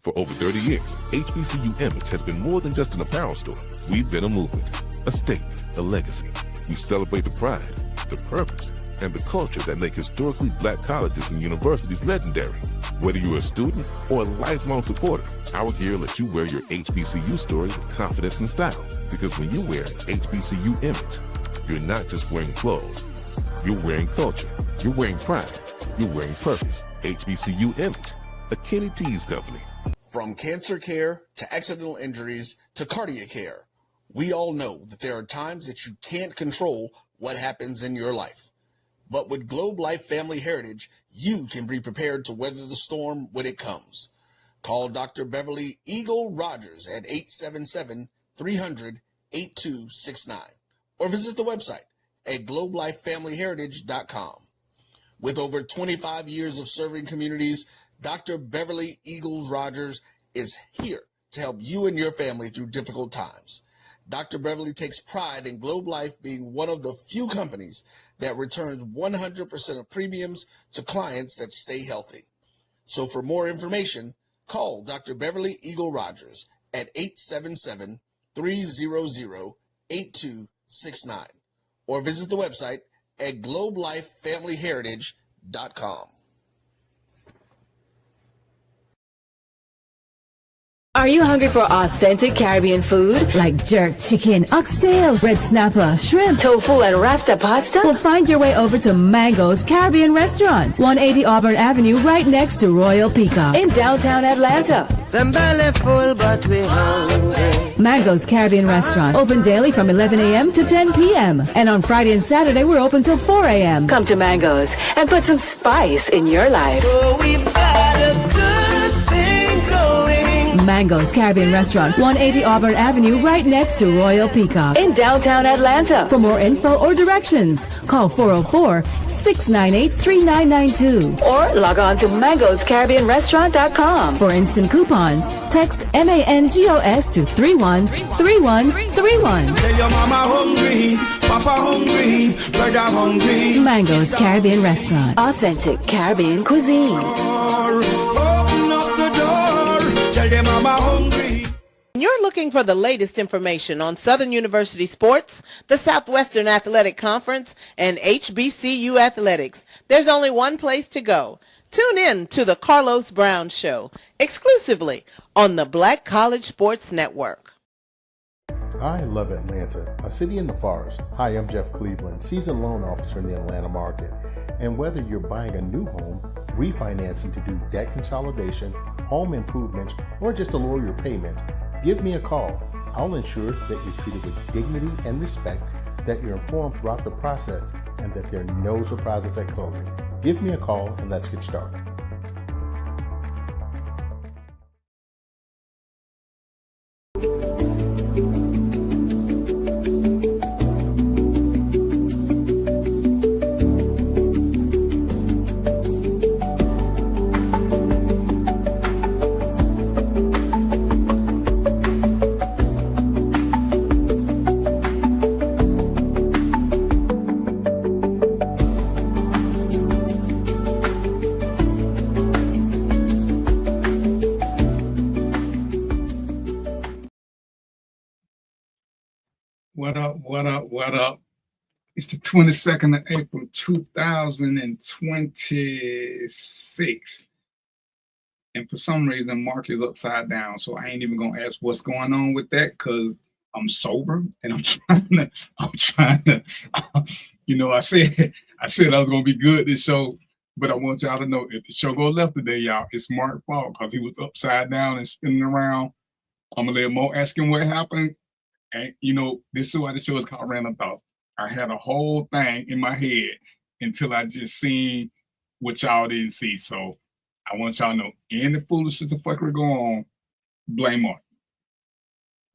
For over 30 years, HBCU Image has been more than just an apparel store. We've been a movement, a statement, a legacy. We celebrate the pride, the purpose, and the culture that make historically Black colleges and universities legendary. Whether you're a student or a lifelong supporter, our gear lets you wear your HBCU story with confidence and style. Because when you wear HBCU Image, you're not just wearing clothes. You're wearing culture. You're wearing pride. You're wearing purpose. HBCU Image, a Kenny T's company. From cancer care to accidental injuries to cardiac care, we all know that there are times that you can't control what happens in your life. But with Globe Life Family Heritage, you can be prepared to weather the storm when it comes. Call Dr. Beverly Eagle Rogers at 877-300-8269 or visit the website at globelifefamilyheritage.com. With over 25 years of serving communities, Dr. Beverly Eagles Rogers is here to help you and your family through difficult times. Dr. Beverly takes pride in Globe Life being one of the few companies that returns 100% of premiums to clients that stay healthy. So for more information, call Dr. Beverly Eagle Rogers at 877-300-8269 or visit the website at globelifefamilyheritage.com. Are you hungry for authentic Caribbean food like jerk chicken, oxtail, red snapper, shrimp, tofu, and rasta pasta? Well, find your way over to Mango's Caribbean Restaurant, 180 Auburn Avenue, right next to Royal Peacock in downtown Atlanta. Them belly full, but we hungry. Mango's Caribbean Restaurant, open daily from 11 a.m. to 10 p.m. And on Friday and Saturday, we're open till 4 a.m. Come to Mango's and put some spice in your life. So we've got a good thing going. Mango's Caribbean Restaurant, 180 Auburn Avenue, right next to Royal Peacock in downtown Atlanta. For more info or directions, call 404-698-3992 or log on to mangoscaribbeanrestaurant.com. For instant coupons, text MANGOS to 313131. Tell your mama hungry, papa hungry, brother hungry. Mango's Caribbean Restaurant, authentic Caribbean cuisine. Open up the door, tell your mama hungry. You're looking for the latest information on Southern University sports, the Southwestern Athletic Conference, and HBCU athletics. There's only one place to go. Tune in to the Carlos Brown Show, exclusively on the Black College Sports Network. I love Atlanta, a city in the forest. Hi, I'm Jeff Cleveland, seasoned loan officer in the Atlanta market. And whether you're buying a new home, refinancing to do debt consolidation, home improvements, or just to lower your payment, give me a call. I'll ensure that you're treated with dignity and respect, that you're informed throughout the process, and that there are no surprises at closing. Give me a call and let's get started. What up? It's the 22nd of April, 2026. And for some reason, Mark is upside down. So I ain't even gonna ask what's going on with that because I'm sober and I'm trying to, I said I was gonna be good this show, but I want y'all to know if the show go left today, y'all, it's Mark's fault because he was upside down and spinning around. I'm gonna let Mo ask him what happened. And, this is why the show is called Random Thoughts. I had a whole thing in my head until I just seen what y'all didn't see. So I want y'all to know, any foolishness and fuckery go on, blame Mark.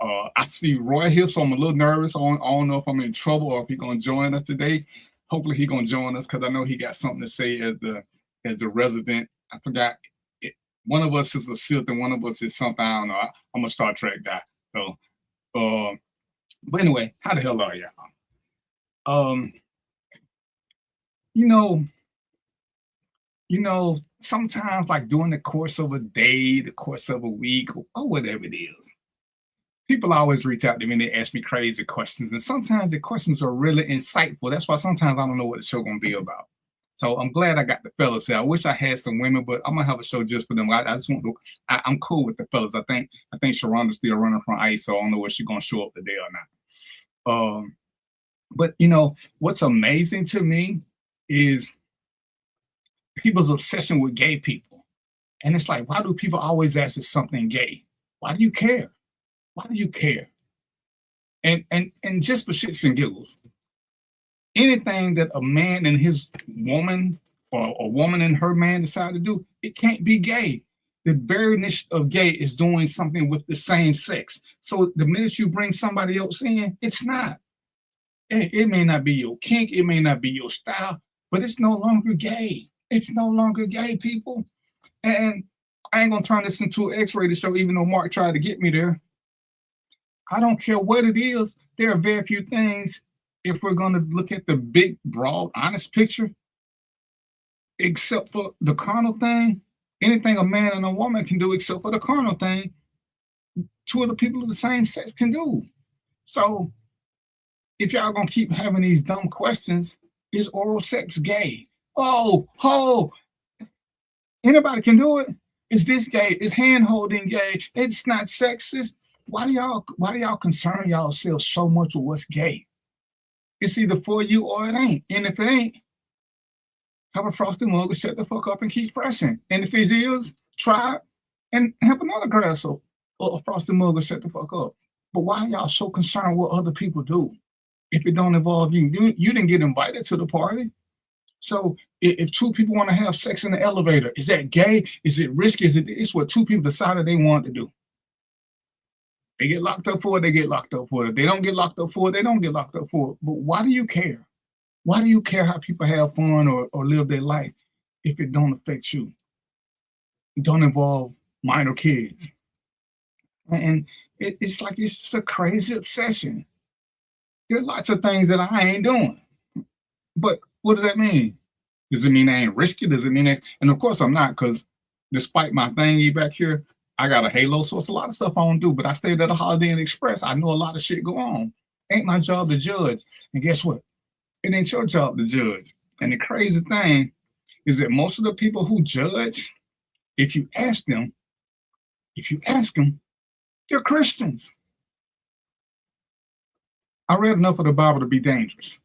I see Roy here, so I'm a little nervous. I don't know if I'm in trouble or if he's going to join us today. Hopefully he's going to join us because I know he got something to say as the resident. I forgot. One of us is a Sith and one of us is something, I don't know. I'm a Star Trek guy. So, but anyway, how the hell are y'all? sometimes like during the course of a day, the course of a week, or whatever it is, people always reach out to me and they ask me crazy questions. And sometimes the questions are really insightful. That's why sometimes I don't know what the show gonna be about. So I'm glad I got the fellas here. I wish I had some women, but I'm gonna have a show just for them. I just want to. I'm cool with the fellas. I think Sharonda's still running from ICE, so I don't know if she's gonna show up today or not. But what's amazing to me is people's obsession with gay people, and it's like, why do people always ask if something gay? Why do you care? Why do you care? And just for shits and giggles, anything that a man and his woman or a woman and her man decide to do, it can't be gay. The variness of gay is doing something with the same sex. So the minute you bring somebody else in, it's not. It may not be your kink, it may not be your style, but it's no longer gay. It's no longer gay, people. And I ain't gonna turn this into an X-rated show, even though Mark tried to get me there. I don't care what it is. There are very few things, if we're going to look at the big, broad, honest picture, except for the carnal thing. Anything a man and a woman can do except for the carnal thing, two of the people of the same sex can do. So if y'all going to keep having these dumb questions, is oral sex gay? Oh, anybody can do it. Is this gay? Is hand-holding gay? It's not sexist. Why do y'all concern yourselves so much with what's gay? It's either for you or it ain't. And if it ain't, have a frosted mug and shut the fuck up and keep pressing. And if it is, try it and have another glass of a frosted mug and shut the fuck up. But why are y'all so concerned what other people do if it don't involve you? You didn't get invited to the party. So if two people want to have sex in the elevator, is that gay? Is it risky? It's what two people decided they want to do. They get locked up for it, they get locked up for it. If they don't get locked up for it, they don't get locked up for it. But why do you care? Why do you care how people have fun or live their life if it don't affect you? It don't involve minor kids. And it's like it's just a crazy obsession. There are lots of things that I ain't doing. But what does that mean? Does it mean I ain't risky? Does it mean that? And of course I'm not, because despite my thingy back here, I got a halo, so it's a lot of stuff I don't do, but I stayed at a Holiday Inn Express. I know a lot of shit go on. Ain't my job to judge. And guess what? It ain't your job to judge. And the crazy thing is that most of the people who judge, if you ask them, they're Christians. I read enough of the Bible to be dangerous.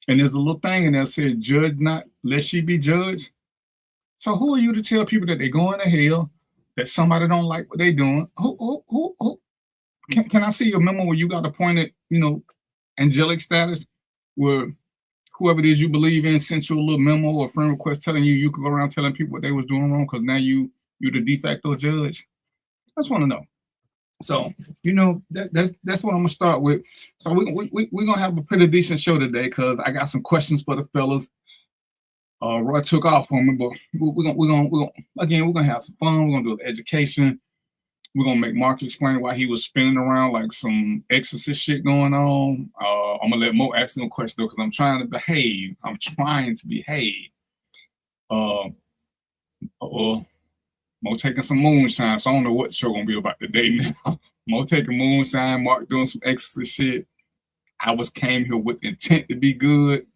And there's a little thing in there that says, judge not, lest ye be judged. So who are you to tell people that they're going to hell, that somebody don't like what they're doing? Who? Can I see your memo where you got appointed, angelic status, where whoever it is you believe in sent you a little memo or friend request telling you could go around telling people what they was doing wrong because now you're the de facto judge? I just want to know. So, that's what I'm gonna start with. So we're gonna have a pretty decent show today because I got some questions for the fellas. Roy took off on me, but we're gonna have some fun. We're gonna do education. We're gonna make Mark explain why he was spinning around like some exorcist shit going on. I'm gonna let Mo ask no questions though, because I'm trying to behave. Mo taking some moonshine, so I don't know what the show gonna be about today now. Mo taking moonshine, Mark doing some exorcist shit. I came here with the intent to be good.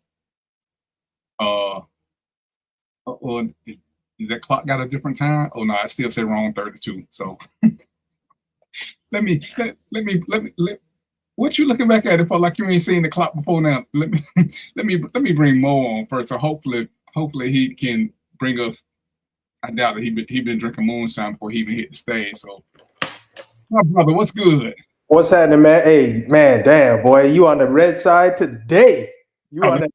Is that clock got a different time? Oh no, I still say wrong 32. So let me. What you looking back at it for? Like you ain't seen the clock before now. Let me bring Mo on first. So hopefully he can bring us. I doubt that he been drinking moonshine before he even hit the stage. So, my brother, what's good? What's happening, man? Hey, man, damn, boy, you on the red side today. You on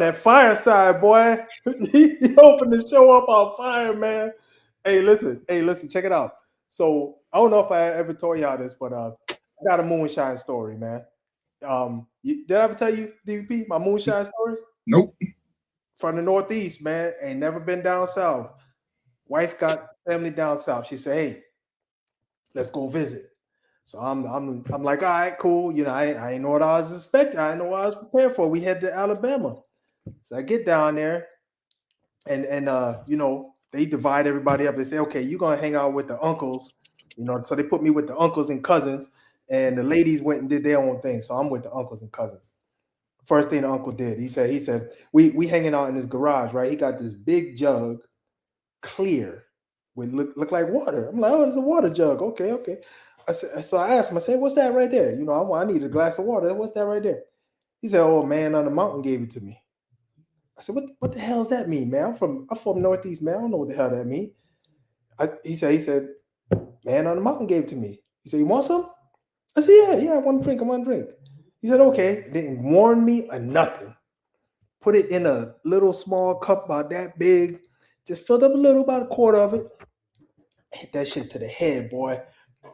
that fire side, boy. You opened the show up on fire, man. Hey, listen, check it out. So I don't know if I ever told y'all this, but I got a moonshine story, man. Did I ever tell you, DVP, my moonshine story? Nope. From the Northeast, man. Ain't never been down south. Wife got family down south. She said, "Hey, let's go visit." So I'm like, all right, cool. I ain't know what I was expecting. I didn't know what I was prepared for. We head to Alabama. So I get down there. and you know, they divide everybody up. They say, okay, you're gonna hang out with the uncles, you know. So they put me with the uncles and cousins, and the ladies went and did their own thing. So I'm with the uncles and cousins. First thing the uncle did, he said, we hanging out in his garage, right? He got this big jug, clear, with look like water. I'm like, oh, it's a water jug. Okay. So I asked him, I said, what's that right there? You know, I need a glass of water. What's that right there? He said, oh, man on the mountain gave it to me. I said, what the hell does that mean, man? I'm from Northeast, man. I don't know what the hell that means. He said, man on the mountain gave it to me. He said, you want some? I said, yeah, I want to drink. He said, okay. Didn't warn me or nothing. Put it in a little small cup about that big. Just filled up a little, about a quarter of it. Hit that shit to the head, boy.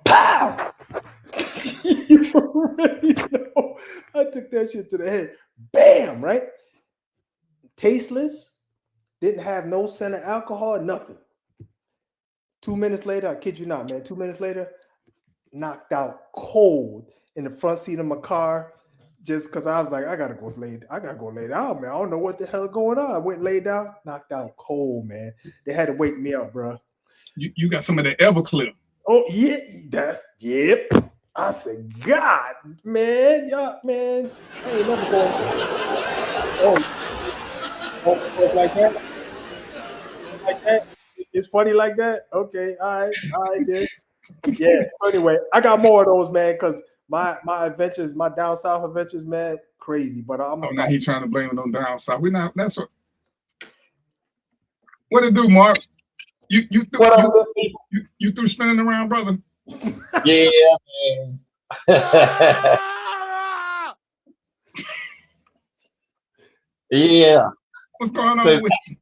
Pow! You already know. I took that shit to the head. Bam, right? Tasteless. Didn't have no scent of alcohol, nothing. 2 minutes later, I kid you not, man. 2 minutes later, knocked out cold in the front seat of my car. Just because I was like, I gotta go lay down, man. I don't know what the hell going on. I went and laid down, knocked out cold, man. They had to wake me up, bro. You got some of that Everclear. Oh yeah, yep. I said, God, man, y'all, man, I ain't never going. Oh, it's like that. Like that. It's funny like that. Okay, all right, then. Yeah. So anyway, I got more of those, man, because my adventures, my down south adventures, man, crazy. But I'm now he trying to blame it on down south. That's what it do, Mark. You through spinning around, brother? Yeah, man. Yeah. What's going on with you?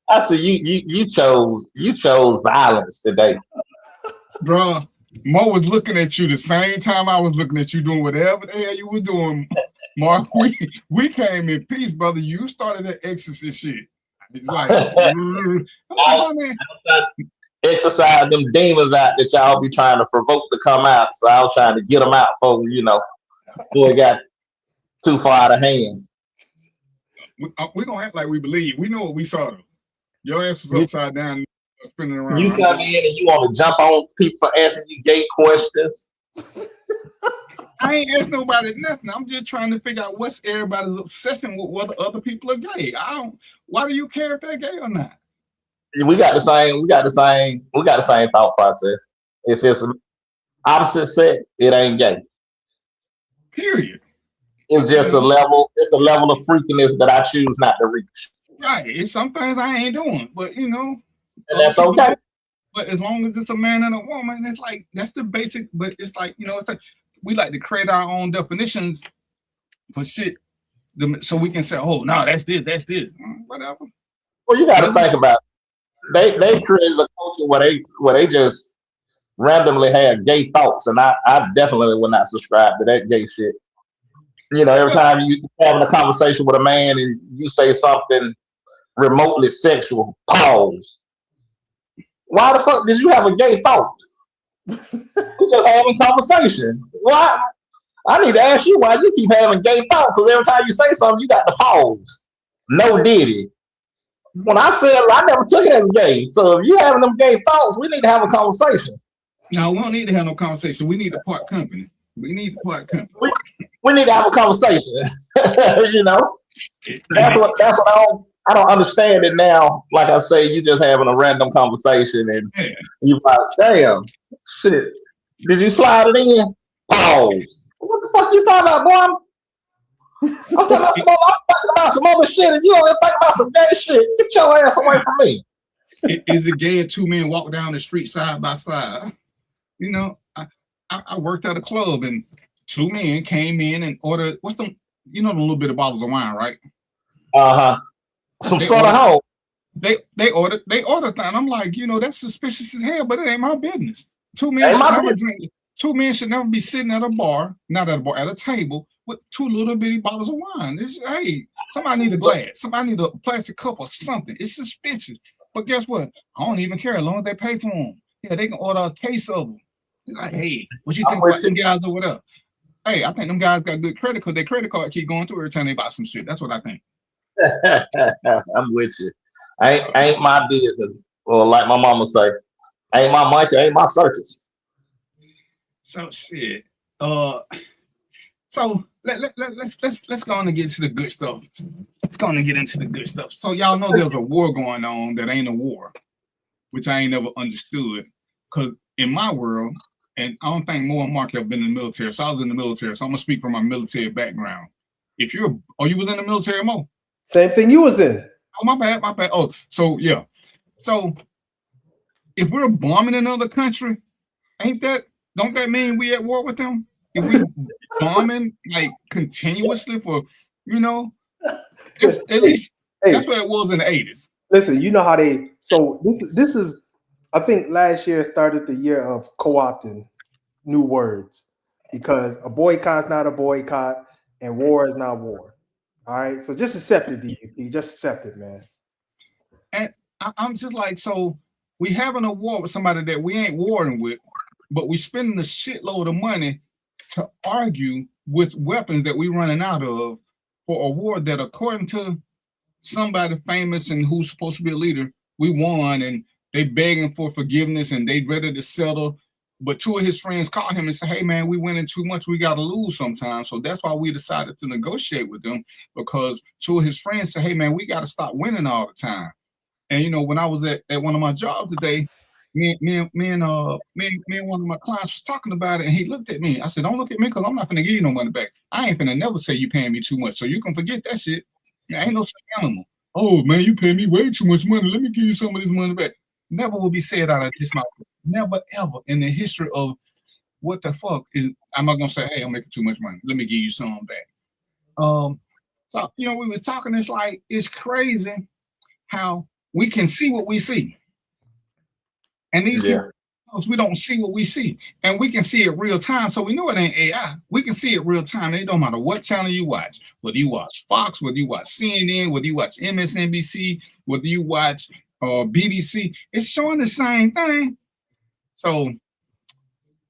I said you chose violence today. Bro, Mo was looking at you the same time I was looking at you doing whatever the hell you were doing, Mark. We came in peace, brother. You started that exorcist shit. It's like, exercise them demons out that y'all be trying to provoke to come out. So I was trying to get them out before it got too far out of hand. We're going to act like we believe. We know what we saw, though. Your ass was upside down, spinning around. You come in and you want to jump on people for asking you gay questions. I ain't asked nobody nothing. I'm just trying to figure out what's everybody's obsession with whether other people are gay. Why do you care if they're gay or not? We got the same thought process. If it's opposite sex, it ain't gay. Period. It's just a level of freakiness that I choose not to reach. Right. It's some things I ain't doing, but and that's okay. But as long as it's a man and a woman, it's like that's the basic. But it's like it's like we like to create our own definitions for shit, so we can say, "Oh, no, that's this, whatever." Well, you got to think about it. They created a culture where they just randomly had gay thoughts, and I definitely would not subscribe to that gay shit. Every time you having a conversation with a man and you say something remotely sexual, pause. Why the fuck did you have a gay thought? We're just having conversation. Why? I need to ask you why you keep having gay thoughts, because every time you say something, you got to pause. No diddy. When I said I never took it as gay, so if you having them gay thoughts, we need to have a conversation. No, we don't need to have no conversation. We need to part company. We need to part company. We need to have a conversation. That's what I don't understand it now. Like I say, you just having a random conversation and you like, damn, shit. Did you slide it in? Pause. What the fuck you talking about, boy? I'm talking about some other shit, and you only think about some gay shit. Get your ass away from me. Is it gay if two men walk down the street side by side? I worked at a club and two men came in and ordered the little bit of bottles of wine, right? Some sort of hoe. They ordered that. I'm like, that's suspicious as hell, but it ain't my business. Two men should never be sitting at a table with two little bitty bottles of wine. Hey, somebody need a glass, somebody need a plastic cup or something. It's suspicious. But guess what? I don't even care as long as they pay for them. Yeah, they can order a case of them. Like, hey, what you think about them guys or whatever? Hey, I think them guys got good credit because their credit card keep going through every time they buy some shit. That's what I think. I'm with you. Ain't my business. Or like my mama say, ain't my monkey, ain't my circus. So shit. So let's go on and get to the good stuff. Let's go on and get into the good stuff. So y'all know there's a war going on that ain't a war, which I ain't never understood. Because in my world, and I don't think Mo and Mark have been in the military. So I was in the military. So I'm gonna speak from my military background. If you're, you was in the military, Mo? Same thing you was in. Oh, my bad. Oh, so yeah. So if we're bombing another country, don't that mean we at war with them? If we bombing like continuously for, at least that's what it was in the 80s. Listen, you know how so this is I think last year started the year of co-opting new words, because a boycott's not a boycott and war is not war. All right, so just accept it, DDP. Just accept it, man. And I'm just like, so we having a war with somebody that we ain't warring with, but we spending a shitload of money to argue with weapons that we running out of for a war that, according to somebody famous and who's supposed to be a leader, we won, and they begging for forgiveness and they ready to settle. But two of his friends called him and said, hey man, we winning too much, we got to lose sometimes. So that's why we decided to negotiate with them, because two of his friends said, hey man, we got to stop winning all the time. And when I was at one of my jobs today, me and one of my clients was talking about it, and he looked at me. I said, don't look at me, because I'm not gonna give you no money back. I ain't gonna never say you paying me too much, so you can forget that shit. I ain't no animal. Oh man, you pay me way too much money, let me give you some of this money back. Never will be said out of this mouth. Never ever in the history of what the fuck is. I'm not gonna say, hey, I'm making too much money, let me give you some back. So we was talking, it's like, it's crazy how we can see what we see. And these people, we don't see what we see. And we can see it real time. So we know it ain't AI. We can see it real time. It don't matter what channel you watch. Whether you watch Fox, whether you watch CNN, whether you watch MSNBC, whether you watch BBC, it's showing the same thing. So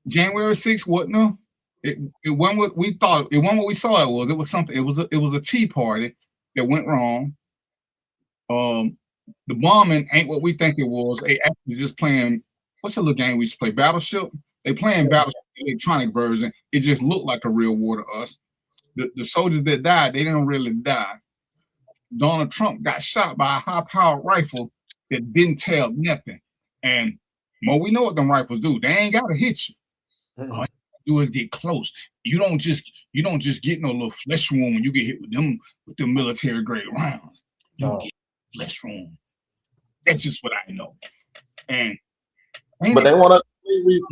January 6th, it wasn't what we thought. It wasn't what we saw it was. It was something. It was a tea party that went wrong. The bombing ain't what we think it was. They actually just playing, what's the little game we used to play? Battleship? They playing Battleship, electronic version. It just looked like a real war to us. The soldiers that died, they didn't really die. Donald Trump got shot by a high-powered rifle that didn't tell nothing. And we know what them rifles do. They ain't gotta hit you. All you do is get close. You don't just get no little flesh wound when you get hit with them military grade rounds. You get flesh wound. That's just what I know. But they want to.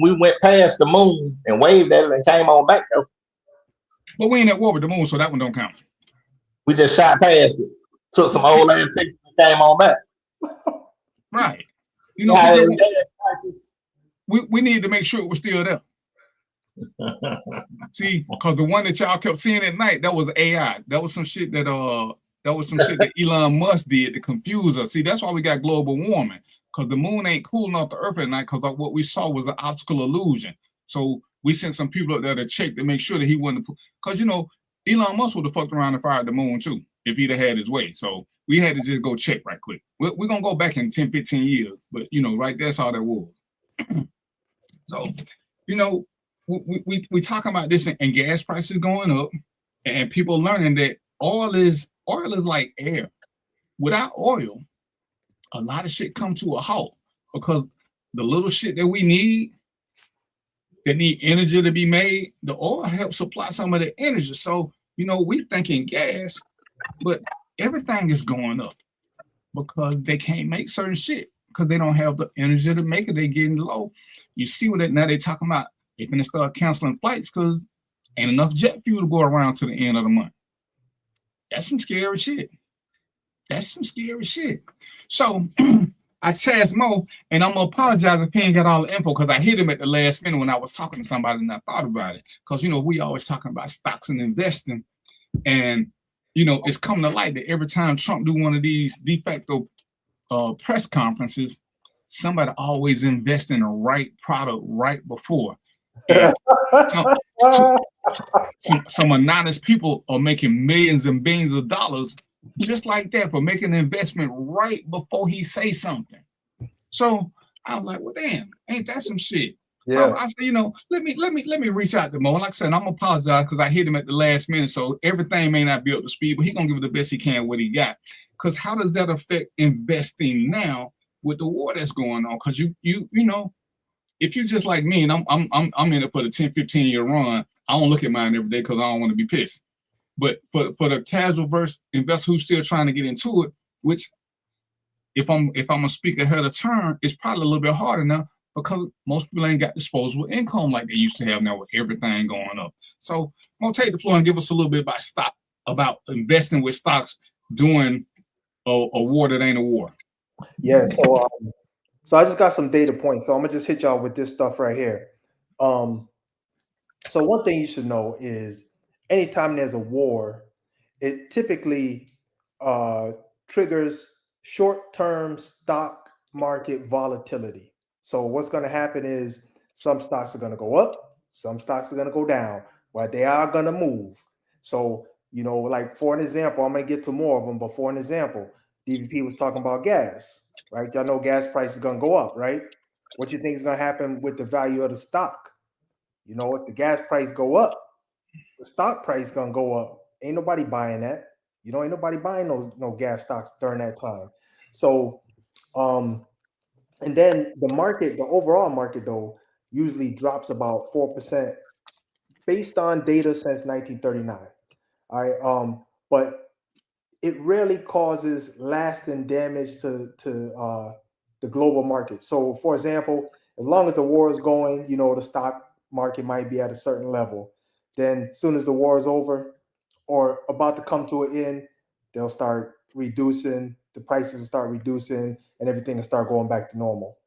We went past the moon and waved at it and came on back though. But we ain't at war with the moon, so that one don't count. We just shot past it, took some old ass pictures, and came on back. Right. We need to make sure it was still there. See, because the one that y'all kept seeing at night, that was AI. That was some shit that Elon Musk did to confuse us. See, that's why we got global warming, because the moon ain't cooling off the earth at night, because what we saw was an optical illusion. So we sent some people up there to check to make sure that he wasn't, because Elon Musk would have fucked around and fired the moon too if he'd have had his way. So we had to just go check right quick. We're gonna go back in 10, 15 years, but right, that's all that was. So, we talking about this and gas prices going up, and people learning that oil is like air. Without oil, a lot of shit come to a halt, because the little shit that we need, that need energy to be made, the oil helps supply some of the energy. So, we thinking gas, but everything is going up because they can't make certain shit because they don't have the energy to make it. They're getting low. You see what now they talking about, they're going to start canceling flights because ain't enough jet fuel to go around to the end of the month. That's some scary shit. So I tasked Mo, and I'm going to apologize if he ain't got all the info, because I hit him at the last minute when I was talking to somebody and I thought about it. Because, we always talking about stocks and investing. And, it's coming to light that every time Trump do one of these de facto press conferences, somebody always invest in the right product right before. Some anonymous people are making millions and billions of dollars just like that, for making an investment right before he say something. So I was like, well, damn, ain't that some shit? Yeah. So I said, let me reach out to Mo. Like I said, I'm gonna apologize because I hit him at the last minute. So everything may not be up to speed, but he gonna give it the best he can what he got. Because how does that affect investing now with the war that's going on? Because you if you just like me and I'm in it for the 10, 15 year run, I don't look at mine every day because I don't want to be pissed. But for the casual investor who's still trying to get into it, which if I'm gonna speak ahead of turn, it's probably a little bit harder now because most people ain't got disposable income like they used to have now with everything going up. So I'm gonna take the floor and give us a little bit about investing with stocks during a war that ain't a war. Yeah, so I just got some data points. So I'm gonna just hit y'all with this stuff right here. So one thing you should know is anytime there's a war, it typically triggers short-term stock market volatility. So what's going to happen is some stocks are going to go up, some stocks are going to go down, but they are going to move. So, like for an example, I'm going to get to more of them, but for an example, DVP was talking about gas, right? Y'all know gas price is going to go up, right? What you think is going to happen with the value of the stock? If the gas price go up, the stock price is going to go up. Ain't nobody buying that. Ain't nobody buying no gas stocks during that time. So, and then the overall market though, usually drops about 4% based on data since 1939. All right. But it rarely causes lasting damage to the global market. So, for example, as long as the war is going, the stock market might be at a certain level. Then, as soon as the war is over or about to come to an end, they'll start reducing, the prices will start reducing, and everything will start going back to normal.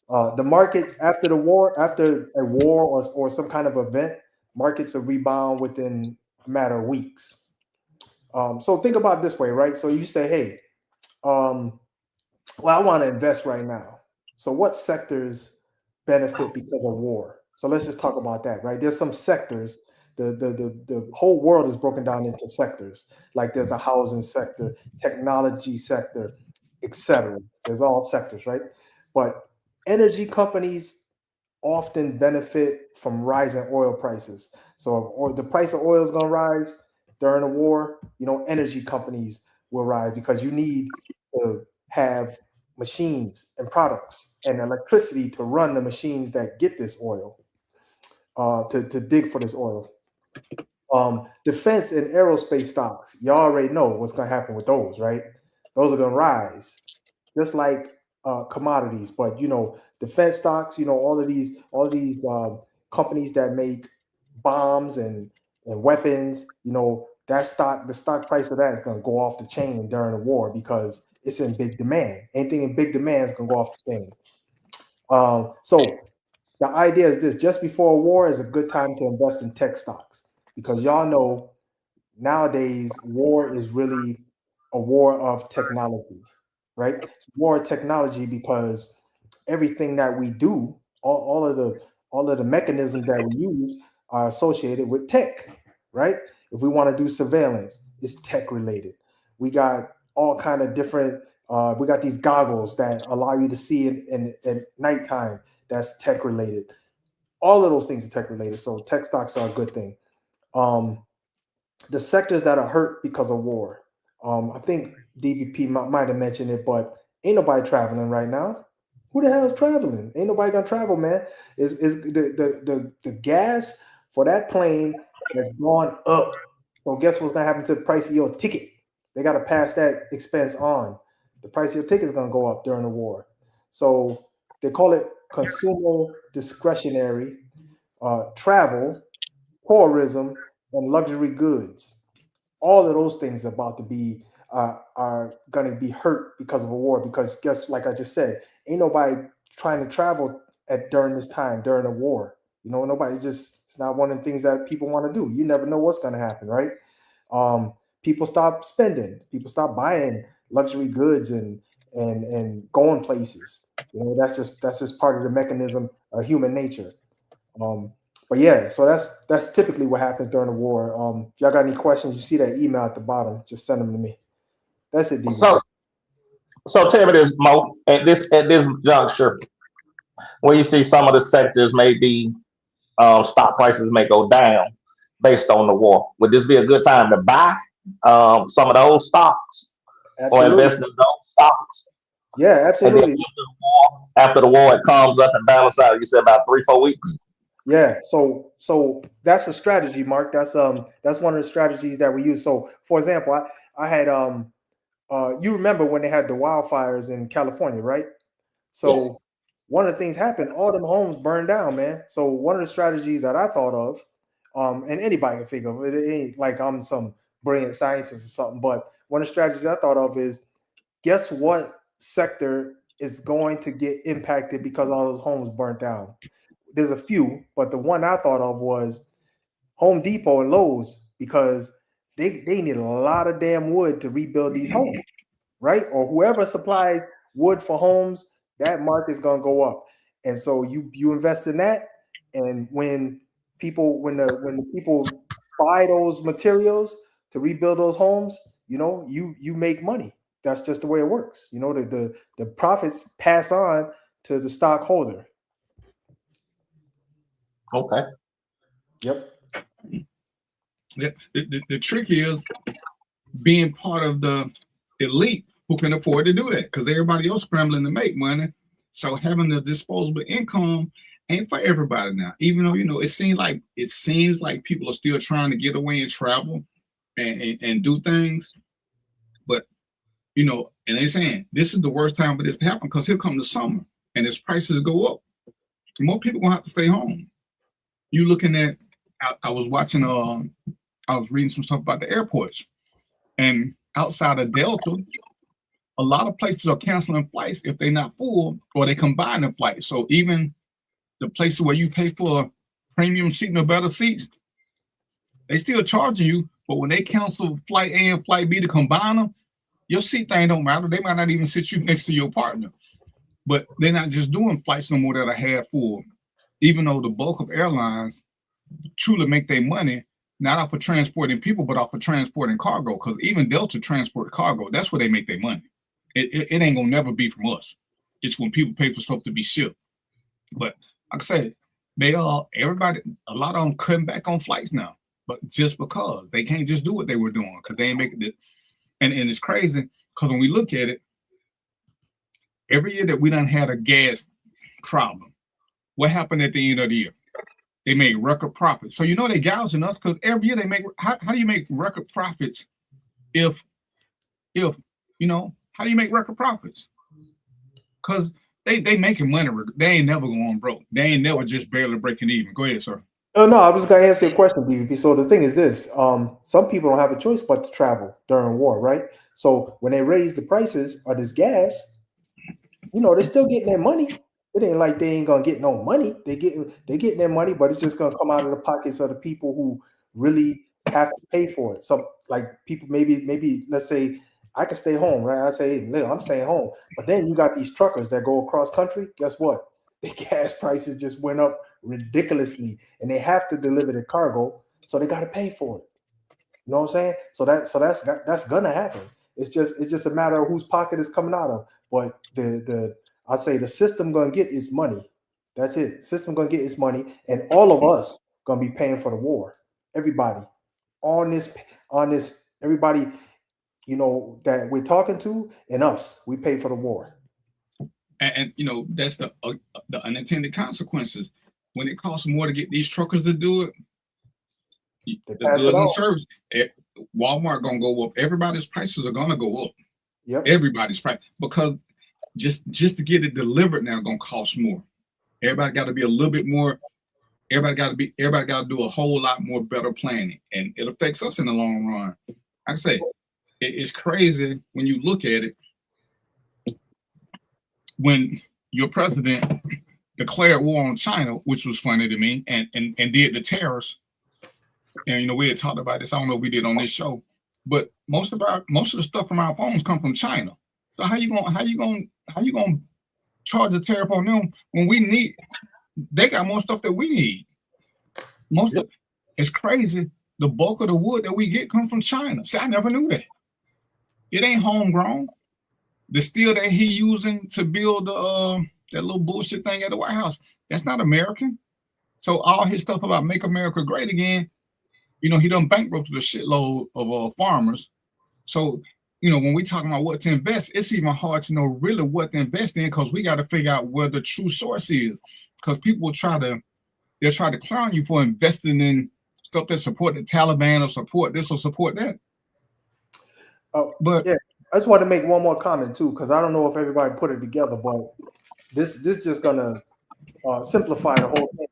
The markets after a war or some kind of event, markets will rebound within a matter of weeks. So think about it this way, right? So you say, hey, I want to invest right now. So what sectors benefit because of war? So let's just talk about that, right? There's some sectors. The whole world is broken down into sectors. Like there's a housing sector, technology sector, etc. There's all sectors, right? But energy companies often benefit from rising oil prices. So if the price of oil is going to rise during a war, energy companies will rise because you need to have machines and products and electricity to run the machines that get this oil, to dig for this oil. Defense and aerospace stocks, y'all already know what's going to happen with those, right? Those are going to rise just like commodities. But defense stocks, all of these companies that make bombs and weapons, the stock price of that is going to go off the chain during the war because it's in big demand. Anything in big demand is going to go off the chain. So the idea is this: just before a war is a good time to invest in tech stocks. Because y'all know nowadays war is really a war of technology, right? It's a war of technology because everything that we do, all of the mechanisms that we use are associated with tech, right? If we want to do surveillance, it's tech related. We got all kind of different. We got these goggles that allow you to see in nighttime. That's tech related. All of those things are tech related. So tech stocks are a good thing. The sectors that are hurt because of war. I think DVP might have mentioned it, but ain't nobody traveling right now. Who the hell is traveling? Ain't nobody gonna travel, man. Is the gas for that plane has gone up. So guess what's gonna happen to the price of your ticket? They gotta pass that expense on. The price of your ticket is gonna go up during the war. So they call it consumer discretionary travel, tourism, and luxury goods. All of those things are about to be are going to be hurt because of a war. Because like I just said, ain't nobody trying to travel during this time during a war. It's not one of the things that people want to do. You never know what's going to happen, right? People stop spending. People stop buying luxury goods and going places. That's just part of the mechanism of human nature. But yeah, so that's typically what happens during the war. If y'all got any questions, you see that email at the bottom, just send them to me. That's it, D. So tell me this, Mo. At this juncture, when you see some of the sectors maybe stock prices may go down based on the war, would this be a good time to buy some of those stocks or Absolutely. invest in those stocks? Yeah, And then absolutely. after the war, it comes up and balances out. You said about 3-4 weeks. Yeah, so that's a strategy, Mark. That's one of the strategies that we use. So, for example, I had you remember when they had the wildfires in California, right? So Yes. one of the things happened, all them homes burned down, man. So one of the strategies that I thought of, and anybody can think of it, it ain't like I'm some brilliant scientist or something, but one of the strategies I thought of is, guess what sector is going to get impacted because all those homes burnt down? There's a few, but the one I thought of was Home Depot and Lowe's, because they need a lot of damn wood to rebuild these homes, right? Or whoever supplies wood for homes, that market is going to go up. And so you invest in that, and when the people buy those materials to rebuild those homes, you make money. That's just the way it works. The profits pass on to the stockholder. Okay. Yep. The trick is being part of the elite who can afford to do that, because everybody else scrambling to make money. So having the disposable income ain't for everybody now. Even though it seems like people are still trying to get away and travel and do things, but and they're saying this is the worst time for this to happen, because here come the summer and as prices go up, more people gonna have to stay home. You looking at, I was watching, I was reading some stuff about the airports, and outside of Delta, a lot of places are canceling flights if they're not full, or they combine the flights. So even the places where you pay for premium seating or better seats, they still charging you. But when they cancel flight A and flight B to combine them, your seat thing don't matter. They might not even sit you next to your partner. But they're not just doing flights no more that are half full, even though the bulk of airlines truly make their money not off of transporting people, but off of transporting cargo. Because even Delta transport cargo, that's where they make their money. It ain't gonna never be from us. It's when people pay for stuff to be shipped. But like I said, a lot of them cutting back on flights now, but just because they can't just do what they were doing, because they ain't making it. And it's crazy, because when we look at it, every year that we done had a gas problem, what happened at the end of the year? They made record profits. So they gouging us, because every year they make. How do you make record profits if how do you make record profits? Because they making money. They ain't never going broke. They ain't never just barely breaking even. Go ahead, sir. Oh, no, I was going to answer your question, DVP. So the thing is this: some people don't have a choice but to travel during war, right? So when they raise the prices of this gas, they're still getting their money. It ain't like they ain't gonna get no money. They getting their money, but it's just gonna come out of the pockets of the people who really have to pay for it. So like people, maybe let's say I can stay home, right? I say, hey, I'm staying home. But then you got these truckers that go across country. Guess what? The gas prices just went up ridiculously, and they have to deliver the cargo, so they got to pay for it. You know what I'm saying? So that's gonna happen. It's just a matter of whose pocket is coming out of. But I say the system gonna get its money. That's it. System gonna get its money, and all of us gonna be paying for the war. Everybody on this, everybody, that we're talking to, and us, we pay for the war. And that's the unintended consequences. When it costs more to get these truckers to do it, the goods and service, Walmart gonna go up. Everybody's prices are gonna go up. Yep. Everybody's price, because just to get it delivered now gonna cost more. Everybody got to be a little bit more. Everybody got to do a whole lot more better planning, and it affects us in the long run. Like I say, it's crazy when you look at it. When your president declared war on China, which was funny to me, and did the tariffs, and we had talked about this. I don't know if we did on this show, but most of the stuff from our phones come from China. So how you gonna charge a tariff on them when they got more stuff that we need? It's crazy. The bulk of the wood that we get comes from China. See, I never knew that. It ain't homegrown. The steel that he using to build that little bullshit thing at the White House, that's not American. So all his stuff about make America great again, you know, he done bankrupted a shitload of farmers. So, you know, when we talking about what to invest, it's even hard to know really what to invest in because we got to figure out where the true source is. Because people they'll try to clown you for investing in stuff that support the Taliban or support this or support that. But yeah, I just want to make one more comment too, because I don't know if everybody put it together, but this just gonna simplify the whole thing.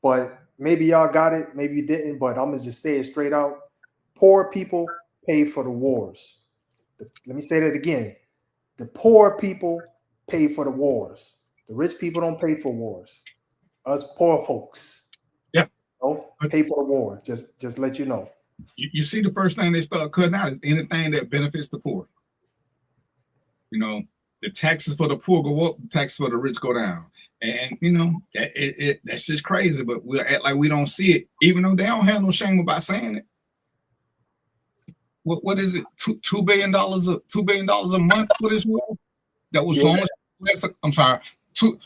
But maybe y'all got it, maybe you didn't, but I'm gonna just say it straight out. Poor people pay for the wars. Let me say that again. The poor people pay for the wars. The rich people don't pay for wars. Us poor folks, don't pay for the war. Just let you know. You see, the first thing they start cutting out is anything that benefits the poor. You know, the taxes for the poor go up, the taxes for the rich go down. And, you know, that's just crazy, but we'll act like we don't see it, even though they don't have no shame about saying it. What is it? $2 billion a month for this war? That was only, I'm sorry, $2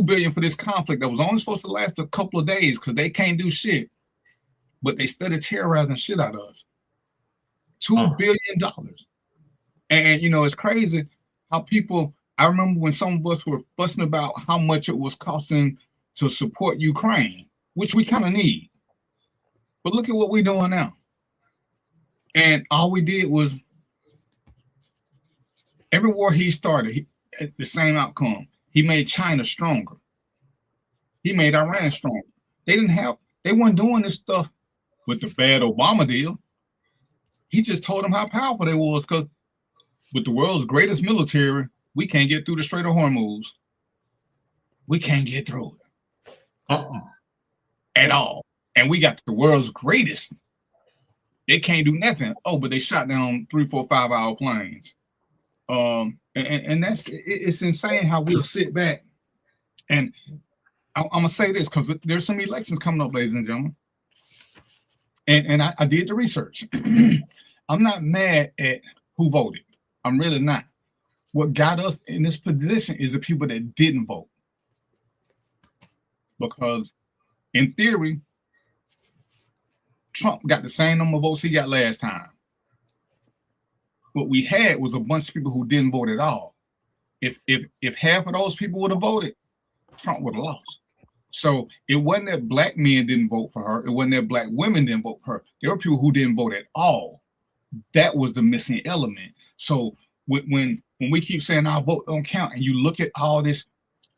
billion for this conflict that was only supposed to last a couple of days because they can't do shit. But they started terrorizing shit out of us. $2 billion. And, you know, it's crazy how people, I remember when some of us were fussing about how much it was costing to support Ukraine, which we kind of need. But look at what we're doing now. And all we did was, every war he started, the same outcome. He made China stronger. He made Iran stronger. They weren't doing this stuff with the bad Obama deal. He just told them how powerful they was because with the world's greatest military, we can't get through the Strait of Hormuz. We can't get through it at all. And we got the world's greatest. They can't do nothing. Oh, but they shot down 3, 4, 5 hour planes. And it's insane how we'll sit back. And I'm gonna say this because there's some elections coming up, ladies and gentlemen. And I did the research. I'm not mad at who voted. I'm really not. What got us in this position is the people that didn't vote. Because in theory, Trump got the same number of votes he got last time. What we had was a bunch of people who didn't vote at all. If half of those people would have voted, Trump would have lost. So it wasn't that black men didn't vote for her. It wasn't that black women didn't vote for her. There were people who didn't vote at all. That was the missing element. So when we keep saying our vote don't count, and you look at all this,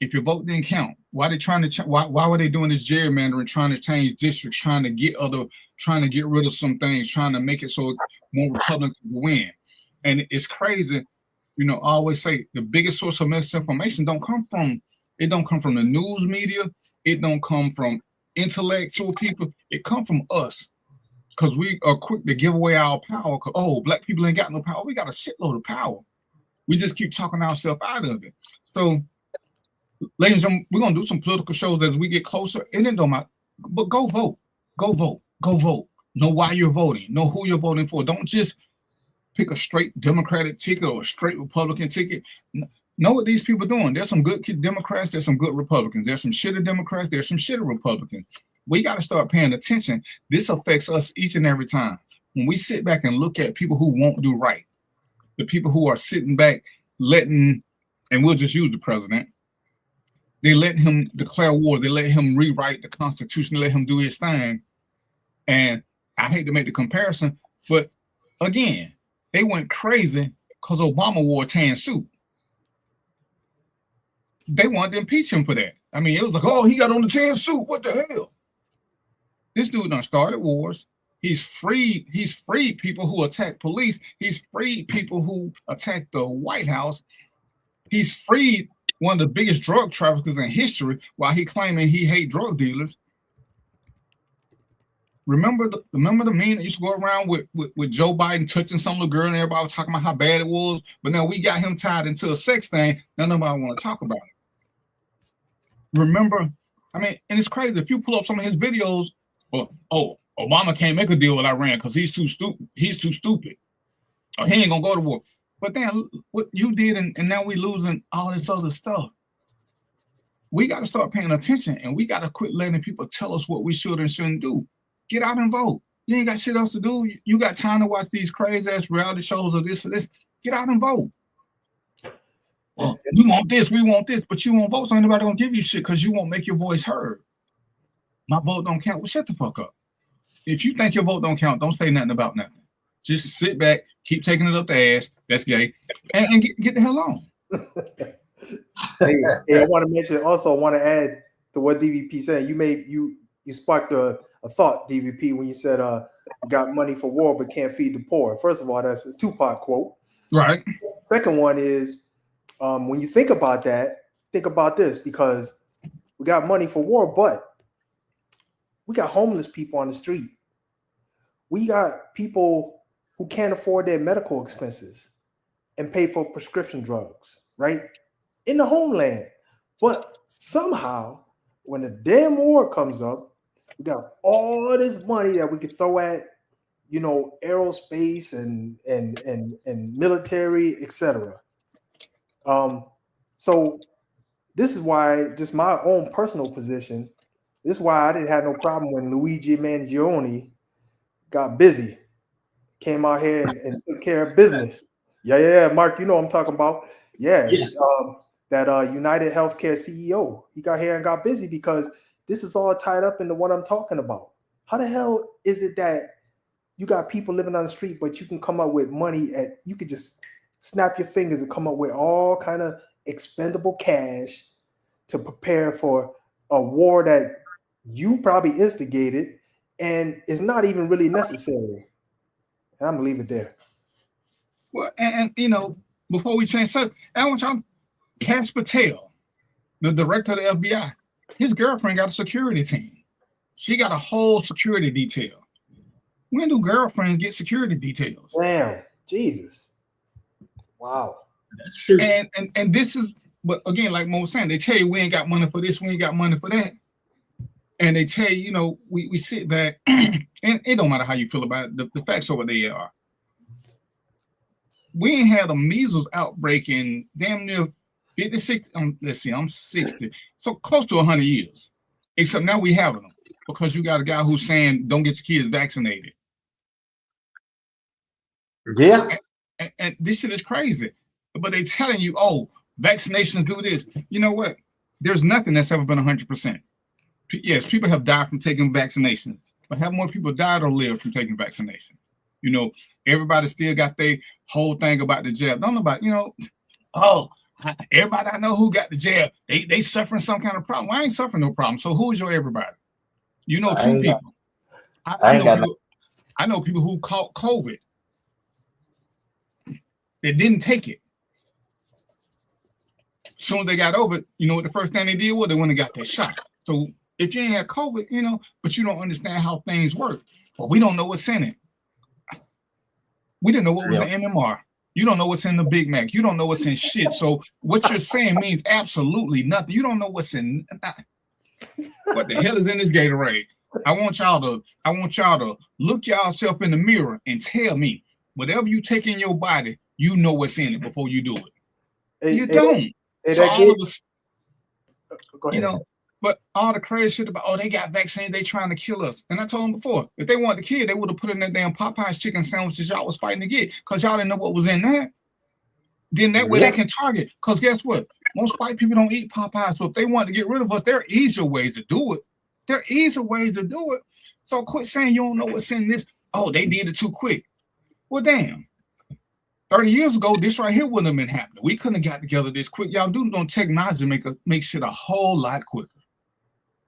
if your vote didn't count, why they trying to why were they doing this gerrymandering, trying to change districts, trying to get rid of some things, trying to make it so more Republicans win? And it's crazy, you know. I always say the biggest source of misinformation don't come from the news media. It don't come from intellectual people. It come from us because we are quick to give away our power. Oh, black people ain't got no power. We got a shitload of power. We just keep talking ourselves out of it. So, ladies and gentlemen, we're gonna do some political shows as we get closer. And it don't matter, but go vote, go vote, go vote. Know why you're voting. Know who you're voting for. Don't just pick a straight Democratic ticket or a straight Republican ticket. Know what these people are doing. There's some good Democrats, there's some good Republicans. There's some shitty Democrats, there's some shitty Republicans. We got to start paying attention. This affects us each and every time. When we sit back and look at people who won't do right, the people who are sitting back letting, and we'll just use the president, they let him declare wars, they let him rewrite the Constitution, they let him do his thing. And I hate to make the comparison, but again, they went crazy because Obama wore a tan suit. They wanted to impeach him for that. I mean, it was like, oh, he got on the tan suit. What the hell? This dude done started wars. He's freed people who attack police. He's freed people who attack the White House. He's freed one of the biggest drug traffickers in history while he claiming he hate drug dealers. Remember the meme that used to go around with Joe Biden touching some little girl and everybody was talking about how bad it was, but now we got him tied into a sex thing. Now nobody want to talk about it. Remember, I mean, and it's crazy. If you pull up some of his videos, well, oh, Obama can't make a deal with Iran because he's too stupid. He's too stupid. or he ain't gonna go to war. But then what you did, and now we losing all this other stuff. We got to start paying attention, and we got to quit letting people tell us what we should and shouldn't do. Get out and vote. You ain't got shit else to do. You got time to watch these crazy ass reality shows or this or this. Get out and vote. Well, we want this, but you won't vote, so anybody gonna give you shit because you won't make your voice heard. My vote don't count. Well, shut the fuck up. If you think your vote don't count, don't say nothing about nothing. Just sit back, keep taking it up the ass. That's gay, and get the hell on. Hey, I want to mention also. I want to add to what DVP said. You sparked a thought, DVP, when you said got money for war but can't feed the poor. First of all, that's a Tupac quote. Right. Second one is when you think about that, think about this, because we got money for war, but we got homeless people on the street. We got people who can't afford their medical expenses and pay for prescription drugs, right? In the homeland. But somehow, when the damn war comes up, we got all this money that we could throw at, aerospace and military, etc. So this is why, just my own personal position, this is why I didn't have no problem when Luigi Mangione got busy, came out here and took care of business. Yeah, Mark, you know what I'm talking about. Yeah. That United Healthcare CEO, he got here and got busy because this is all tied up into what I'm talking about. How the hell is it that you got people living on the street, but you can come up with money you could just snap your fingers and come up with all kind of expendable cash to prepare for a war that you probably instigated and is not even really necessary. And I'm gonna leave it there. Well, and before we change subject, I want y'all, Cash Patel, the director of the FBI, his girlfriend got a security team. She got a whole security detail. When do girlfriends get security details? Damn, Jesus. Wow. That's true. And this is, but again, like Mo was saying, they tell you we ain't got money for this, we ain't got money for that. And they tell you, we sit back, and it don't matter how you feel about it, the facts are what they are. We ain't had a measles outbreak in damn near 56, let's see, I'm 60, so close to 100 years. Except now we have them because you got a guy who's saying don't get your kids vaccinated. Yeah. And this shit is crazy. But they telling you, oh, vaccinations do this. You know what? There's nothing that's ever been 100%. Yes, people have died from taking vaccinations, but have more people died or lived from taking vaccinations? Everybody still got their whole thing about the jab. Don't know about, everybody I know who got the jab, they suffering some kind of problem. Well, I ain't suffering no problem. So who's your everybody? Two people. I know people who caught COVID. They didn't take it. As soon as they got over it, you know what the first thing they did was they went and got that shot. So if you ain't had COVID, but you don't understand how things work, well, we don't know what's in it. We didn't know what was in MMR. You don't know what's in the Big Mac. You don't know what's in shit. So what you're saying means absolutely nothing. You don't know what's in. What the hell is in this Gatorade? I want y'all to look yourself in the mirror and tell me whatever you take in your body, you know what's in it before you do it. You don't. So all of us, but all the crazy shit about, they got vaccines, they trying to kill us. And I told them before, if they wanted to kill, they would have put in that damn Popeyes chicken sandwiches y'all was fighting to get, because y'all didn't know what was in that. Then that way they can target. Because guess what? Most white people don't eat Popeyes. So if they want to get rid of us, there are easier ways to do it. So quit saying you don't know what's in this. Oh, they did it too quick. Well, damn. 30 years ago, this right here wouldn't have been happening. We couldn't have got together this quick. Y'all do know technology make shit a whole lot quicker.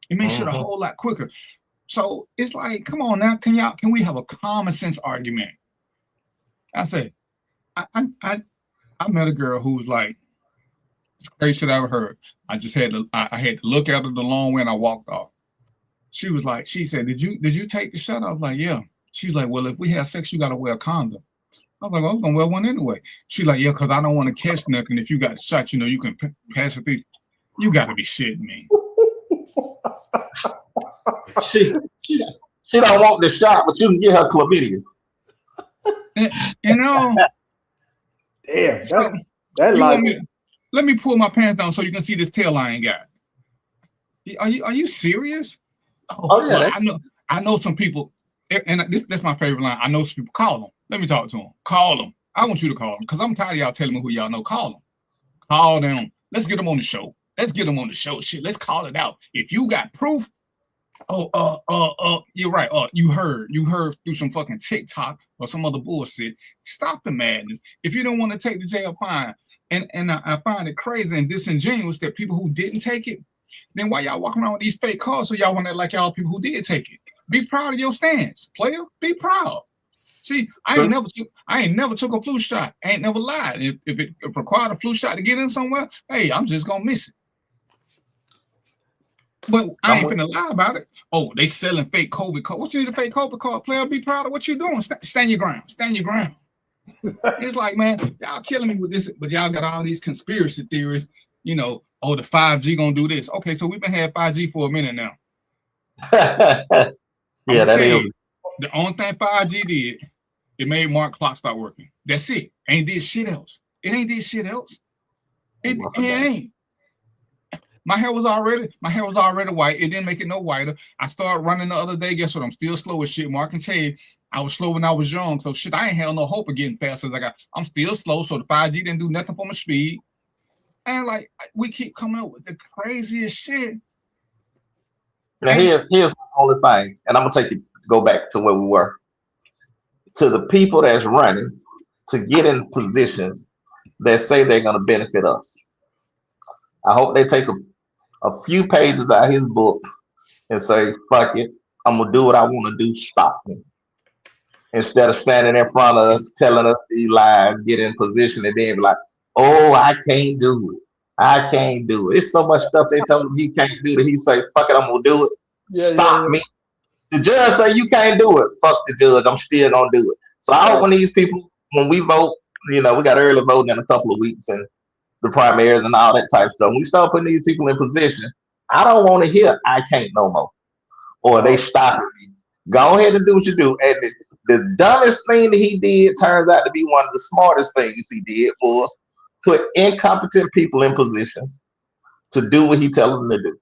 It makes shit a whole lot quicker. So it's like, come on now, can we have a common sense argument? I said, I met a girl who was like, it's crazy shit I ever heard. I had to look at her the long way and I walked off. She said, did you take the shot? I was like, yeah. She was like, well, if we have sex, you gotta wear a condom. I was like, I was gonna wear one anyway. She's like, yeah, because I don't want to catch nothing. If you got the shot, you can pass it through. You gotta be shitting me. She don't want the shot, but you can get her chlamydia. Damn, So, that you want logic. me to, let me pull my pants down so you can see this tail I ain't got. Are you serious? Oh, yeah, Well, that's- I know some people, and that's my favorite line. I know some people. Call them. Let me talk to them. Call them. I want you to call them because I'm tired of y'all telling me who y'all know. Call them. Call them. Let's get them on the show. Let's get them on the show. Shit, let's call it out. If you got proof, you're right. You heard through some fucking TikTok or some other bullshit. Stop the madness. If you don't want to take the jail, fine. And I find it crazy and disingenuous that people who didn't take it, then why y'all walking around with these fake cards so y'all want to act like y'all people who did take it? Be proud of your stance, player. Be proud. See, I ain't never took a flu shot. I ain't never lied. If it required a flu shot to get in somewhere, hey, I'm just gonna miss it. But I ain't finna lie about it. Oh, they selling fake COVID card. What you need a fake COVID card, player? Be proud of what you're doing. Stand your ground. Stand your ground. It's like, man, y'all killing me with this, but y'all got all these conspiracy theories. You know, oh, the 5G gonna do this. Okay, so we've been having 5G for a minute now. Yeah, that is. The only thing 5G did, it made Mark clock start working. That's it. Ain't did shit else. It ain't did shit else. It ain't. My hair was already white. It didn't make it no whiter. I started running the other day. Guess what? I'm still slow as shit. Mark can tell you, I was slow when I was young. So shit, I ain't had no hope of getting fast as I got. I'm still slow. So the 5G didn't do nothing for my speed. And like we keep coming up with the craziest shit. Now here's the only thing, and I'm gonna go back to where we were. To the people that's running to get in positions that say they're gonna benefit us. I hope they take a few pages out of his book and say, fuck it, I'm gonna do what I want to do, stop me. Instead of standing in front of us, telling us these lies, get in position, and then be like, oh, I can't do it. I can't do it. It's so much stuff they tell him he can't do that he say, fuck it, I'm gonna do it. Stop me. The judge say you can't do it. Fuck the judge, I'm still gonna do it. So I hope when these people, when we vote, you know, we got early voting in a couple of weeks and the primaries and all that type of stuff. When we start putting these people in position, I don't want to hear I can't no more. Or they stop me. Go ahead and do what you do. And the dumbest thing that he did turns out to be one of the smartest things he did was put incompetent people in positions to do what he tells them to do.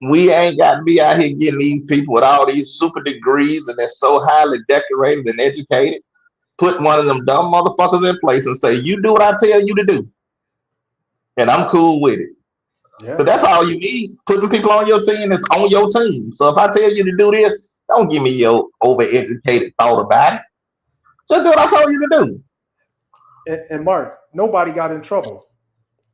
We ain't got to be out here getting these people with all these super degrees and they're so highly decorated and educated. Put one of them dumb motherfuckers in place and say, you do what I tell you to do. And I'm cool with it. Yeah. But that's all you need. Putting people on your team that's on your team. So if I tell you to do this, don't give me your overeducated thought about it. Just do what I told you to do. And Mark, nobody got in trouble.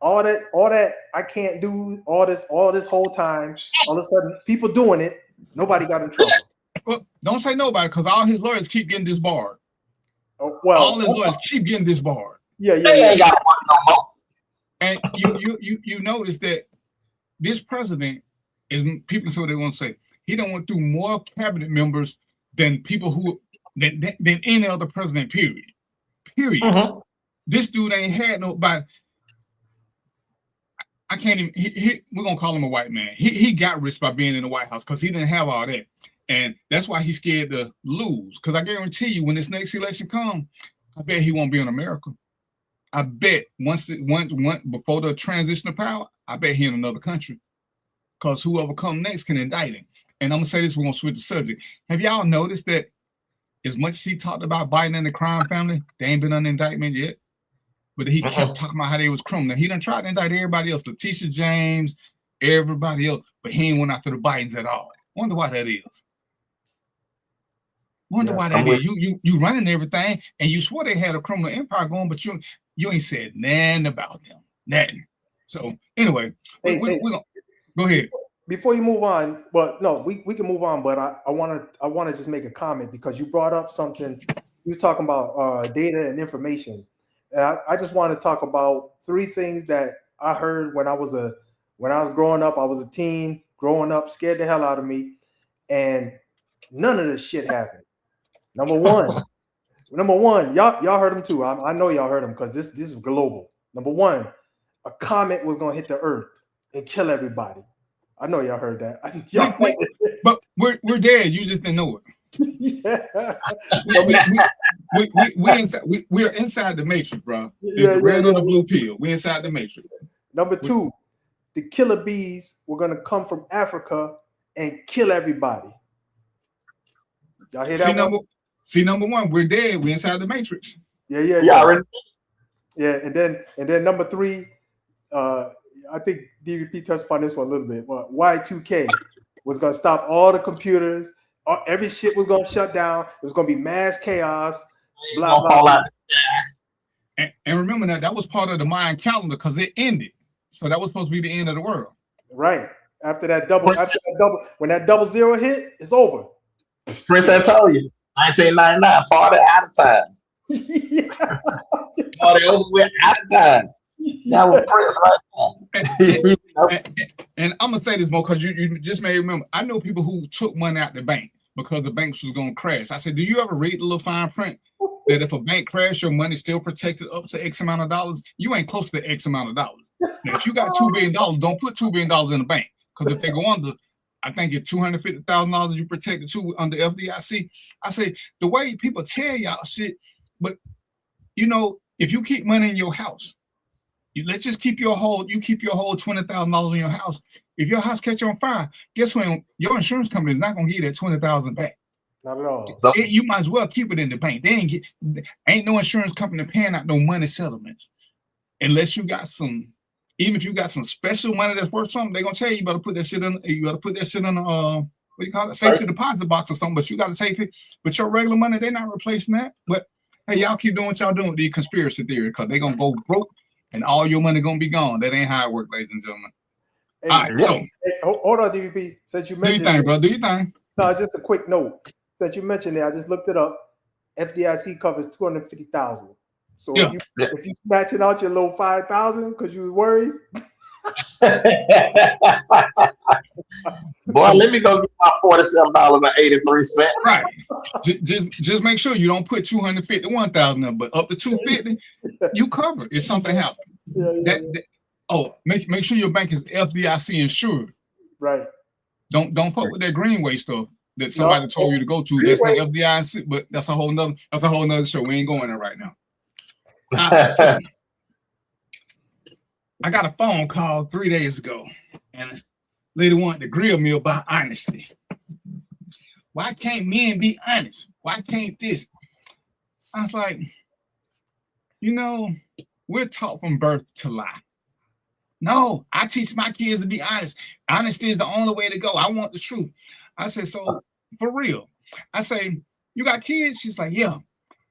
All that I can't do, all this whole time, all of a sudden people doing it, nobody got in trouble. Well, don't say nobody, because all his lawyers keep getting disbarred. Oh, well, all his lawyers keep getting disbarred. Yeah. Ain't got one no more. And you notice that this president is, people say what they want to say. He done went through more cabinet members than people than any other president. Period. Mm-hmm. This dude ain't had nobody. I can't even. We're gonna call him a white man. He got rich by being in the White House because he didn't have all that, and that's why he's scared to lose. Because I guarantee you, when this next election comes, I bet he won't be in America. I bet once before the transition of power, I bet he in another country. Because whoever comes next can indict him. And I'm gonna say this: we're gonna switch the subject. Have y'all noticed that as much as he talked about Biden and the crime family, they ain't been under indictment yet? But he kept talking about how they was criminal. He done tried to indict everybody else, Letitia James, everybody else, but he ain't went after the Bidens at all. Wonder why that is. Why that is. You running everything, and you swore they had a criminal empire going, but you ain't said nothing about them. Nothing. So anyway, we're gonna go ahead. Before you move on, but no, we can move on, but I wanna just make a comment because you brought up something. You were talking about data and information. And I just want to talk about 3 things that I heard when I was growing up. I was a teen growing up, scared the hell out of me, and none of this shit happened. Number one, y'all heard them too. I know y'all heard them because this is global. Number 1, a comet was gonna hit the Earth and kill everybody. I know y'all heard that. But we're dead. You just didn't know it. Yeah. we're inside the matrix, bro. It's the red or the blue pill. We're inside the matrix. Number 2, the killer bees were gonna come from Africa and kill everybody. Y'all hear that? Number 1, we're dead. We're inside the matrix. Yeah. And then number 3, I think DVP touched upon this one a little bit, but Y2K was gonna stop all the computers. Every shit was gonna shut down. It was gonna be mass chaos. Blah blah. And remember that was part of the Mayan calendar because it ended. So that was supposed to be the end of the world. Right. After that double, when that 00 hit, it's over. Prince Antonio, 1999, party out of time. Party over with out of time. That was Prince right now. And I'm gonna say this more because you just may remember. I know people who took money out the bank because the banks was gonna crash. I said, do you ever read the little fine print that if a bank crashes, your money's still protected up to X amount of dollars? You ain't close to X amount of dollars. Now, if you got $2 billion, don't put $2 billion in the bank because if they go under, I think it's $250,000 you protected too under FDIC. I say the way people tell y'all shit, but if you keep money in your house, let's just keep your whole $20,000 in your house. If your house catch on fire, guess when your insurance company is not gonna give you that $20,000 back. Not at all. You might as well keep it in the bank. They ain't no insurance company paying out no money settlements unless you got some. Even if you got some special money that's worth something, they're gonna tell you you better put that shit in. You gotta put that shit in what do you call it? Safety deposit box or something. But you gotta take it. But your regular money, they're not replacing that. But hey, y'all keep doing what y'all doing with the conspiracy theory because they're gonna go broke and all your money gonna be gone. That ain't how it works, ladies and gentlemen. Hey, all right, so hold on, DVP. Since you mentioned, do your thing, bro. Do your thing. No, just a quick note. Since you mentioned it, I just looked it up. FDIC covers 250,000. So if you snatching out your little 5,000 because you was worried. Boy, let me go get my $47.83. Right. Just make sure you don't put 251,000 up, but up to 250, you cover if something happens. Make sure your bank is FDIC insured. Right. Don't fuck with that Greenway stuff that somebody told you to go to. That's not FDIC, but that's a whole nother show. We ain't going there right now. So, I got a phone call 3 days ago, and a lady wanted to grill me about honesty. Why can't men be honest? Why can't this? I was like, we're taught from birth to lie. No, I teach my kids to be honest. Honesty is the only way to go. I want the truth. I said, so for real. I say, you got kids? She's like, yeah.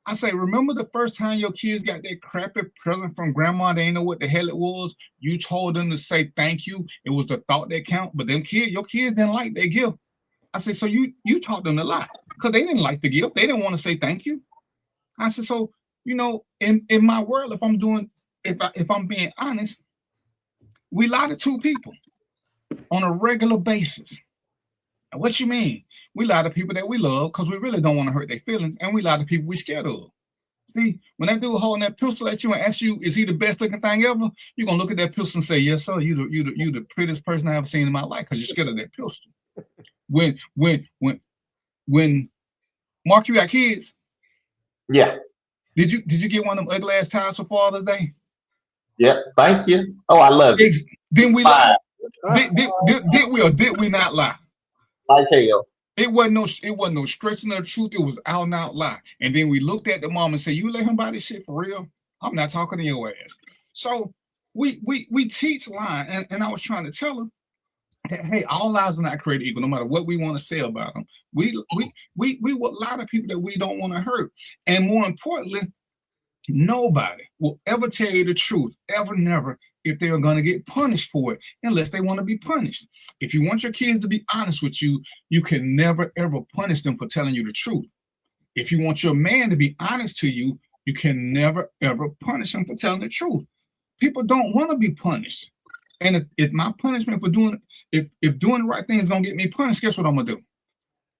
I say, remember the first time your kids got that crappy present from grandma? They didn't know what the hell it was. You told them to say thank you. It was the thought that count. But your kids didn't like their gift. I said, so you taught them to lie because they didn't like the gift. They didn't want to say thank you. I said, so in my world, if I'm being honest, we lie to two people on a regular basis. And what you mean? We lie to people that we love because we really don't want to hurt their feelings, and we lie to people we scared of. See, when that dude holding that pistol at you and ask you, is he the best looking thing ever? You're gonna look at that pistol and say, yes, sir, you the prettiest person I ever seen in my life because you're scared of that pistol. When Mark, you got kids? Yeah. Did you get one of them ugly ass tires for Father's Day? Yeah, thank you. Oh, I love it. Then we lie. Did we or did we not lie? Like hell. It wasn't no stretching of the truth. It was out and out lie. And then we looked at the mom and said, you let him buy this shit for real? I'm not talking to your ass. So we teach lying. And I was trying to tell her that, hey, all lives are not created equal, no matter what we want to say about them. We will lie to people that we don't want to hurt. And more importantly, nobody will ever tell you the truth, ever, never, if they are going to get punished for it, unless they want to be punished. If you want your kids to be honest with you, you can never, ever punish them for telling you the truth. If you want your man to be honest to you, you can never, ever punish him for telling the truth. People don't want to be punished. And if my punishment for doing, if doing the right thing is going to get me punished, guess what I'm going to do?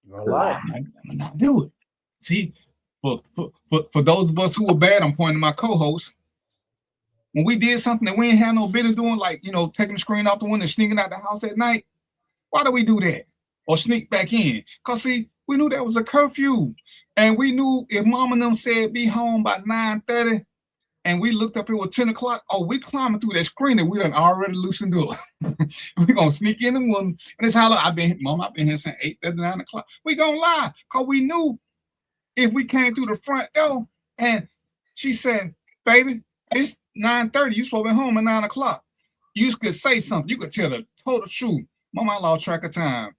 You're lying. I'm going to not do it. See, for those of us who are bad, I'm pointing to my co-host. When we did something that we ain't had no business doing, like, taking the screen off the window and sneaking out the house at night, why do we do that? Or sneak back in? Because, see, we knew that was a curfew. And we knew if mom and them said be home by 9:30, and we looked up, it was 10 o'clock. Oh, we climbing through that screen that we done already loosened up. We gonna sneak in the room. And it's how long I've been here since 8:30, 9 o'clock. We gonna lie, because we knew if we came through the front door and she said, baby, it's 9:30, you supposed to be home at 9 o'clock. You could say something. You could tell the total truth. Mama lost track of time.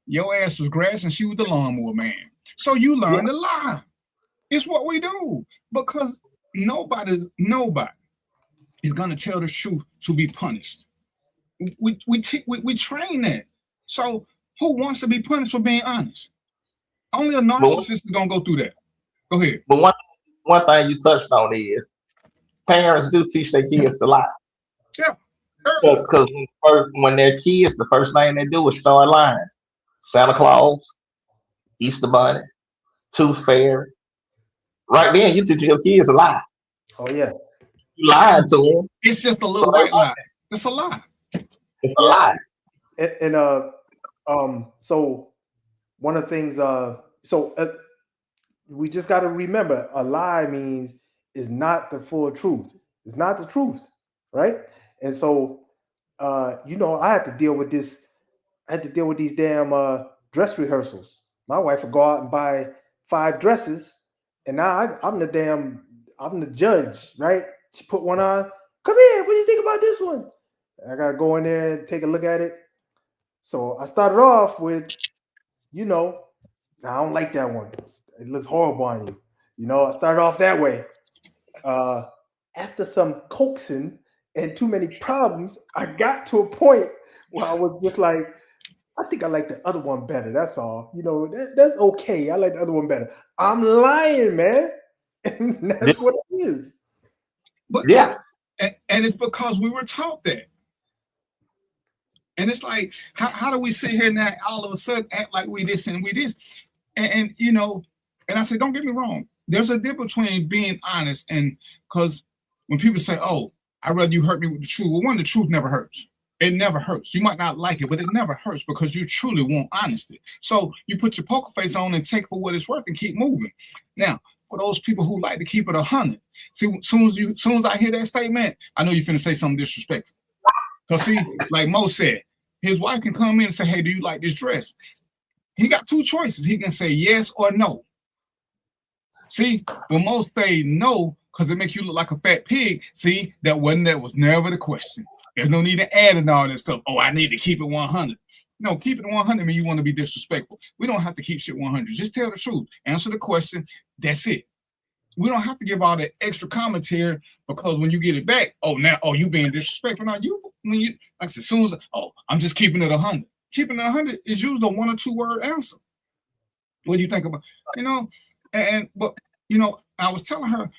Your ass was grass and she was the lawnmower man. So you learn to lie. It's what we do. Because nobody is going to tell the truth to be punished. We train that. So who wants to be punished for being honest? Only a narcissist is going to go through that. Go ahead. But one thing you touched on is parents do teach their kids to lie. Yeah. Because when they're kids, the first thing they do is start lying. Santa Claus, Easter Bunny, Tooth Fairy. Right then, you teach your kids to lie. Oh yeah, you lied to them. It's just a little white lie. It's a lie. It's a lie. And so one of the things, we just got to remember, a lie means is not the full truth. It's not the truth, right? And so, I had to deal with this. I had to deal with these damn dress rehearsals. My wife would go out and buy 5 dresses, and now I'm the judge, right? She put one on. Come here. What do you think about this one? I gotta go in there and take a look at it. So I started off with, I don't like that one. It looks horrible on you. I started off that way. After some coaxing and too many problems, I got to a point where I was just like, I think I like the other one better. That's all. That's okay. I like the other one better. I'm lying, man. And that's what it is. But yeah. And it's because we were taught that. And it's like, how do we sit here now all of a sudden act like we this and we this? And I say, don't get me wrong. There's a difference between being honest and because when people say, oh, I'd rather you hurt me with the truth. Well, one, the truth never hurts. It never hurts. You might not like it, but it never hurts because you truly want honesty. So you put your poker face on and take for what it's worth and keep moving. Now, for those people who like to keep it 100, see, soon as I hear that statement, I know you're finna say something disrespectful. Because see, like Mo said, his wife can come in and say, hey, do you like this dress? He got 2 choices. He can say yes or no. See, when most say no, because it makes you look like a fat pig, see, that was never the question. There's no need to add in all this stuff. Oh, I need to keep it 100. No, keep it 100 means you want to be disrespectful. We don't have to keep shit 100. Just tell the truth. Answer the question. That's it. We don't have to give all that extra commentary because when you get it back, you being disrespectful. Now like I said, as soon as I'm just keeping it 100. Keeping it 100 is usually a 1 or 2 word answer. What do you think about? But I was telling her,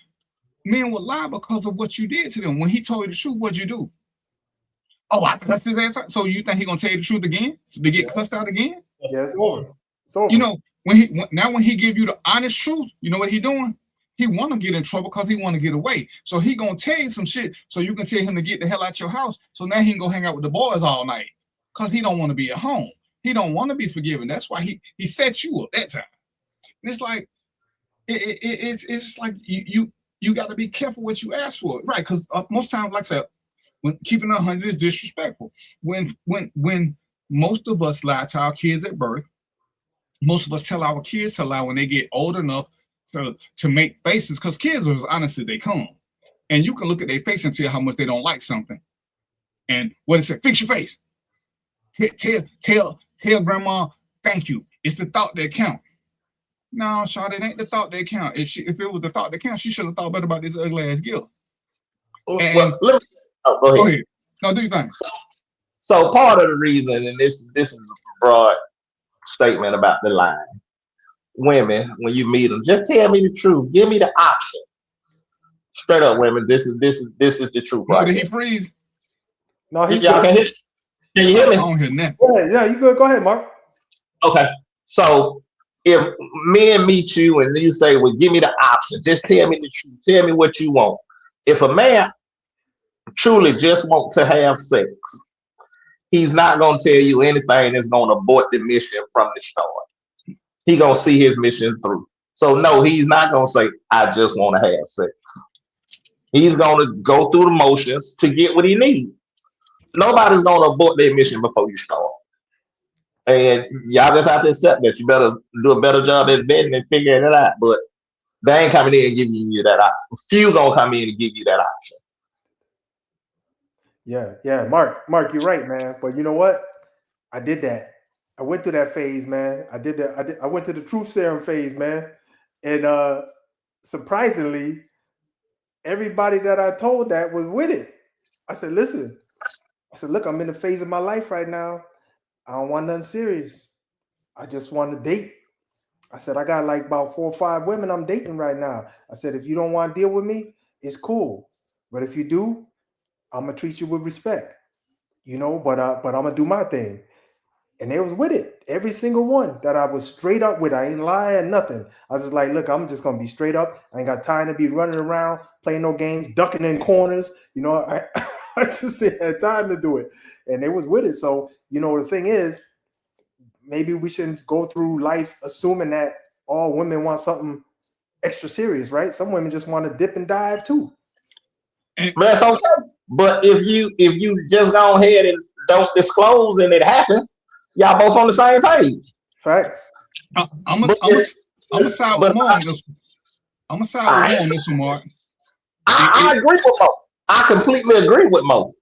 men would lie because of what you did to them. When he told you the truth, what'd you do? Oh, I cussed his ass out. So you think he gonna tell you the truth again? To get cussed out again? Yeah, it's over. It's over. When he give you the honest truth, you know what he doing? He want to get in trouble because he want to get away. So he gonna tell you some shit so you can tell him to get the hell out your house. So now he can go hang out with the boys all night because he don't want to be at home. He don't want to be forgiven. That's why he set you up that time. And it's like it's just like you got to be careful what you ask for, right? Because most times, like I said, when keeping 100 is disrespectful. When most of us lie to our kids at birth, most of us tell our kids to lie when they get old enough to make faces, because kids are as honest as they come. And you can look at their face and tell how much they don't like something. And what it said, fix your face. Tell grandma, thank you. It's the thought that counts. No, Shawty, it ain't the thought that count. If it was the thought that counts, she should have thought better about this ugly ass gift. Go ahead. No, do you think? So part of the reason, and this is a broad statement about the line. Women, when you meet them, just tell me the truth. Give me the option. Straight up, women. This is the truth. Right? Did he freeze? No, he's y'all can you hear me? I don't hear nothing. Yeah, you good. Go ahead, Mark. Okay. So if men meet you and you say, well, give me the option, just tell me the truth. Tell me what you want. If a man truly just wants to have sex, he's not going to tell you anything that's going to abort the mission from the start. He's going to see his mission through. So no, he's not gonna say, I just want to have sex. He's gonna go through the motions to get what he needs. Nobody's gonna abort their mission before you start. And y'all just have to accept that. You better do a better job at vetting and figuring it out. But they ain't coming in and giving you that option. Few gonna come in and give you that option. Yeah, Mark, you're right, man. But you know what? I did that. I went through that phase, man. I did that. I went to the truth serum phase, man. And surprisingly, everybody that I told that was with it. I said, listen. I said, look, I'm in the phase of my life right now. I don't want nothing serious. I just want to date. I said, I got like about 4 or 5 women I'm dating right now. I said, if you don't want to deal with me, it's cool. But if you do, I'm gonna treat you with respect. You know, but I'm gonna do my thing. And they was with it. Every single one that I was straight up with. I ain't lying, nothing. I was just like, look, I'm just gonna be straight up. I ain't got time to be running around, playing no games, ducking in corners. You know, I just had time to do it. And they was with it. So, you know, the thing is, maybe we shouldn't go through life assuming that all women want something extra serious, right? Some women just want to dip and dive too. That's okay. But if you just go ahead and don't disclose and it happens, y'all both on the same page. Facts. I'm a side with Mo on this. I'm a side with Mo on this one, Mark. I agree with Mo. I completely agree with Mo.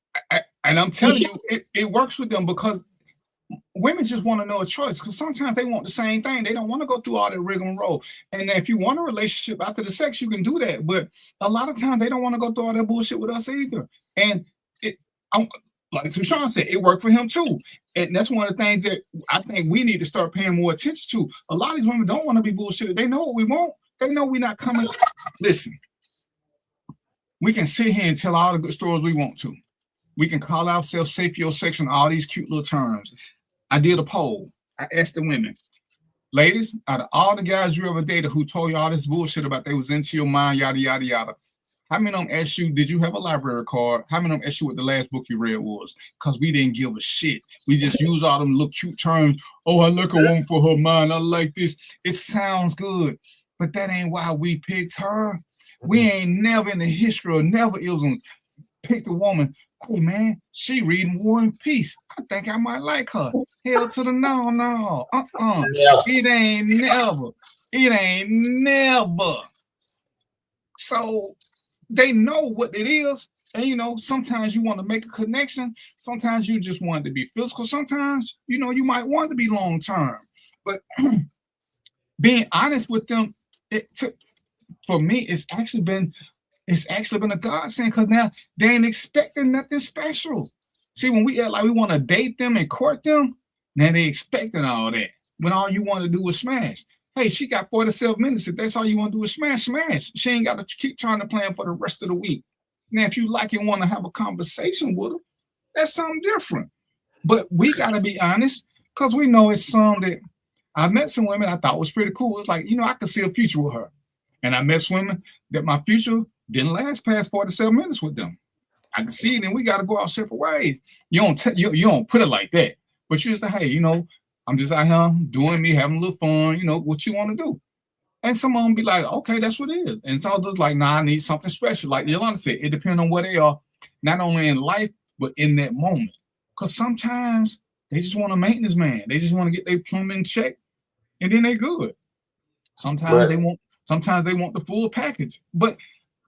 And I'm telling you, it works with them because women just want to know a choice. Because sometimes they want the same thing. They don't want to go through all that rigmarole. And if you want a relationship after the sex, you can do that. But a lot of times they don't want to go through all that bullshit with us either. And like Tushawn said, it worked for him too. And that's one of the things that I think we need to start paying more attention to. A lot of these women don't want to be bullshitted. They know what we want. They know we're not coming. Listen, we can sit here and tell all the good stories we want to. We can call ourselves sapiosexual, all these cute little terms. I did a poll. I asked the women, ladies, out of all the guys you ever dated who told you all this bullshit about they was into your mind, yada, yada, yada, how many of them asked you, did you have a library card? How many of them asked you what the last book you read was? Because we didn't give a shit. We just use all them little cute terms. Oh, I like a woman for her mind. I like this. It sounds good. But that ain't why we picked her. We ain't never in the history of never picked a woman. Hey, man, she reading War and Peace. I think I might like her. Hell to the no. It ain't never. So they know what it is. And, you know, sometimes you want to make a connection. Sometimes you just want to be physical. Sometimes, you know, you might want to be long term. But being honest with them, for me, it's actually been a godsend because now they ain't expecting nothing special. See, when we act like we want to date them and court them, now they expecting all that. When all you want to do is smash. Hey, she got 47 minutes. If that's all you want to do is smash. She ain't got to keep trying to plan for the rest of the week. Now, if you like and want to have a conversation with her, that's something different. But we got to be honest because we know it's some that I met some women I thought was pretty cool. It's like, you know, I could see a future with her. And I met some women that my future didn't last past 47 minutes with them. I can see it, and we got to go our separate ways. You don't put it like that, but you just say, hey, you know, I'm just out here doing me, having a little fun. You know what you want to do, and some of them be like, okay, that's what it is, and some others like, nah, I need something special. Like Yolanda said, it depends on where they are, not only in life but in that moment. Because sometimes they just want a maintenance man. They just want to get their plumbing checked, and then they good. Sometimes they want the full package, but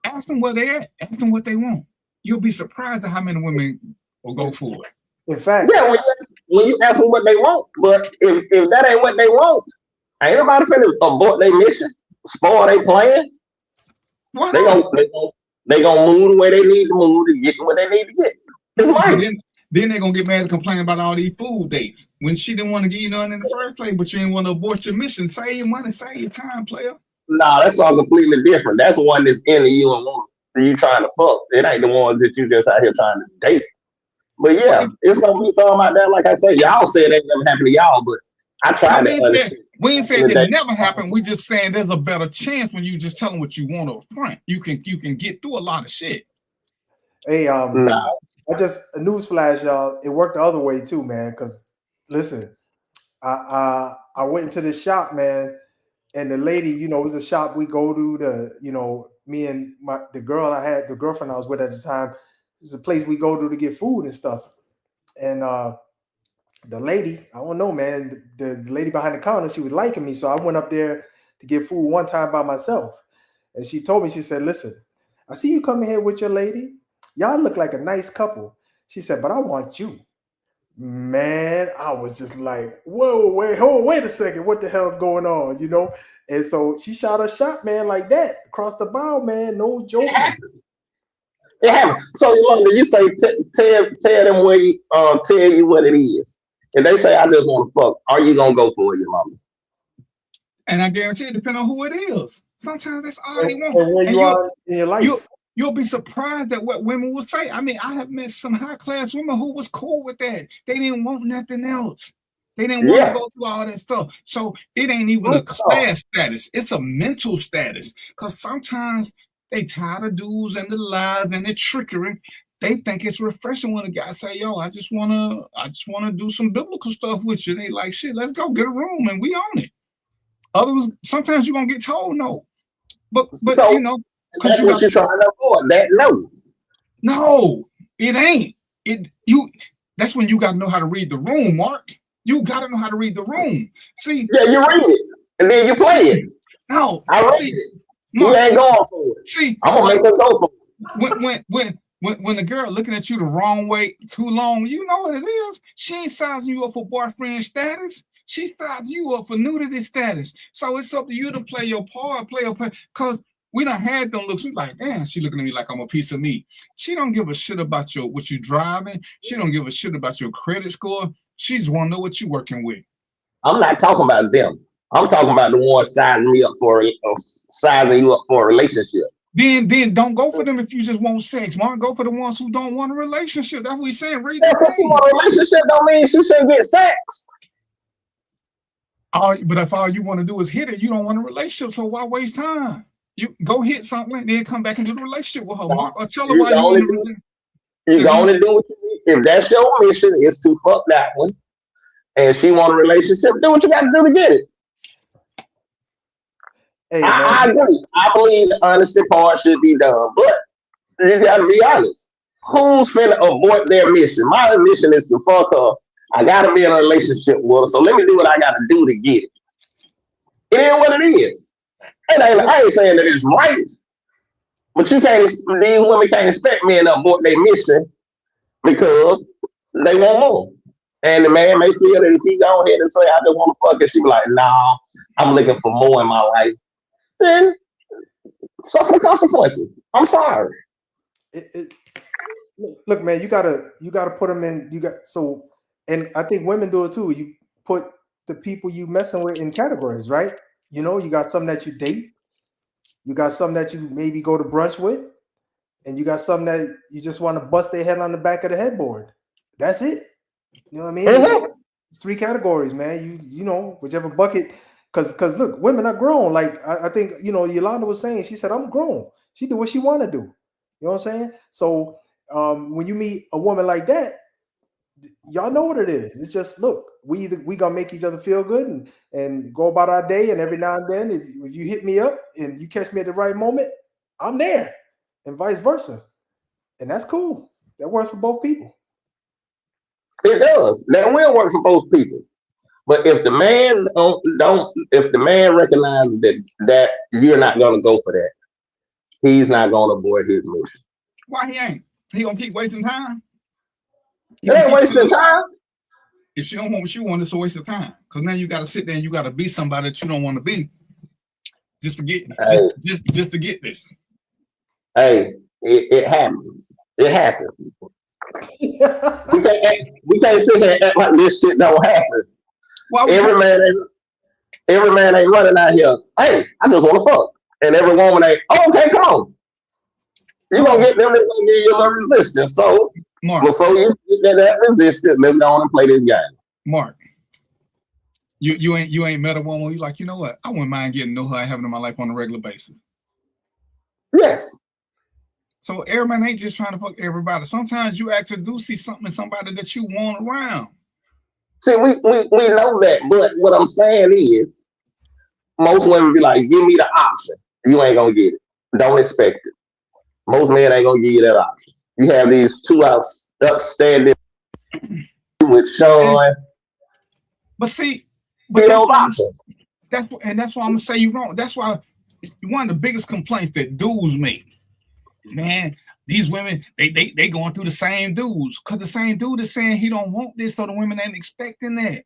ask them where they at. Ask them what they want. You'll be surprised at how many women will go for it. In fact, yeah, when you ask them what they want, but if that ain't what they want, ain't nobody finna abort their mission, spoil their plan. They gonna move the way they need to move to get what they need to get. Then they're gonna get mad and complain about all these food dates when she didn't want to give you nothing in the first place, but you didn't want to abort your mission. Save your money, save your time, player. Nah, that's all completely different. That's one that's into you and one you trying to fuck. It ain't the ones that you just out here trying to date. But yeah, it's gonna be something out there. Like I say, y'all said it never happened to y'all, but I tried to. We ain't saying it never happened. We just saying there's a better chance when you just tell them what you want up front. You can get through a lot of shit. Hey, I just a newsflash, y'all. It worked the other way too, man. Because listen, I went into this shop, man. And the lady, you know, it was a shop we go to. You know, me and the girlfriend I was with at the time. It's a place we go to get food and stuff. And the lady, I don't know, man, the lady behind the counter, she was liking me. So I went up there to get food one time by myself. And she told me, she said, listen, I see you coming here with your lady. Y'all look like a nice couple. She said, but I want you. Man, I was just like, whoa, wait a second. What the hell's going on? You know? And so she shot a shot, man, like that across the bow, man. No joke. It happened. So you say tell them where you tell you what it is. And they say I just want to fuck. Are you gonna go for it, your mama? And I guarantee it depends on who it is. Sometimes that's all they want. And where you are in your life. You'll be surprised at what women will say. I mean, I have met some high class women who was cool with that. They didn't want nothing else. They didn't want to go through all that stuff. So it ain't even a class status. It's a mental status. Because sometimes they tired of dudes and the lies and the trickery. They think it's refreshing when a guy say, yo, I just wanna do some biblical stuff with you. They like, shit, let's go get a room and we own it. Others, sometimes you're gonna get told no. But so, you know, because you're trying to avoid that. No, it ain't. That's when you gotta know how to read the room, Mark. You gotta know how to read the room. See, yeah, you read it and then you play it. No, I read it. Mark, you ain't going for it. See, I'm gonna make them go for it. When the girl looking at you the wrong way too long, you know what it is. She ain't sizing you up for boyfriend status. She sizing you up for nudity status. So it's up to you to play your part, because we done had them looks. We like, damn, she looking at me like I'm a piece of meat. She don't give a shit about what you driving. She don't give a shit about your credit score. She just want to know what you working with. I'm not talking about them. I'm talking about the ones sizing you up for a relationship. Then don't go for them if you just want sex, Mark. Go for the ones who don't want a relationship. That's what we saying. If you want a relationship, don't mean she shouldn't get sex. But if all you want to do is hit it, you don't want a relationship. So why waste time? You go hit something and then come back and do the relationship with her, Mark. Or tell her why you want to. You can only do what you need. If that's your mission, is to fuck that one, and she want a relationship, do what you got to do to get it. Hey, I agree. I believe the honesty part should be done, but you got to be honest. Who's finna abort their mission? My mission is to fuck her. I got to be in a relationship with her, so let me do what I got to do to get it. It is what it is. I ain't saying that it's right, but these women can't expect men to abort their mission because they want more. And the man may feel that if he go ahead and say, I just want to fuck her, she be like, nah, I'm looking for more in my life. Then suffer the consequences. I'm sorry. Look, man, you gotta put them in. And I think women do it too. You put the people you messing with in categories, right? You know, you got some that you date, you got some that you maybe go to brunch with, and you got some that you just want to bust their head on the back of the headboard. That's it. You know what I mean? It's 3 categories, man. You know, whichever bucket. Because look, women are grown. Like I think, you know, Yolanda was saying, she said, I'm grown. She do what she want to do. You know what I'm saying? So when you meet a woman like that, y'all know what it is. It's just, look, we gonna make each other feel good and go about our day. And every now and then, if you hit me up and you catch me at the right moment, I'm there, and vice versa. And that's cool. That works for both people. It does. That will work for both people. But if the man if the man recognizes that you're not gonna go for that, he's not gonna abort his mission. Why he ain't? He gonna keep wasting time? It ain't wasting time. If she don't want what you want, it's a waste of time. Because now you gotta sit there and you gotta be somebody that you don't want to be. Just to get just to get this. Hey, it happens. It happens. we can't sit here and act like this shit don't happen. Every man ain't running out here. Hey, I just want to fuck. And every woman ain't. Oh, okay, come on. You gonna get them. They're gonna give you a resistance. So Mark, before you get that resistance, let's go on and play this game. Mark, you ain't met a woman. You like, you know what? I wouldn't mind getting to know her and having in my life on a regular basis. Yes. So every man ain't just trying to fuck everybody. Sometimes you actually do see something in somebody that you want around. See, we know that, but what I'm saying is, most women be like, give me the option. You ain't gonna get it. Don't expect it. Most men ain't gonna give you that option. You have these two upstanding with Sean. But see, That's why I'm gonna say you wrong. That's why one of the biggest complaints that dudes make, man, these women they going through the same dudes because the same dude is saying he don't want this, so the women ain't expecting that.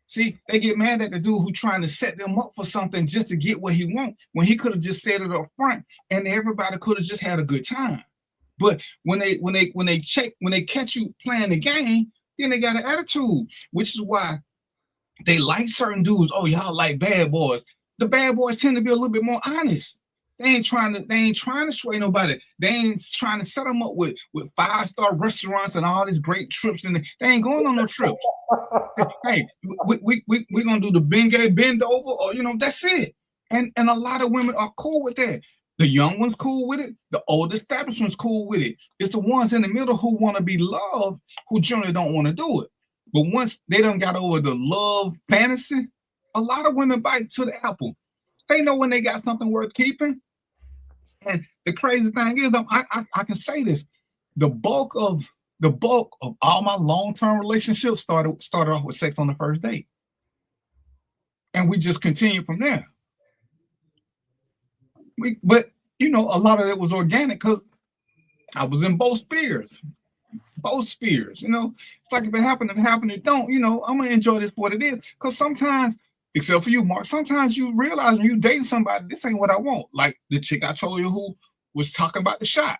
See, they get mad at the dude who trying to set them up for something just to get what he want when he could have just said it up front and everybody could have just had a good time. But when they catch you playing the game, then they got an attitude, which is why they like certain dudes. Oh, y'all like bad boys. The bad boys tend to be a little bit more honest. They ain't trying to sway nobody. They ain't trying to set them up with 5-star restaurants and all these great trips. And they ain't going on no trips. Hey, we gonna do the Bengay bend over, or that's it. And a lot of women are cool with that. The young ones cool with it. The old established ones cool with it. It's the ones in the middle who want to be loved who generally don't want to do it. But once they done got over the love fantasy, a lot of women bite to the apple. They know when they got something worth keeping. And the crazy thing is, I can say this: the bulk of all my long-term relationships started off with sex on the first date, and we just continued from there. But a lot of it was organic because I was in both spheres. It's like if it happened, it don't. I'm gonna enjoy this for what it is. Because sometimes, except for you, Mark, sometimes you realize when you dating somebody, this ain't what I want. Like the chick I told you who was talking about the shot.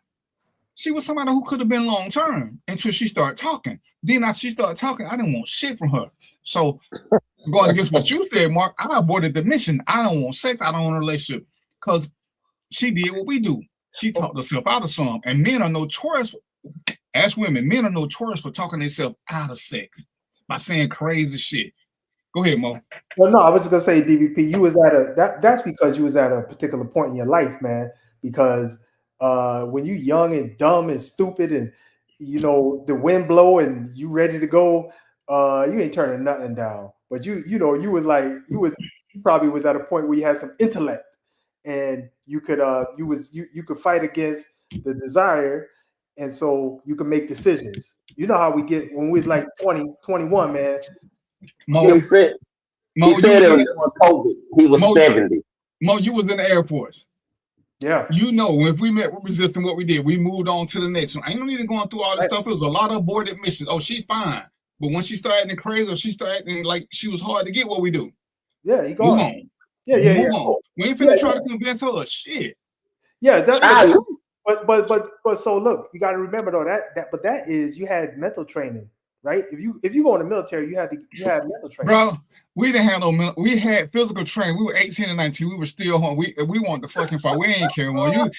She was somebody who could have been long term until she started talking. Then after she started talking, I didn't want shit from her. So going against what you said, Mark, I aborted the mission. I don't want sex. I don't want a relationship because she did what we do. She talked herself out of some. And men are notorious. Ask women, men are notorious for talking themselves out of sex by saying crazy shit. Go ahead, Mo. Well, no, I was just gonna say, DVP, you was at that's because you was at a particular point in your life, man. Because when you young and dumb and stupid and the wind blow and you ready to go, you ain't turning nothing down. But you probably was at a point where you had some intellect and you could you could fight against the desire. And so you can make decisions. You know how we get when we was like 20, 21, man. Mo, he said it was during COVID. He was 70. Mo, you was in the Air Force. Yeah. If we met with resisting what we did, we moved on to the next one. I ain't no need to going through all this stuff. It was a lot of aborted missions. Oh, she fine. But when she started acting crazy or she started acting like she was hard to get, what we do? Yeah, you go move on. Yeah. Move on. We ain't finna try to convince her shit. Yeah, but so look, you got to remember though that is you had mental training, right? If you go in the military, you had mental training. Bro, we didn't have no we had physical training. We were 18 and 19. We were still home. We wanted to fucking fight. We ain't care more. You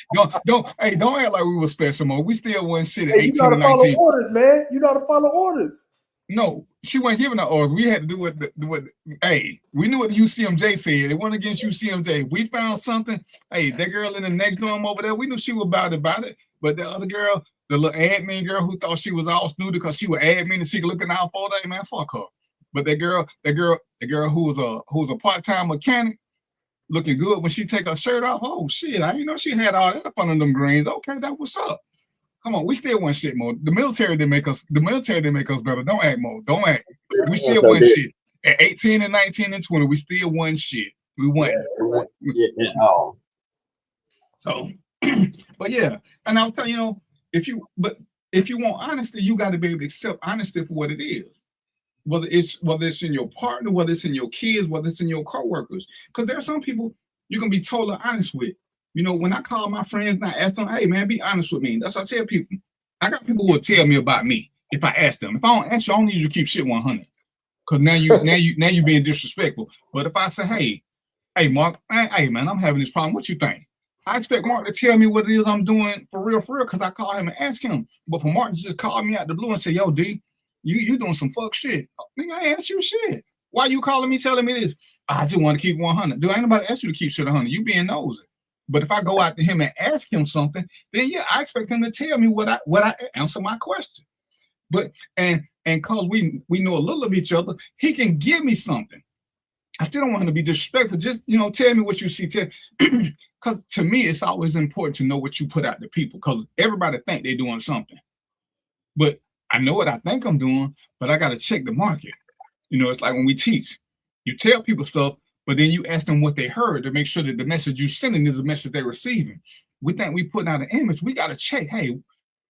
don't act like we were special more. We still wasn't shit at 18 and 19. You know how to follow orders, man. You know how to follow orders. No, she wasn't giving her orders. We had to do what we knew what the UCMJ said. It went against UCMJ. We found something. Hey, that girl in the next dorm over there, we knew she was about it. But the other girl, the little admin girl who thought she was all snooty because she was admin and she could look out for that, man, fuck her. But that girl who was a part-time mechanic, looking good when she take her shirt off. Oh shit, I didn't know she had all that up under them greens. Okay, that what's up. Come on, we still want shit, Mo. The military didn't make us better. Don't act, Mo. Don't act. We still want shit. At 18 and 19 and 20, we still won shit. We won. So, but yeah. And I was telling you, if you want honesty, you got to be able to accept honesty for what it is. Whether it's in your partner, whether it's in your kids, whether it's in your coworkers. Because there are some people you can be totally honest with. When I call my friends and I ask them, hey man, be honest with me. That's what I tell people. I got people who will tell me about me if I ask them. If I don't ask you, I don't need you to keep shit 100. Because now you being disrespectful. But if I say, hey Mark, hey man, I'm having this problem. What you think? I expect Mark to tell me what it is I'm doing for real, because I call him and ask him. But for Mark to just call me out the blue and say, yo, D, you doing some fuck shit. Nigga, I ain't asked you shit. Why you calling me telling me this? I just want to keep 100. Dude, ain't nobody asked you to keep shit 100. You being nosy. But if I go out to him and ask him something, then yeah, I expect him to tell me what I answer my question. But and cause we know a little of each other, he can give me something. I still don't want him to be disrespectful. Just, tell me what you see. Because to me, it's always important to know what you put out to people, because everybody think they're doing something. But I know what I think I'm doing, but I got to check the market. It's like when we teach, you tell people stuff, but then you ask them what they heard to make sure that the message you sending is the message they're receiving. We think we putting out an image. We got to check, hey,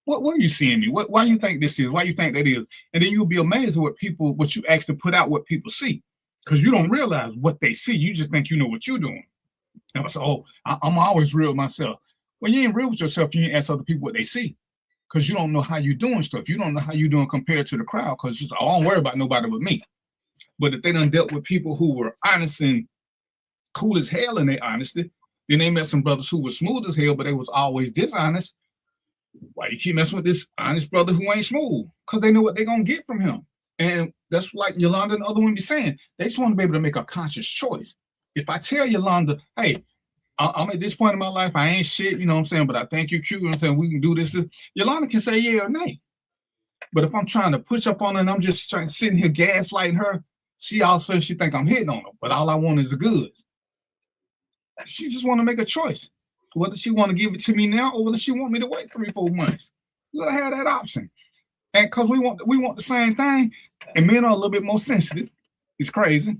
what are you seeing me? Why you think this is? Why you think that is? And then you'll be amazed at what you actually put out, what people see. Because you don't realize what they see. You just think you know what you're doing. And so I'm always real with myself. When you ain't real with yourself, you ain't ask other people what they see. Because you don't know how you're doing stuff. You don't know how you're doing compared to the crowd. Because I don't worry about nobody but me. But if they done dealt with people who were honest and cool as hell in their honesty, then they met some brothers who were smooth as hell, but they was always dishonest. Why you keep messing with this honest brother who ain't smooth? Because they know what they're going to get from him. And that's like Yolanda and the other one be saying. They just want to be able to make a conscious choice. If I tell Yolanda, hey, I'm at this point in my life, I ain't shit, you know what I'm saying, but I think you're cute, you know what I'm saying, we can do this. Yolanda can say yeah or nay. But if I'm trying to push up on her and I'm just sitting here gaslighting her, she all of a sudden she think I'm hitting on her. But all I want is the goods. She just want to make a choice. Whether she want to give it to me now or whether she want me to wait 3-4 months. Let her have that option. And because we want the same thing, and men are a little bit more sensitive. It's crazy.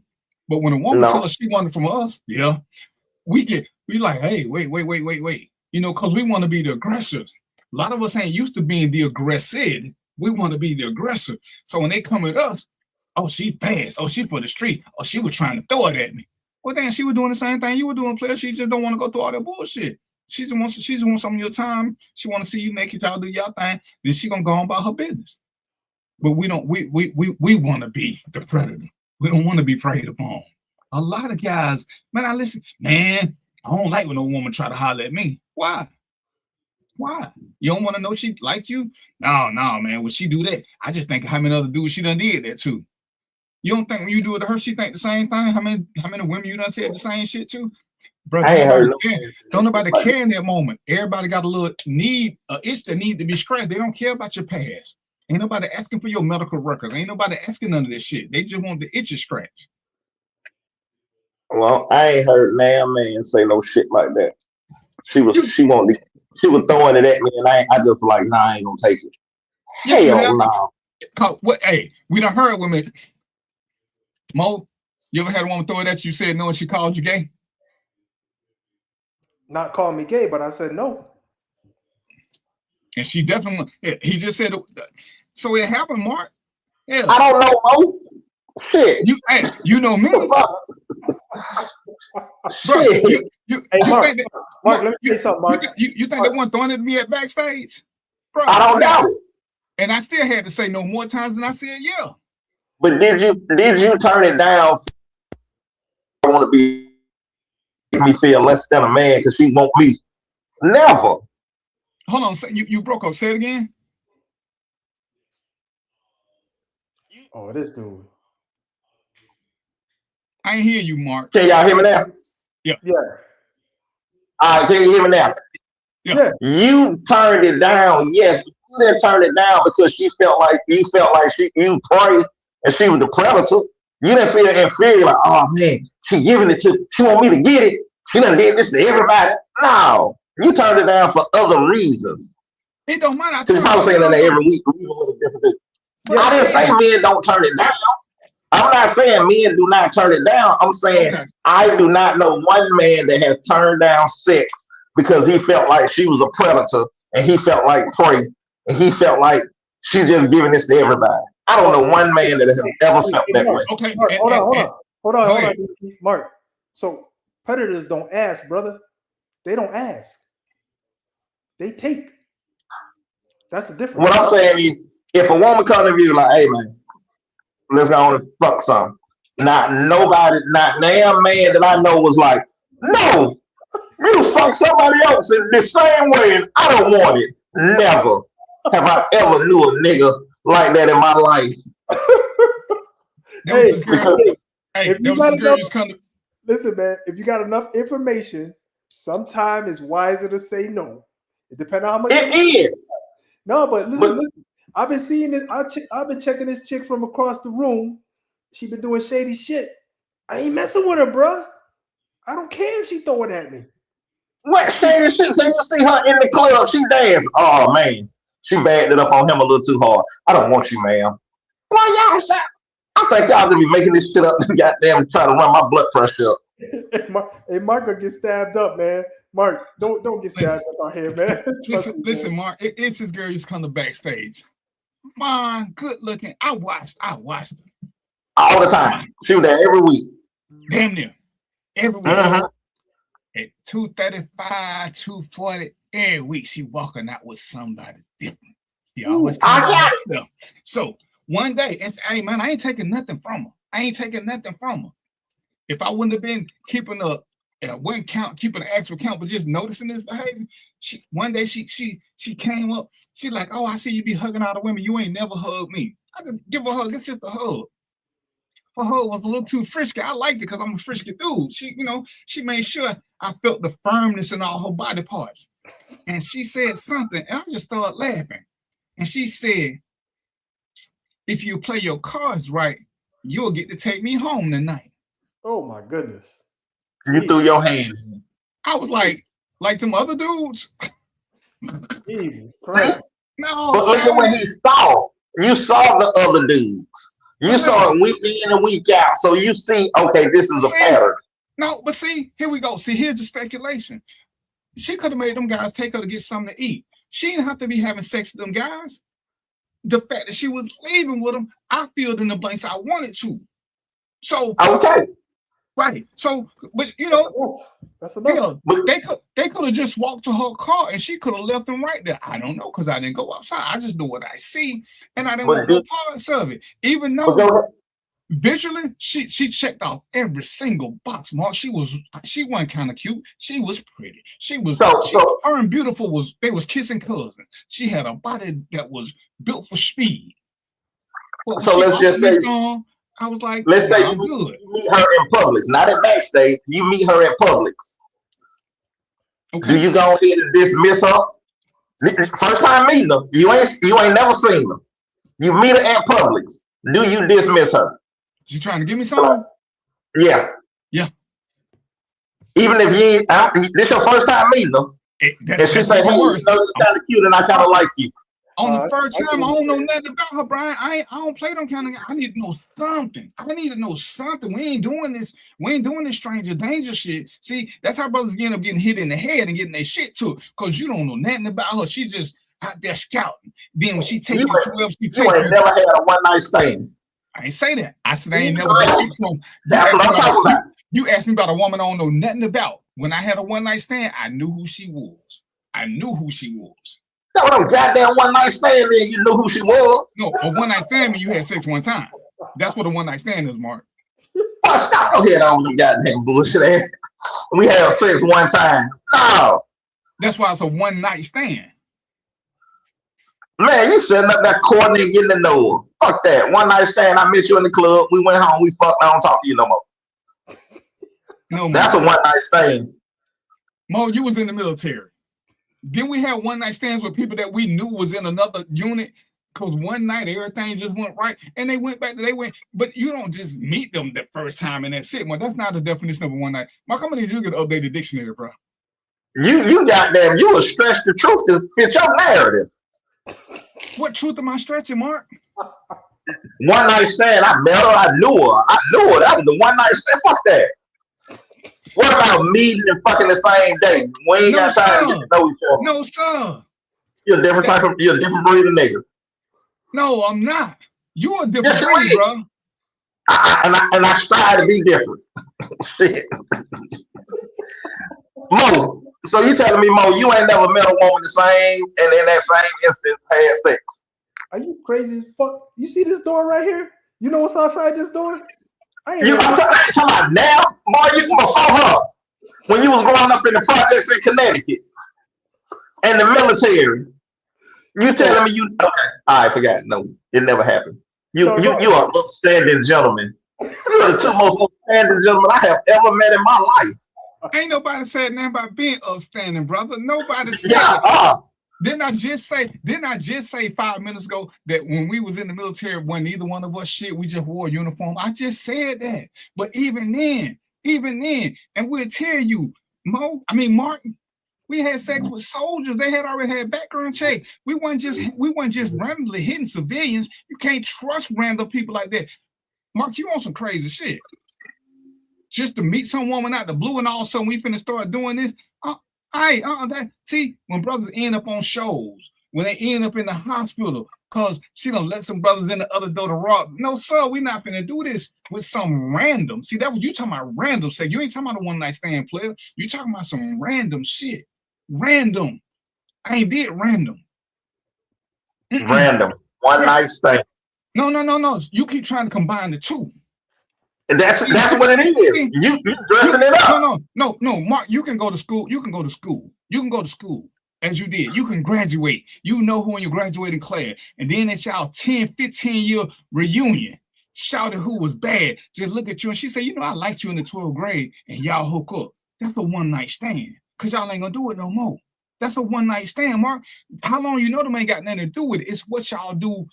But when a woman tells us she wanted from us, we like, hey, wait. Because we want to be the aggressors. A lot of us ain't used to being the aggressor. We want to be the aggressor. So when they come at us, oh, she fast. Oh, she for the street. Oh, she was trying to throw it at me. Well, then she was doing the same thing you were doing, player. She just don't want to go through all that bullshit. She just wants some of your time. She want to see you naked, y'all do y'all thing. Then she gonna go on about her business. But we don't. We want to be the predator. We don't want to be preyed upon. A lot of guys, man, I don't like when a woman try to holler at me. Why? You don't want to know she like you? No, man. Would she do that? I just think how many other dudes she done did that too. You don't think when you do it to her, she think the same thing? How many women you done said the same shit to? Bro, don't nobody care in that moment. Everybody got a little need, itch that need to be scratched. They don't care about your past. Ain't nobody asking for your medical records. Ain't nobody asking none of this shit. They just want the itch scratched. Well, I ain't heard damn man say no shit like that. She was throwing it at me, and I just like, nah, I ain't gonna take it. Hell no. What? Hey, we done heard women. Mo, you ever had a woman throw it at you, said no, and she called you gay? Not call me gay, but I said no. And she definitely, he just said, so it happened, Mark. Yeah. I don't know, Mo. Shit. You know me. Bro, hey, Mark, let me tell you something, Mark. You think they weren't throwing it at me at backstage? Bro, I don't know. And I still had to say no more times than I said yeah. But did you turn it down? I want to be me feel less than a man because she won't me. Never. Hold on, you broke up. Say it again. Oh, this dude. I ain't hear you, Mark. Can y'all hear me now? Yeah. All right, can you hear me now? Yeah. You turned it down, yes. You didn't turn it down because you felt like you prayed and she was the predator. You didn't feel inferior, like, oh man, she want me to get it. She done did this to everybody. No, you turned it down for other reasons. It don't matter. Because I'm saying that every week. I didn't say men don't turn it down. I'm not saying men do not turn it down. I'm saying I do not know one man that has turned down sex because he felt like she was a predator and he felt like prey and he felt like she's just giving this to everybody. I don't know one man that has ever felt that way. Okay, Mark, hold on, Mark. So predators don't ask, brother. They don't ask. They take. That's the difference. What I'm saying is, if a woman comes to you like, hey man, let's go on and fuck some. Not damn man that I know was like, no, you fuck somebody else in the same way and I don't want it. Never have I ever knew a nigga like that in my life. Listen, man, if you got enough information, sometimes it's wiser to say no. It depends on how much it is. No, but listen. I've been seeing it. I've been checking this chick from across the room. She been doing shady shit. I ain't messing with her, bro. I don't care if she throw it at me. What saying shit? So you see her in the club, she dance. Oh man, she backed it up on him a little too hard. I don't want you, ma'am. Why y'all say? I think y'all gonna be making this shit up and goddamn try to run my blood pressure up. Hey, Mark gonna get stabbed up, man. Mark, don't get stabbed up out here, man. Listen, Mark. It's this girl used to come to backstage. Man, good looking. I watched her All the time. She was there every week. Damn near every week. Mm-hmm. At 2:35, 2:40, every week she walking out with somebody different. She always comes by herself. So one day, and say, hey man, I ain't taking nothing from her. If I wouldn't have been keeping one count, keeping an actual count, but just noticing this behavior, one day she came up. She like, oh, I see you be hugging all the women. You ain't never hugged me. I could give her a hug. It's just a hug. Her hug was a little too frisky. I liked it because I'm a frisky dude. She made sure I felt the firmness in all her body parts. And she said something, and I just started laughing. And she said, if you play your cards right, you'll get to take me home tonight. Oh my goodness. You threw your hand in. I was like them other dudes. Jesus Christ. No, but look at what he saw. You saw the other dudes. You saw it week in and week out. So you see, okay, this is a pattern. No, but see, here we go. See, here's the speculation. She could have made them guys take her to get something to eat. She didn't have to be having sex with them guys. The fact that she was leaving with them, I filled in the blanks I wanted to. So okay. Right. So, but that's enough. They could have just walked to her car and she could have left them right there. I don't know because I didn't go outside. I just do what I see, and I didn't want no parts of it. Even though visually she checked off every single box. Mark, she wasn't kind of cute. She was pretty. Her and Beautiful they was kissing cousins. She had a body that was built for speed. Well, so let's just say. I was like, let's say you meet her in Publix, not at backstage. You meet her in Publix. Okay. Do you go ahead and dismiss her? First time meeting her, you ain't never seen her. You meet her at Publix. Do you dismiss her? She trying to give me something? Yeah. Yeah. Even if this your first time meeting her, and she say, "Hey, you're kind of cute, and I kind of like you." On the first time, I don't know nothing about her, Brian. I don't play them kind of. I need to know something. I need to know something. We ain't doing this. We ain't doing this stranger danger shit. See, that's how brothers end up getting hit in the head and getting their shit to it because you don't know nothing about her. She just out there scouting. Then when she take you to wherever she take you. You ain't never had a one night stand. I ain't say that. I said I ain't never had it. So that's what I'm talking about. You asked me about a woman I don't know nothing about. When I had a one night stand, I knew who she was. That was a goddamn one night stand, then you knew who she was. No, a one night stand means you had sex one time. That's what a one night stand is, Mark. Oh, stop your head on the goddamn bullshit. We have sex one time. No. That's why it's a one night stand. Man, you setting up that coordinate getting to know her. Fuck that. One night stand. I met you in the club. We went home. We fucked. I don't talk to you no more. No, that's a one night stand. Mo, you was in the military. Then we had one night stands with people that we knew was in another unit because one night everything just went right and they went back. But you don't just meet them the first time and that's it. Well, that's not the definition of a one night. Mark, I'm gonna need you to get an updated dictionary, bro. You goddamn, you will stretch the truth to fit your narrative. What truth am I stretching, Mark? One night stand. I met her. I knew her. That was the one night stand. Fuck that. What about meeting and fucking the same day? We ain't got time to get to know each other. No, sir. You're a different you're a different breed of nigga. No, I'm not. You're a different breed, bro. And I strive to be different. Shit. Mo, so you telling me, Mo, you ain't never met a woman the same and in that same instance had sex? Are you crazy as fuck? You see this door right here? You know what's outside this door? I'm talking about now, boy, you before her. When you was growing up in the projects in Connecticut and the military. You telling me you okay? I forgot. No, it never happened. You are an upstanding gentleman. You're the two most upstanding gentlemen I have ever met in my life. Ain't nobody said nothing about being upstanding, brother. Nobody said that. Didn't I just say 5 minutes ago that when we was in the military, when neither one of us shit, we just wore a uniform? I just said that. But even then, and we'll tell you, Martin, we had sex with soldiers. They had already had background check. We weren't just randomly hitting civilians. You can't trust random people like that. Mark, you want some crazy shit? Just to meet some woman out the blue and all of a sudden we finna start doing this? See, when brothers end up on shows, when they end up in the hospital, because she done let some brothers in the other door to rob. No, sir, we not finna do this with some random. See, that was you talking about random sex. You ain't talking about a one-night stand player. You talking about some random shit. Random. I ain't did random. Random. One night stand. No. You keep trying to combine the two. And that's what it is. You dressing it up. No, Mark, you can go to school. You can go to school as you did. You can graduate. You know who in your graduating class. And then it's y'all 10, 15-year reunion. Shouted who was bad. Just look at you and she said, I liked you in the 12th grade and y'all hook up. That's a one-night stand. Because y'all ain't going to do it no more. That's a one-night stand, Mark. How long them ain't got nothing to do with it. It's what y'all do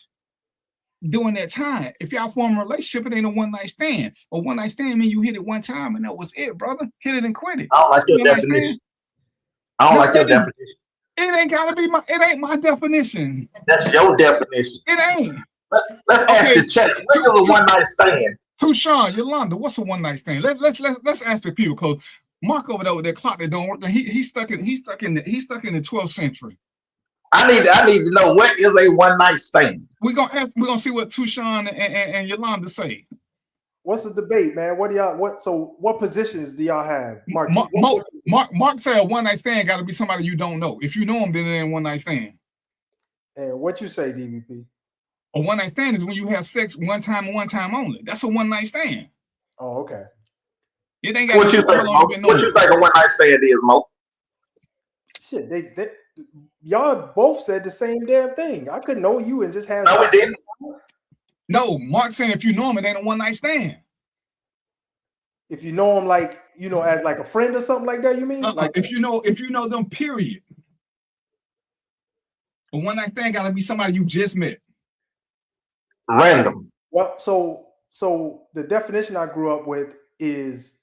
during that time. If y'all form a relationship, it ain't a one-night stand. A one-night stand means you hit it one time and that was it, brother. Hit it and quit it. I don't like your definition. I don't like your definition. It ain't gotta be it ain't my definition. That's your definition. It ain't. Let's ask the chat. What's a one-night stand? Tushawn, Yolanda, what's a one-night stand? Let's ask the people, because Mark over there with that clock that don't work. He's stuck in the 12th century. I need to know, what is a one-night stand? We're gonna see what Tushawn and Yolanda say. What's the debate, man? What positions do y'all have? Mark said a one-night stand got to be somebody you don't know. If you know them, then it ain't one-night stand. And what you say, DVP? A one-night stand is when you have sex one time and one time only. That's a one-night stand. Oh, okay. It ain't got what you think, Mo? What you think a one-night stand is, Mo? Shit, they y'all both said the same damn thing. I could know you and just have. No, we didn't. No, Mark saying if you know him, it ain't a one-night stand. If you know him, like as like a friend or something like that, you mean? Like if you know them, period. A one-night stand gotta be somebody you just met. Random. Well, so the definition I grew up with is,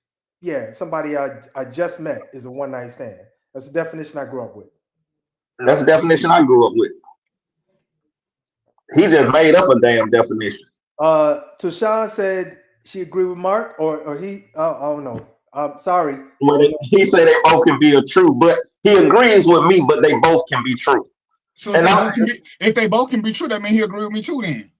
somebody I just met is a one-night stand. That's the definition I grew up with. That's the definition I grew up with. He just made up a damn definition. Tushawn said she agreed with Mark, or he. I don't know. I'm sorry. Well, he said they both can be true, but he agrees with me. But they both can be true. So if they both can be true, that means he agree with me too. Then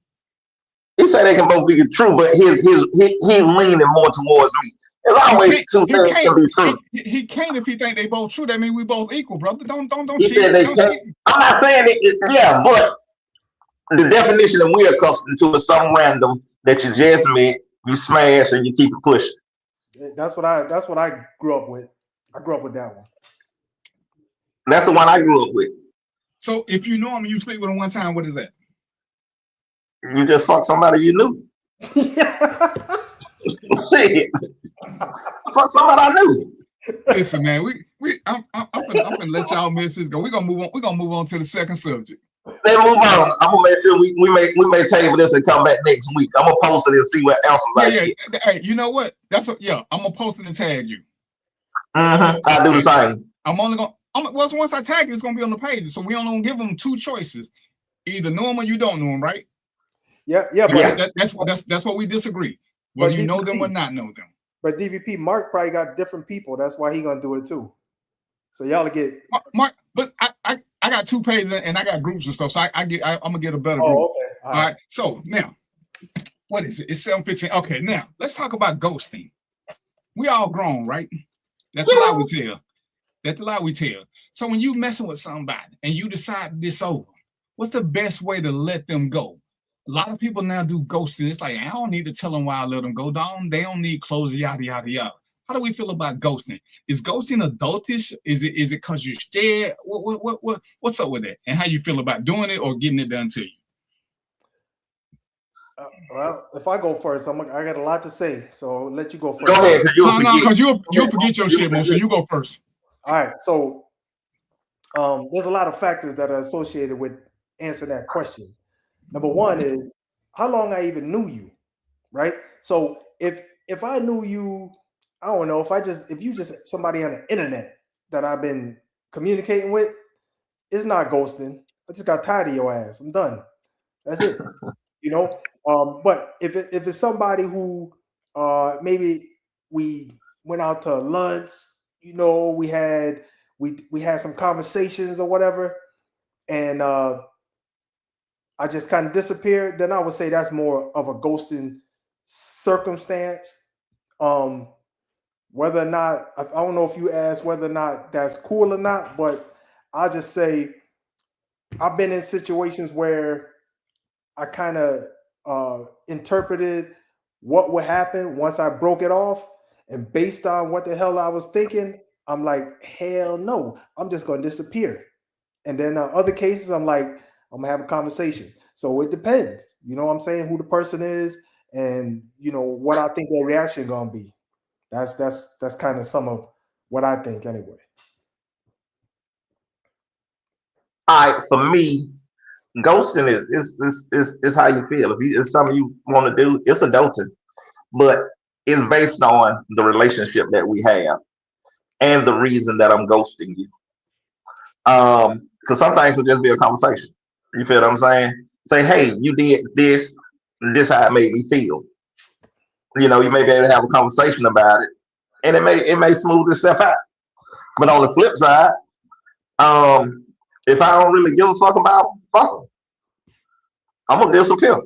he said they can both be true, but he's leaning more towards me. There's always two things can be true. He can't if he think they both true. That means we both equal, brother. Don't he cheat. Said they can't. I'm not saying it. But the definition that we're accustomed to is some random that you just met, you smash, and you keep it pushing. That's what I grew up with. I grew up with that one. That's the one I grew up with. So if you know him and you sleep with him one time, what is that? You just fuck somebody you knew. Shit. Fuck somebody I knew. Listen, man, I'm gonna let y'all miss this go. We're gonna move on to the second subject. Let's move on. I'm gonna make sure we may table this and come back next week. I'm gonna post it and see what else Hey, you know what? I'm gonna post it and tag you. I'll do the same. Once I tag you, it's gonna be on the page. So we only gonna give them two choices: either know them or you don't know them, right? Yeah. That's what we disagree. Whether you know them or not know them. But DVP, Mark probably got different people. That's why he gonna do it too. So y'all get Mark. But I got two pages and I got groups and stuff. So I'm gonna get a better group. Okay. All right. So now, what is it? It's 7:15. Okay. Now let's talk about ghosting. We all grown, right? That's the lie we tell. So when you messing with somebody and you decide this over, what's the best way to let them go? A lot of people now do ghosting. It's like, I don't need to tell them why I let them go down. They don't need closure, yada, yada, yada. How do we feel about ghosting? Is ghosting adultish? Is it because you're scared? What's up with that? And how you feel about doing it or getting it done to you? Well, if I go first, I got a lot to say. So I'll let you go first. Go ahead, because you'll forget your shit, man. So you go first. All right. So there's a lot of factors that are associated with answering that question. Number one is how long I even knew you, right? So if I knew you, I don't know, if you just somebody on the internet that I've been communicating with, it's not ghosting. I just got tired of your ass. I'm done. That's it. You know. But if it's somebody who maybe we went out to lunch, you know, we had some conversations or whatever, and I just kind of disappeared, then I would say that's more of a ghosting circumstance. Whether or not, I don't know if you asked whether or not that's cool or not, but I'll just say I've been in situations where I kind of interpreted what would happen once I broke it off. And based on what the hell I was thinking, I'm like, hell no, I'm just going to disappear. And then other cases, I'm like, I'm going to have a conversation. So it depends, you know what I'm saying, who the person is and, you know, what I think their reaction going to be. That's kind of some of what I think anyway. All right, for me, ghosting is how you feel. If it's something you want to do, it's adulting, but it's based on the relationship that we have and the reason that I'm ghosting you. Because some things will just be a conversation. You feel what I'm saying? Say, hey, you did this, and this how it made me feel. You know, you may be able to have a conversation about it, and it may smooth itself out. But on the flip side, if I don't really give a fuck about them, fuck them. I'm gonna disappear.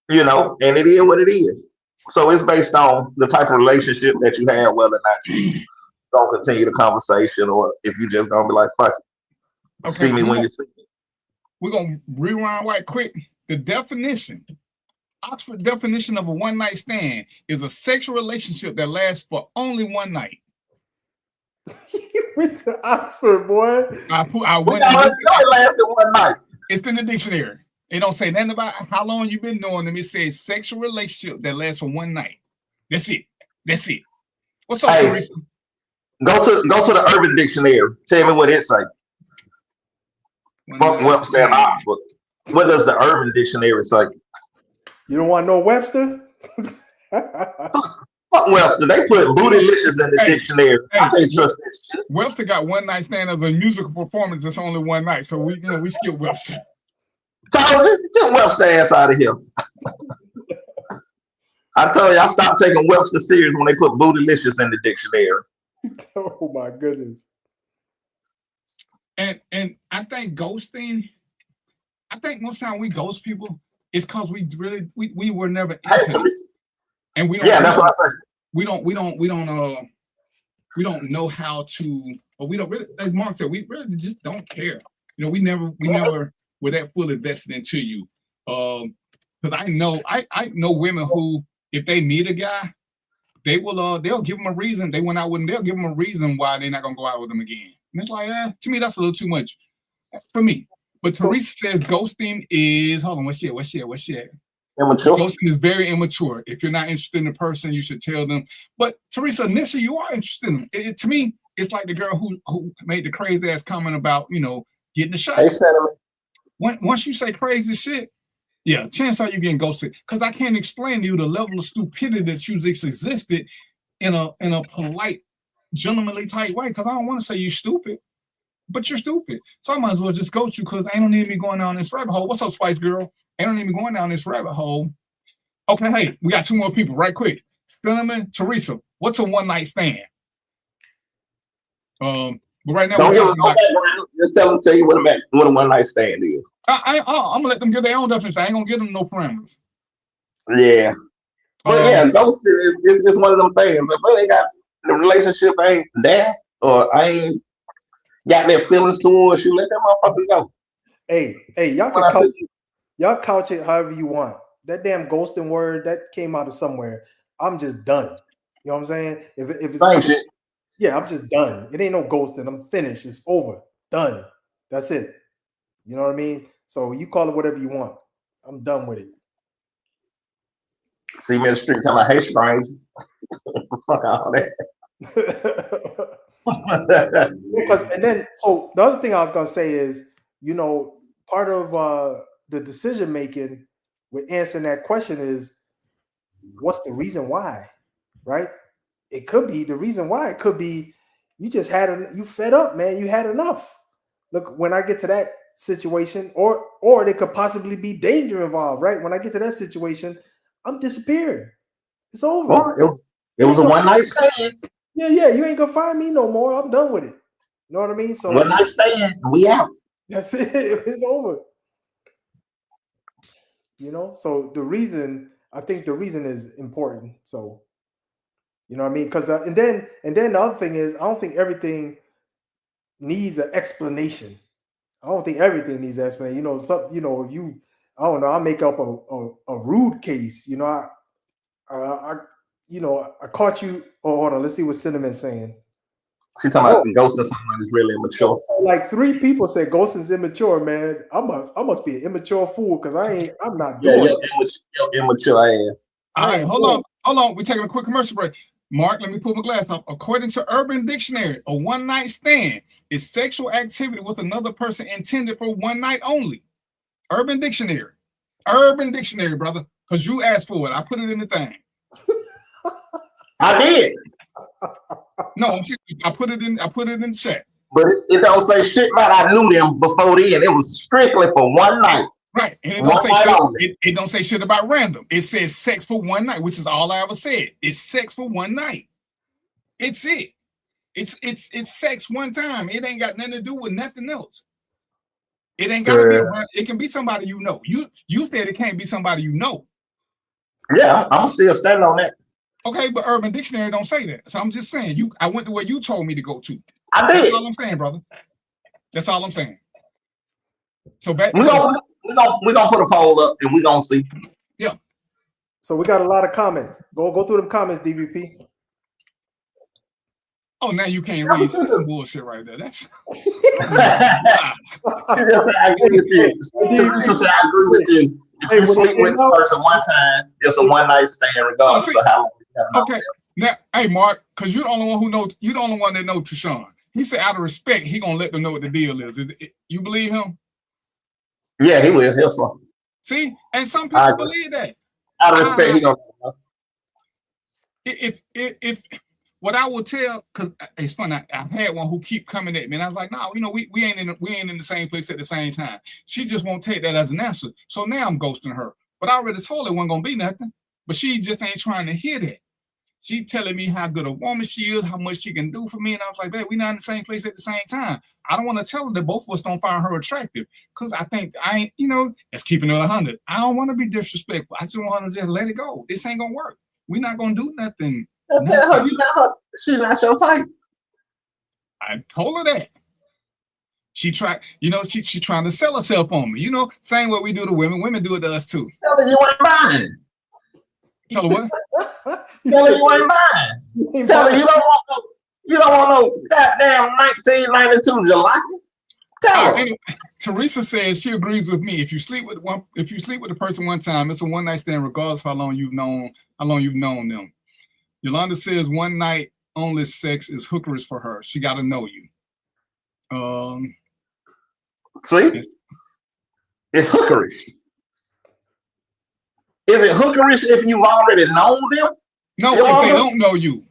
You know, and it is what it is. So it's based on the type of relationship that you have, whether or not you gonna continue the conversation or if you just gonna be like, fuck it. Okay, See me when you see me. We're gonna rewind right quick. The definition, Oxford definition of a one-night stand is a sexual relationship that lasts for only one night. You went to Oxford, boy. I went. It lasted one night. It's in the dictionary. It don't say nothing about how long you've been knowing them. It says sexual relationship that lasts for one night. That's it. That's it. What's up, Teresa? Go to the Urban Dictionary. Tell me what it say. Fuck Webster and Oxford. What does the Urban Dictionary say? You don't want to know Webster? Fuck Webster. They put bootylicious in the dictionary. I can't trust that shit. Webster got one night stand as a musical performance. That's only one night, so we skip Webster. Get Webster ass out of here. I tell you, I stopped taking Webster serious when they put bootylicious in the dictionary. Oh my goodness. And I think ghosting, I think most time we ghost people is because we were never intimate. And we don't that's what I say. We don't know how to, or we don't really, as Mark said, we really just don't care. You know, we never were that fully invested into you. Because I know women who, if they meet a guy, they'll give them a reason. They went out with him, they'll give them a reason why they're not gonna go out with them again. And it's like, to me, that's a little too much for me. But Teresa says ghosting is, hold on, what's shit? Immature. Ghosting is very immature. If you're not interested in the person, you should tell them. But Teresa, initially you are interested in them. To me, it's like the girl who made the crazy ass comment about, you know, getting the shot. Hey, Senator. Once you say crazy shit, yeah, chance are you getting ghosted. Because I can't explain to you the level of stupidity that you just existed in a polite, gentlemanly type way. Because I don't want to say you're stupid, but you're stupid. So I might as well just ghost you because I don't need me going down this rabbit hole. What's up, Spice Girl? I don't need me going down this rabbit hole. Okay, hey, we got two more people right quick. Cinnamon, Teresa, what's a one night stand? But right now we're talking about. Just tell you what a one night stand is. I'm gonna let them give their own definition. I ain't gonna give them no parameters. Yeah, but ghosting is one of them things. If they got the relationship ain't there, or I ain't got their feelings towards you, let that motherfucker go. Hey, y'all couch it however you want. That damn ghosting word that came out of somewhere. I'm just done. You know what I'm saying? If it's shit. Yeah, I'm just done. It ain't no ghosting. I'm finished. It's over. Done. That's it. You know what I mean? So you call it whatever you want. I'm done with it. See me in the street, tell my hey, strange. Fuck all that. Because and then so the other thing I was gonna say is, you know, part of the decision making with answering that question is, what's the reason why, right? It could be the reason why. It could be you just you fed up, man. You had enough. Look, when I get to that situation, or there could possibly be danger involved, right? When I get to that situation, I'm disappearing. It's over. Well, it was a one night stand. Yeah, you ain't gonna find me no more. I'm done with it. You know what I mean? So one night stand, we out. That's it. It's over. You know, so I think the reason is important. So, you know what I mean? Because and then the other thing is, I don't think everything needs an explanation. I don't think everything needs an explanation. You know, I don't know. I make up a rude case. You know, I caught you. Oh, hold on. Let's see what Cinnamon's saying. She's talking about ghosting someone who's really immature. So like 3 people said ghosting's immature, man. I must be an immature fool because I'm not doing it. Immature ass. All right, hold on. We're taking a quick commercial break. Mark, let me pull my glass up. According to Urban Dictionary, a one-night stand is sexual activity with another person intended for one night only. Urban Dictionary, brother, because you asked for it. I put it in the thing. I did. No, I put it in the chat. But it don't say shit about I knew them before then. It was strictly for one night. Right. And it don't say shit about random. It says sex for one night, which is all I ever said. It's sex for one night. It's it. It's sex one time. It ain't got nothing to do with nothing else. It ain't gotta be around. It can be somebody you know. You said it can't be somebody you know. Yeah, I'm still standing on that. Okay, but Urban Dictionary don't say that. So I'm just saying I went to where you told me to go to. I did. That's all I'm saying, brother. That's all I'm saying. So back we're gonna put a poll up and we're gonna see. Yeah. So we got a lot of comments. Go through them comments, DVP. Oh, now you can't read some bullshit right there. That's I agree with you. If you sleep with the person one time, it's a one night stand regardless of how long. Okay. Now, hey Mark, because you're the only one who knows. You're the only one that knows Tashawn. He said, out of respect, he gonna let them know what the deal is. You believe him? Yeah, he will. He'll so. See, and some people believe that. Out of respect, he gonna. If what I will tell, because it's funny, I had one who keep coming at me, and I was like, no, you know, we ain't in the same place at the same time. She just won't take that as an answer. So now I'm ghosting her. But I already told her it wasn't gonna be nothing. But she just ain't trying to hear that. She telling me how good a woman she is, how much she can do for me. And I was like, babe, we're not in the same place at the same time. I don't want to tell her that both of us don't find her attractive. Because I think that's keeping it 100. I don't want to be disrespectful. I just want her to just let it go. This ain't gonna work. We're not gonna do nothing. Tell her she's not your type. I told her that. She tried, she trying to sell herself on me. Same way we do to women. Women do it to us too. Tell her you ain't buying. Tell her what? Tell her you ain't buying. Tell her you don't want no goddamn 1992 July. Tell her. Anyway, Teresa says she agrees with me. If you sleep with a person one time, it's a one night stand, regardless of how long you've known them. Yolanda says one night only sex is hookerish for her. She got to know you. See, it's hookerish. Is it hookerish if you've already known them? No, if they don't know you,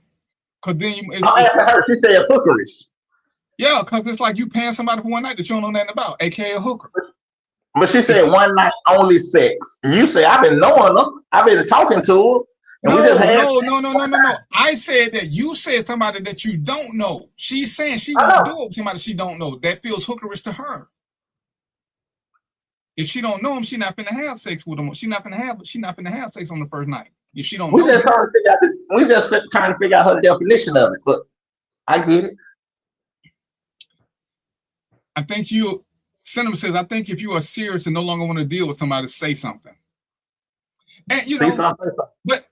because then she said hookerish. Yeah, because it's like you paying somebody for one night that you don't know nothing about, aka a hooker. But she said one night only sex. You say I've been knowing her, I've been talking to her. No. I said that you said somebody that you don't know. She's saying she won't do it with somebody she don't know. That feels hookerish to her. If she don't know him, she's not finna have sex with him. She's not finna have sex on the first night. If she don't know him. We just trying to figure out her definition of it, but I get it. I think Cinnamon says, I think if you are serious and no longer want to deal with somebody, say something. And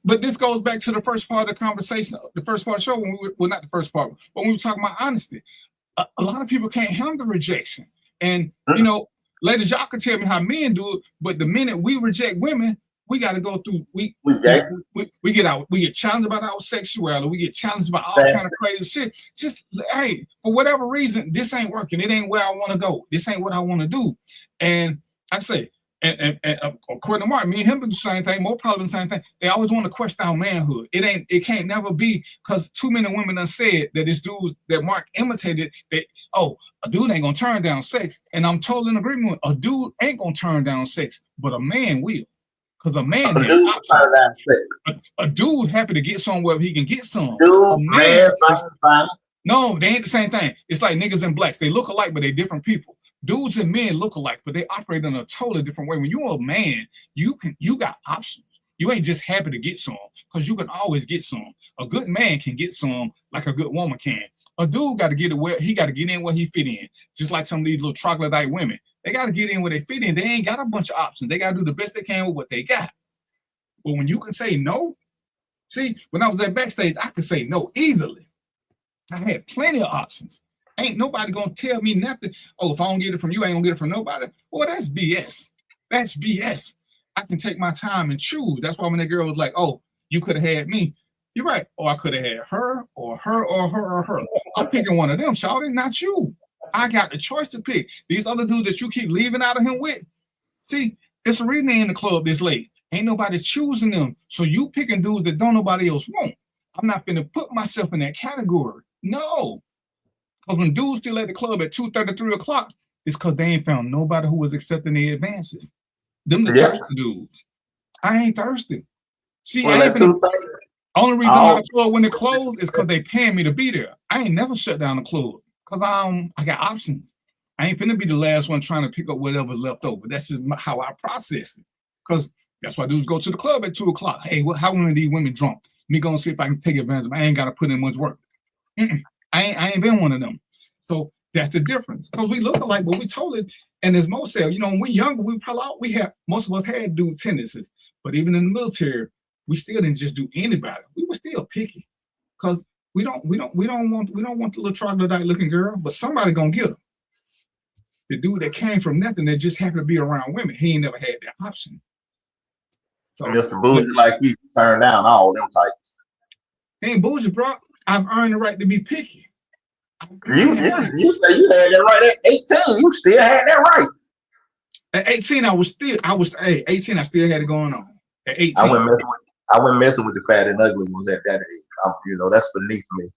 but this goes back to the first part of the conversation, the first part of the show not the first part, but when we were talking about honesty. A lot of people can't handle rejection. And ladies, y'all can tell me how men do it, but the minute we reject women, we got to go through. We gay. get challenged about our sexuality. We get challenged about all kind of crazy shit. Just hey, for whatever reason, this ain't working. It ain't where I want to go. This ain't what I want to do. And I say, and according to Mark, me and him do the same thing. More probably the same thing. They always want to question our manhood. It can't never be, because too many women done said that this dude that Mark imitated, that a dude ain't gonna turn down sex. And I'm totally in agreement with, a dude ain't gonna turn down sex, but a man will. Because a man has options. A dude happy to get somewhere he can get some. Dude, man, no, they ain't the same thing. It's like niggas and blacks. They look alike, but they different people. Dudes and men look alike, but they operate in a totally different way. When you're a man, you got options. You ain't just happy to get some, because you can always get some. A good man can get some like a good woman can. A dude got to get it where he got to get in where he fit in. Just like some of these little troglodyte women. They got to get in where they fit in. They ain't got a bunch of options. They got to do the best they can with what they got. But when you can say no, see, when I was at backstage, I could say no easily. I had plenty of options. Ain't nobody gonna tell me nothing. Oh, if I don't get it from you, I ain't gonna get it from nobody. Well, that's BS. That's BS. I can take my time and choose. That's why when that girl was like, oh, you could have had me. You're right. Or I could have had her or her or her or her. I'm picking one of them, shawty, not you. I got the choice to pick. These other dudes that you keep leaving out of him with, see, it's a reason they in the club this late. Ain't nobody choosing them. So you picking dudes that don't nobody else want. I'm not gonna put myself in that category. No. Because when dudes still at the club at 2:30, 3 o'clock, it's because they ain't found nobody who was accepting the advances. Them the thirsty dudes. I ain't thirsty. See, only reason I'm at the club when it closed is because they paying me to be there. I ain't never shut down the club because I got options. I ain't finna be the last one trying to pick up whatever's left over. That's just how I process it. Because that's why dudes go to the club at 2 o'clock. Hey, how many of these women drunk? Me gonna see if I can take advantage of them. I ain't gotta put in much work. I ain't been one of them. So that's the difference. Because we look alike, but we totally, and as Mo said, when we're younger, most of us had dude tendencies. But even in the military, we still didn't just do anybody. We were still picky. Because we don't want the little troglodyte looking girl, but somebody gonna get her. The dude that came from nothing that just happened to be around women, he ain't never had that option. So Mr. Bougie like you turn down all them types. Ain't bougie, bro. I've earned the right to be picky. You say you had that right at 18. You still had that right. At 18, 18, I still had it going on. At 18. I went messing with the fat and ugly ones at that age. That's beneath me.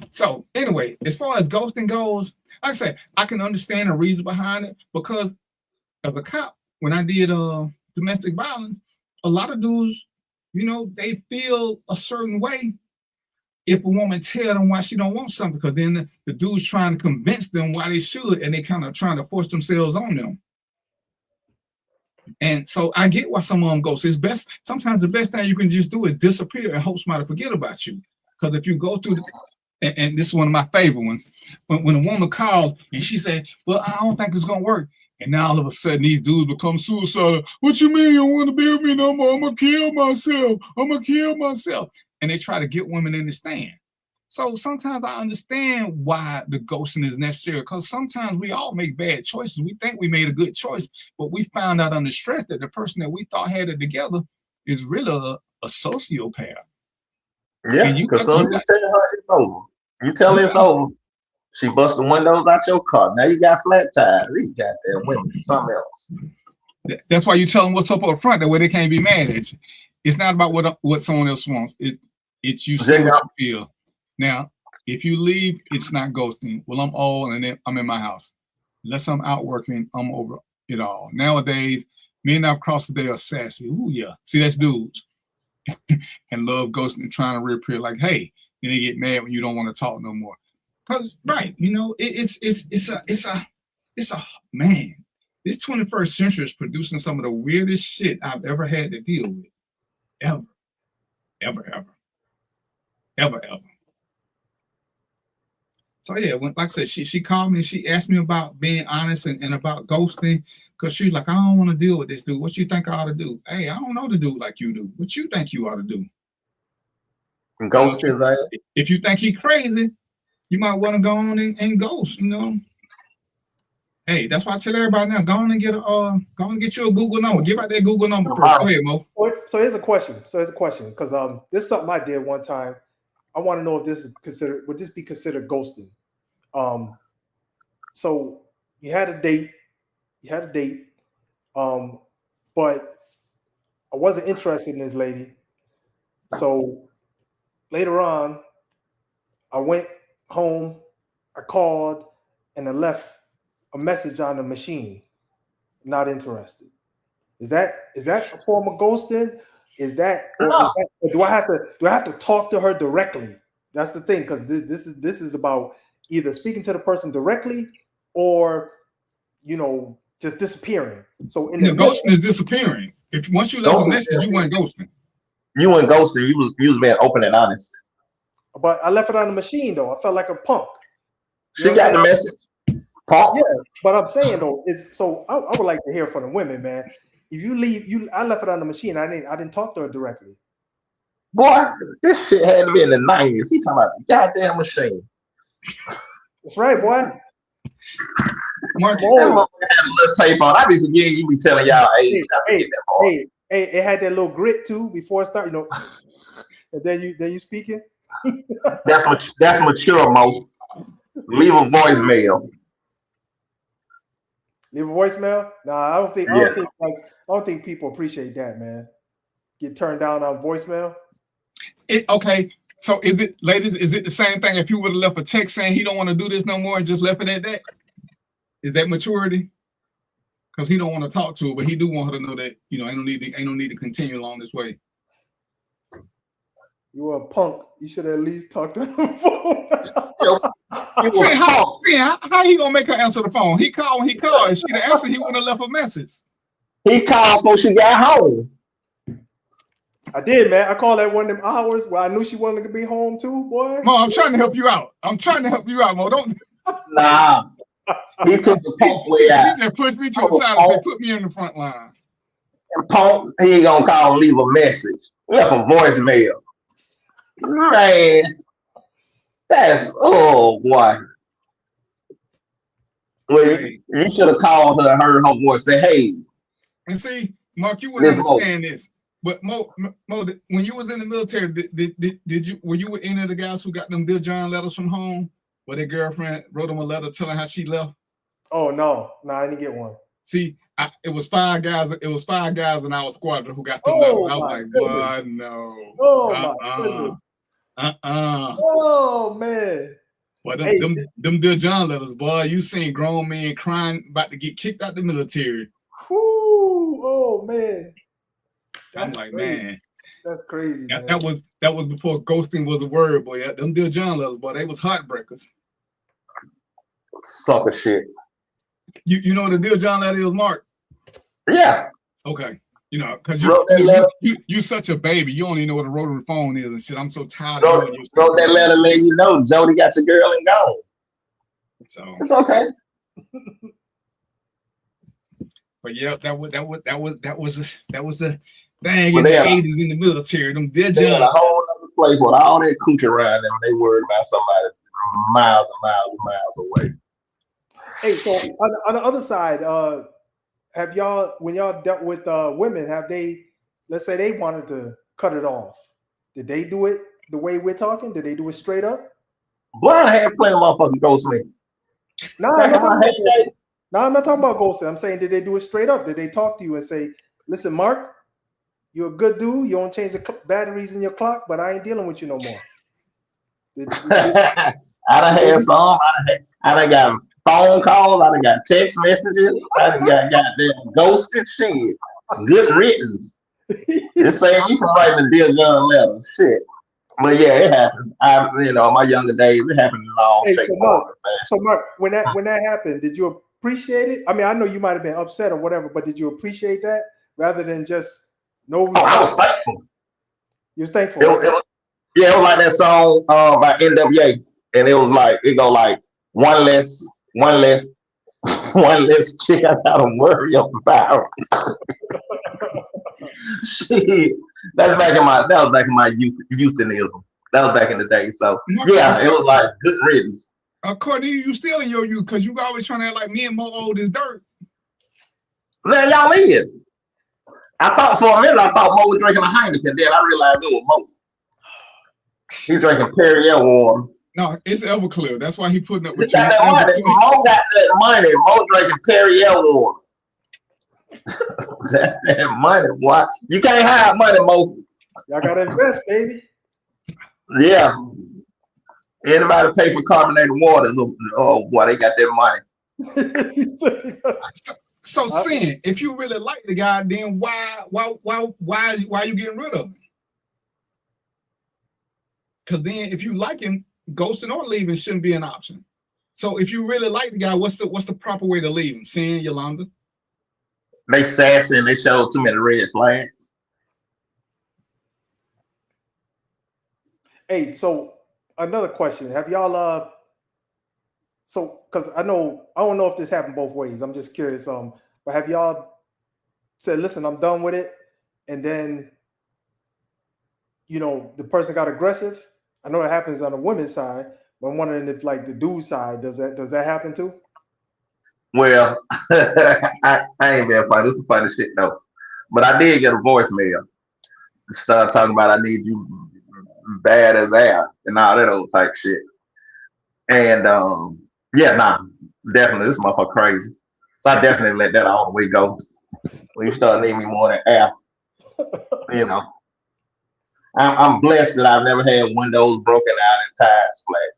So anyway, as far as ghosting goes, like I say, I can understand the reason behind it, because as a cop, when I did domestic violence, a lot of dudes, they feel a certain way if a woman tell them why she don't want something, because then the dude's trying to convince them why they should, and they kind of trying to force themselves on them. And so I get why some of them ghost. It's best. Sometimes the best thing you can just do is disappear and hope somebody forget about you. Because if you go through and this is one of my favorite ones, when a woman calls and she said, well, I don't think it's gonna work. And now all of a sudden these dudes become suicidal. What you mean you don't want to be with me no more? I'm gonna kill myself. And they try to get women in the stand. So sometimes I understand why the ghosting is necessary, because sometimes we all make bad choices. We think we made a good choice, but we found out under stress that the person that we thought had it together is really a sociopath. Yeah, because you tell her it's over. You tell her it's over. She busts the windows out your car. Now you got flat tires. You got that women, something else. That's why you tell them what's up front. That way they can't be mad at you. It's not about what someone else wants. It's you say what you feel. Now, if you leave, it's not ghosting. Well, I'm old and I'm in my house. Unless I'm out working, I'm over it all. Nowadays, men I've crossed the day are sassy. Ooh, yeah. See, that's dudes. And love ghosting and trying to reappear like, hey, then they get mad when you don't want to talk no more. Because, right, it's a man. This 21st century is producing some of the weirdest shit I've ever had to deal with. Ever. So yeah, like I said, she called me and she asked me about being honest and about ghosting, because she's like, I don't want to deal with this dude. What you think I ought to do? Hey, I don't know the dude like you do. What you think you ought to do? Ghost is like, if you think he crazy, you might want to go on and ghost, Hey, that's why I tell everybody now, go on and get you a Google number. Give out that Google number first. Go ahead, Mo. So here's a question. Because this is something I did one time. I want to know if would this be considered ghosting? So you had a date, but I wasn't interested in this lady. So later on, I went home, I called, and I left a message on the machine. Not interested. Is that a form of ghosting? Or do I have to talk to her directly? That's the thing, because this is about either speaking to the person directly or just disappearing. So the ghosting is disappearing. If once you left a message, you weren't ghosting. You weren't ghosting. You was being open and honest. But I left it on the machine though. I felt like a punk. She got the message. Punk. Yeah, but I'm saying though I would like to hear from the women, man. If you leave, I left it on the machine. I didn't talk to her directly. Boy, this shit had to be in the 90s. He talking about the goddamn machine. That's right, boy. Mark, had a little tape on. I be forgetting you be telling y'all age. Hey, it had that little grit too before it started, and then you speaking. That's mature, Mo. Leave a voicemail. Leave a voicemail? Nah, I don't think people appreciate that, man. Get turned down on voicemail. Okay, so is it, ladies? Is it the same thing if you would have left a text saying he don't want to do this no more and just left it at that? Is that maturity? Because he don't want to talk to her, but he do want her to know that ain't no need to continue along this way. You were a punk. You should at least talk to her phone. How he gonna make her answer the phone? He called when he called. If she'd have answered, he wouldn't have left a message. He called before she got home. I did, man. I called at one of them hours where I knew she wanted to be home too, boy. Mo, I'm trying to help you out. Mo. Don't. Nah. He took the punk way out. He just pushed me to the side and said, "Put me in the front line." And punk, he ain't gonna call and leave a message. Left a voicemail. Man, that's boy. Well, you should have called her and heard her voice. Say, hey. And see, Mark, you wouldn't understand this. But Mo, when you was in the military, were you with any of the guys who got them Bill John letters from home, where their girlfriend wrote them a letter telling how she left? Oh no, I didn't get one. See, it was 5 guys. It was 5 guys in our squadron who got them letters. I was like, boy, no. Oh my goodness. Oh man. Well, them Bill John letters, boy. You seen grown men crying about to get kicked out the military. Whoo, oh man. I'm like, crazy. Man, that's crazy. Man. That was before ghosting was a word, boy. Them Bill John letters, boy, they was heartbreakers. Sucker shit. You know what a Bill John letter is, Mark? Yeah. Okay. Because you such a baby. You don't even know what a rotary phone is and shit. I'm so tired of you. Wrote that letter, let you know Jody got your girl and gone. So it's okay. But yeah, that was a thing in the 80s in the military. Them Bill John. They had a whole other place with all that cooch around them. They worried about somebody miles and miles and miles away. Hey, so on the other side, have y'all, when y'all dealt with women, have they, let's say they wanted to cut it off, did they do it the way we're talking? Did they do it straight up? Boy, I had plenty of motherfucking ghost me. No, I'm not talking about ghosting. I'm saying, did they do it straight up? Did they talk to you and say, listen, Mark, you're a good dude. You don't change the batteries in your clock, but I ain't dealing with you no more. I done had some. I done got phone calls. I done got text messages. I done got goddamn ghosted shit. Good riddance. This saying you can write the Dear John letters. Shit. But yeah, it happens. My younger days, it happened in all So Mark, when that happened, did you appreciate it? I mean, I know you might have been upset or whatever, but did you appreciate that rather than just no? I was thankful. You was thankful. It was like that song by NWA, and it was like one less chick I gotta worry about. Shit, that was back in my youth, youthanism. That was back in the day. So yeah, it was like good riddance. Courtney, you still in your youth because you always trying to act like me and Mo old as dirt. There y'all is. I thought for a minute I thought Mo was drinking a Heineken. Then I realized it was Mo. He's drinking Perrier water. No, it's Everclear. That's why he putting up He with you. got that money. Mo got that money. Mo drinking Perrier water. that money, boy. You can't hide money, Mo. Y'all gotta invest, baby. Yeah. Anybody pay for carbonated water? Oh boy, they got that money. So Sin, if you really like the guy, then why you getting rid of him? Because then if you like him, ghosting or leaving shouldn't be an option. So if you really like the guy, what's the proper way to leave him? Sin, Yolanda? They sassy and they show too many red flags. Hey, so another question. Have y'all so because I don't know if this happened both ways. I'm just curious. But have y'all said, listen, I'm done with it, and then the person got aggressive? I know it happens on the women's side, but I'm wondering if like the dude side, does that happen too? Well, I ain't being funny. This is funny shit though. But I did get a voicemail. Started talking about I need you bad as ass and all that old type shit. And definitely this motherfucker crazy. So I definitely let that all the way go. When you start needing me more than air, I'm blessed that I've never had windows broken out and tires flat.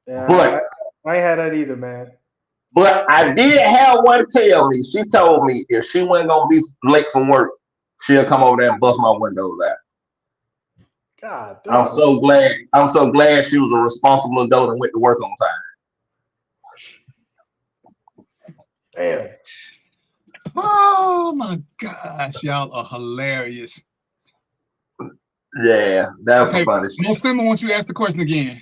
Yeah, but I ain't had that either, man. But I did have one tell me. She told me if she wasn't gonna be late from work, she'll come over there and bust my windows out. God damn. I'm so glad she was a responsible adult and went to work on time. Damn. Oh my gosh, y'all are hilarious. Yeah, that's funny shit. Muslim, I want you to ask the question again.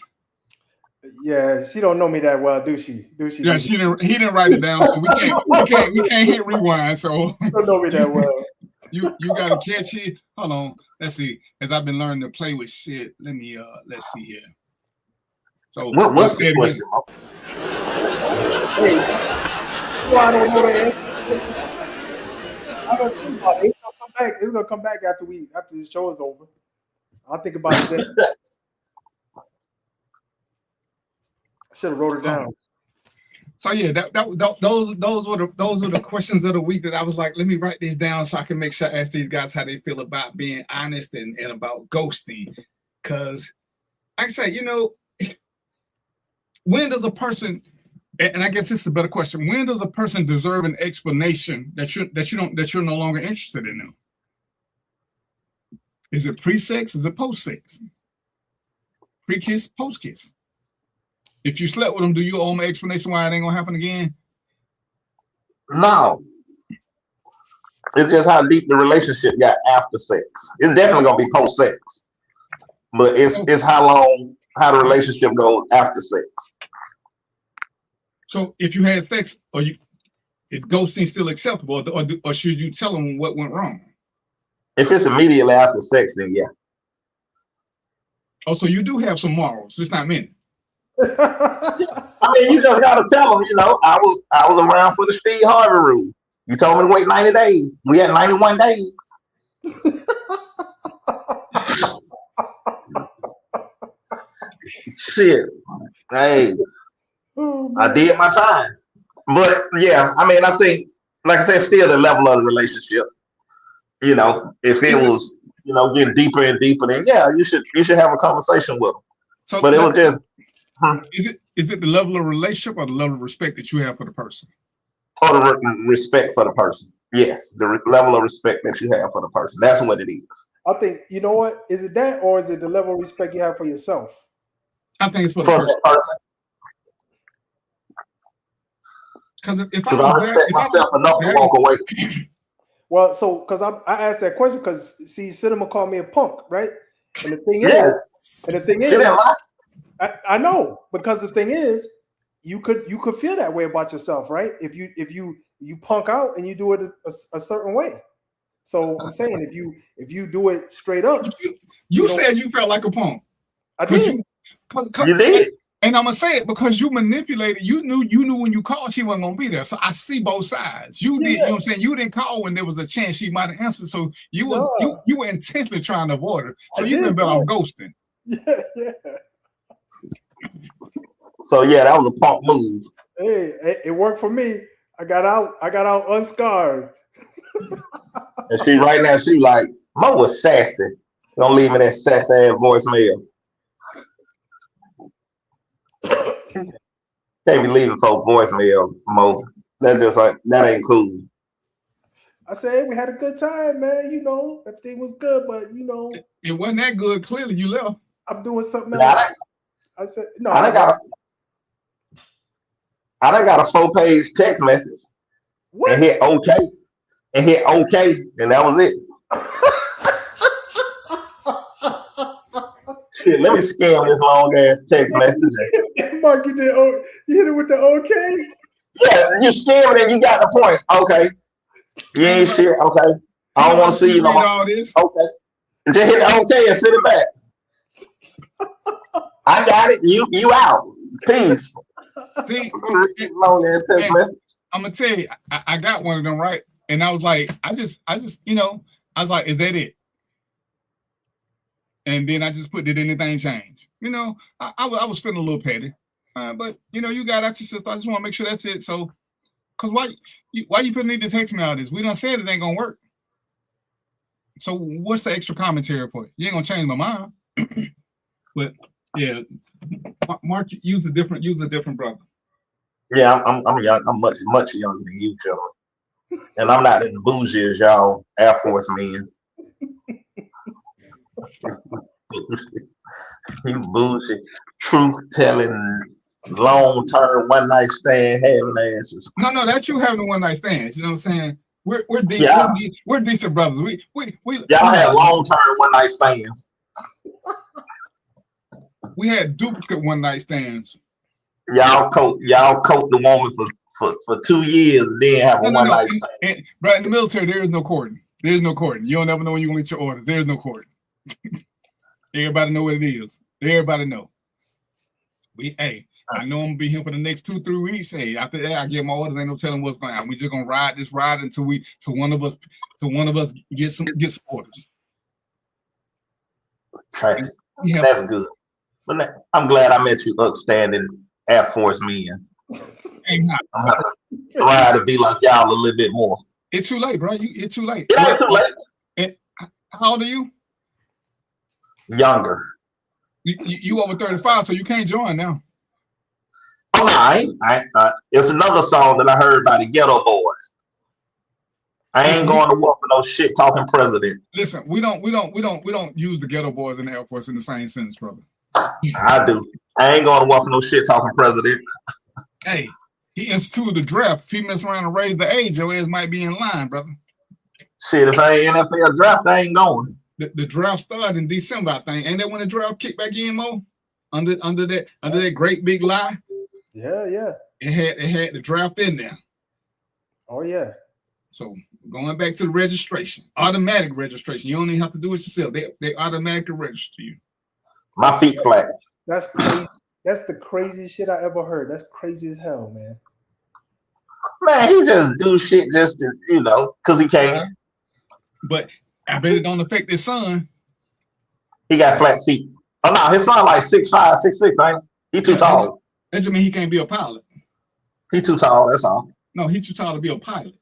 Yeah, she don't know me that well, do she? Yeah, he didn't write it down, so we can't hit rewind. So she don't know me that well. You gotta catch it. Hold on. Let's see. As I've been learning to play with shit, let's see here. So what's the question? Hey, I don't know the answer. I don't think about it. It's gonna come back after the show is over. I'll think about it then. I should have wrote it down. So yeah, those were the questions of the week that I was like, let me write these down so I can make sure I ask these guys how they feel about being honest and about ghosting. Because like I say, when does a person, and I guess this is a better question, when does a person deserve an explanation that you're no longer interested in them? Is it pre-sex? Is it post-sex? Pre-kiss, post-kiss? If you slept with them, do you owe me an explanation why it ain't gonna happen again? No. It's just how deep the relationship got after sex. It's definitely gonna be post-sex. But it's how the relationship goes after sex. So if you had sex, is ghosting still acceptable, or should you tell them what went wrong? If it's immediately after sex, then yeah. Oh, so you do have some morals. It's not many. I mean, you just gotta tell them, I was around for the Steve Harvey rule. You told me to wait 90 days. We had 91 days. Shit. Hey, I did my time. But yeah, I mean, I think, like I said, still the level of the relationship. If it was, getting deeper and deeper, then yeah, you should have a conversation with them. So, but it was just. Is it the level of relationship or the level of respect that you have for the person? Or the respect for the person. Yes, the level of respect that you have for the person. That's what it is. I think, you know what? Is it that, or is it the level of respect you have for yourself? I think it's for the person. Because if I respect myself enough to walk away. Well, so because I asked that question because Cinema called me a punk, right? And the thing is, I know, because the thing is, you could feel that way about yourself, right? If you punk out and you do it a certain way. So I'm saying if you do it straight up, you said you felt like a punk. I did. You did. And I'm gonna say it because you manipulated. You knew when you called she wasn't gonna be there. So I see both sides. You did, you know what I'm saying? You didn't call when there was a chance she might have answered. So you were intentionally trying to avoid her. So you've been better on ghosting. Yeah. So yeah, that was a punk move. Hey, it worked for me. I got out unscarred. And she right now, she like, Mo was sassy. Don't leave me that sassy ass voicemail. Can't be leaving folks voicemail, Mo. That's just like, that ain't cool. I said we had a good time, man. You know, everything was good, but you know, it wasn't that good. Clearly, you left. I'm doing something else. I said no. I done got a 4-page text message. What? And hit OK, and that was it. Shit, let me scan this long ass text message. Mark, you hit it with the OK? Yeah, you scanned it and you got the point. Okay. You ain't shit. Okay. I don't want to see you no more. All this. Okay. Just hit OK and send it back. I got it. You out. Peace. See, long ass text message. I'm gonna tell you, I got one of them, right? And I was like, I just, you know, I was like, is that it? And then I just put, did anything change? You know, I was feeling a little petty, but you know, you got out your sister. I just want to make sure that's it. So, cause why you putting me to text me all this? We done said it ain't gonna work. So what's the extra commentary for? You ain't gonna change my mind. But yeah, Mark, use a different brother. Yeah, I'm young. I'm much younger than you, Joe. And I'm not as bougie as y'all Air Force men. You bougie, truth telling, long term one night stand having asses. No, that's you having a one night stand. You know what I'm saying? We're decent brothers. We y'all have long term one night stands. We had duplicate one night stands. Y'all coat the woman for 2 years and then have a one night stand. Right in the military, there is no courting. There's no courting. You don't ever know when you're gonna get your orders. There's no courting. Everybody know what it is. Everybody know. I know I'm gonna be here for the next 2-3 weeks. Hey, after that, I get my orders. Ain't no telling what's going on. We just gonna ride this ride until one of us get some orders. Okay. That's good. But I'm glad I met you upstanding Air Force men. I'm trying to be like y'all a little bit more. It's too late, bro. It's too late. It ain't too late. How old are you? Younger. You over 35, so you can't join now. Oh, no, I it's another song that I heard by the Ghetto Boys. I ain't going to war for no shit talking president. Listen, we don't use the Ghetto Boys and the Air Force in the same sentence, brother. I do. I ain't going to war for no shit talking president. Hey, he instituted the draft. If he mess around and raise the age, your ass might be in line, brother. Shit, if I ain't NFL draft, I ain't going. The draft started in December, I think. Ain't that when the draft kicked back in, Mo? Under that great big lie? Yeah. It had the draft in there. Oh yeah. So going back to the registration, automatic registration. You don't even have to do it yourself. They automatically register you. My feet flat. That's crazy. That's the craziest shit I ever heard. That's crazy as hell, man. Man, he just do shit just to, because he can. But I bet it don't affect his son. He got flat feet. Oh no, his son like 6'5", 6'6", ain't he? He too tall. That just mean he can't be a pilot. He too tall, that's all. No, he too tall to be a pilot.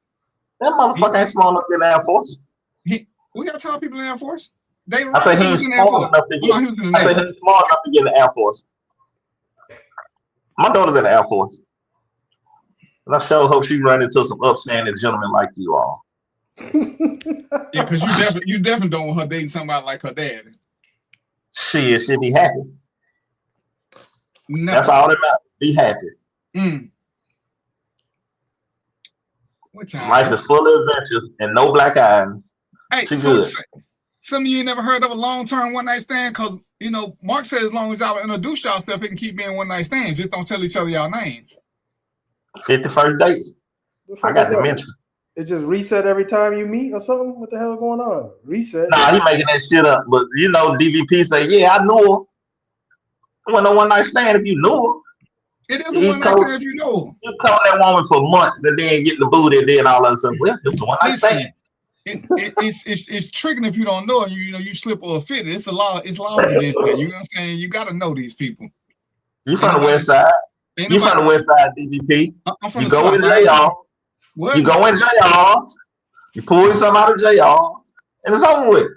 That motherfucker ain't small enough in the Air Force. We got tall people in the Air Force. I say he's small enough to get. He's small enough to get in the Air Force. My daughter's in the Air Force. And I sure hope she run into some upstanding gentlemen like you all. Yeah, because you definitely don't want her dating somebody like her dad. She'll be happy. No. That's all that matters. Be happy. What time? Life is full of adventures and no black eyes. Hey, good. Some of you ain't never heard of a long-term one-night stand because, Mark said as long as y'all introduce y'all stuff, it can keep being one-night stands. Just don't tell each other y'all names. 51st dates. I got to mention. It just reset every time you meet or something? What the hell going on? Reset? Nah, he making that shit up. But, DVP say, yeah, I know her. wasn't no one night stand if you knew her. It is a one night stand if you know her. You call that woman for months and then get the booty and then all of a sudden, well, it was a one night stand. It's tricking if you don't know it. You slip or fit. It's a law. It's laws against that. You know what I'm saying? You got to know these people. You from the west side? You from the west side, DVP? I'm from you the go in JR. What? You go in JR. You pull something out of JR, and it's over with.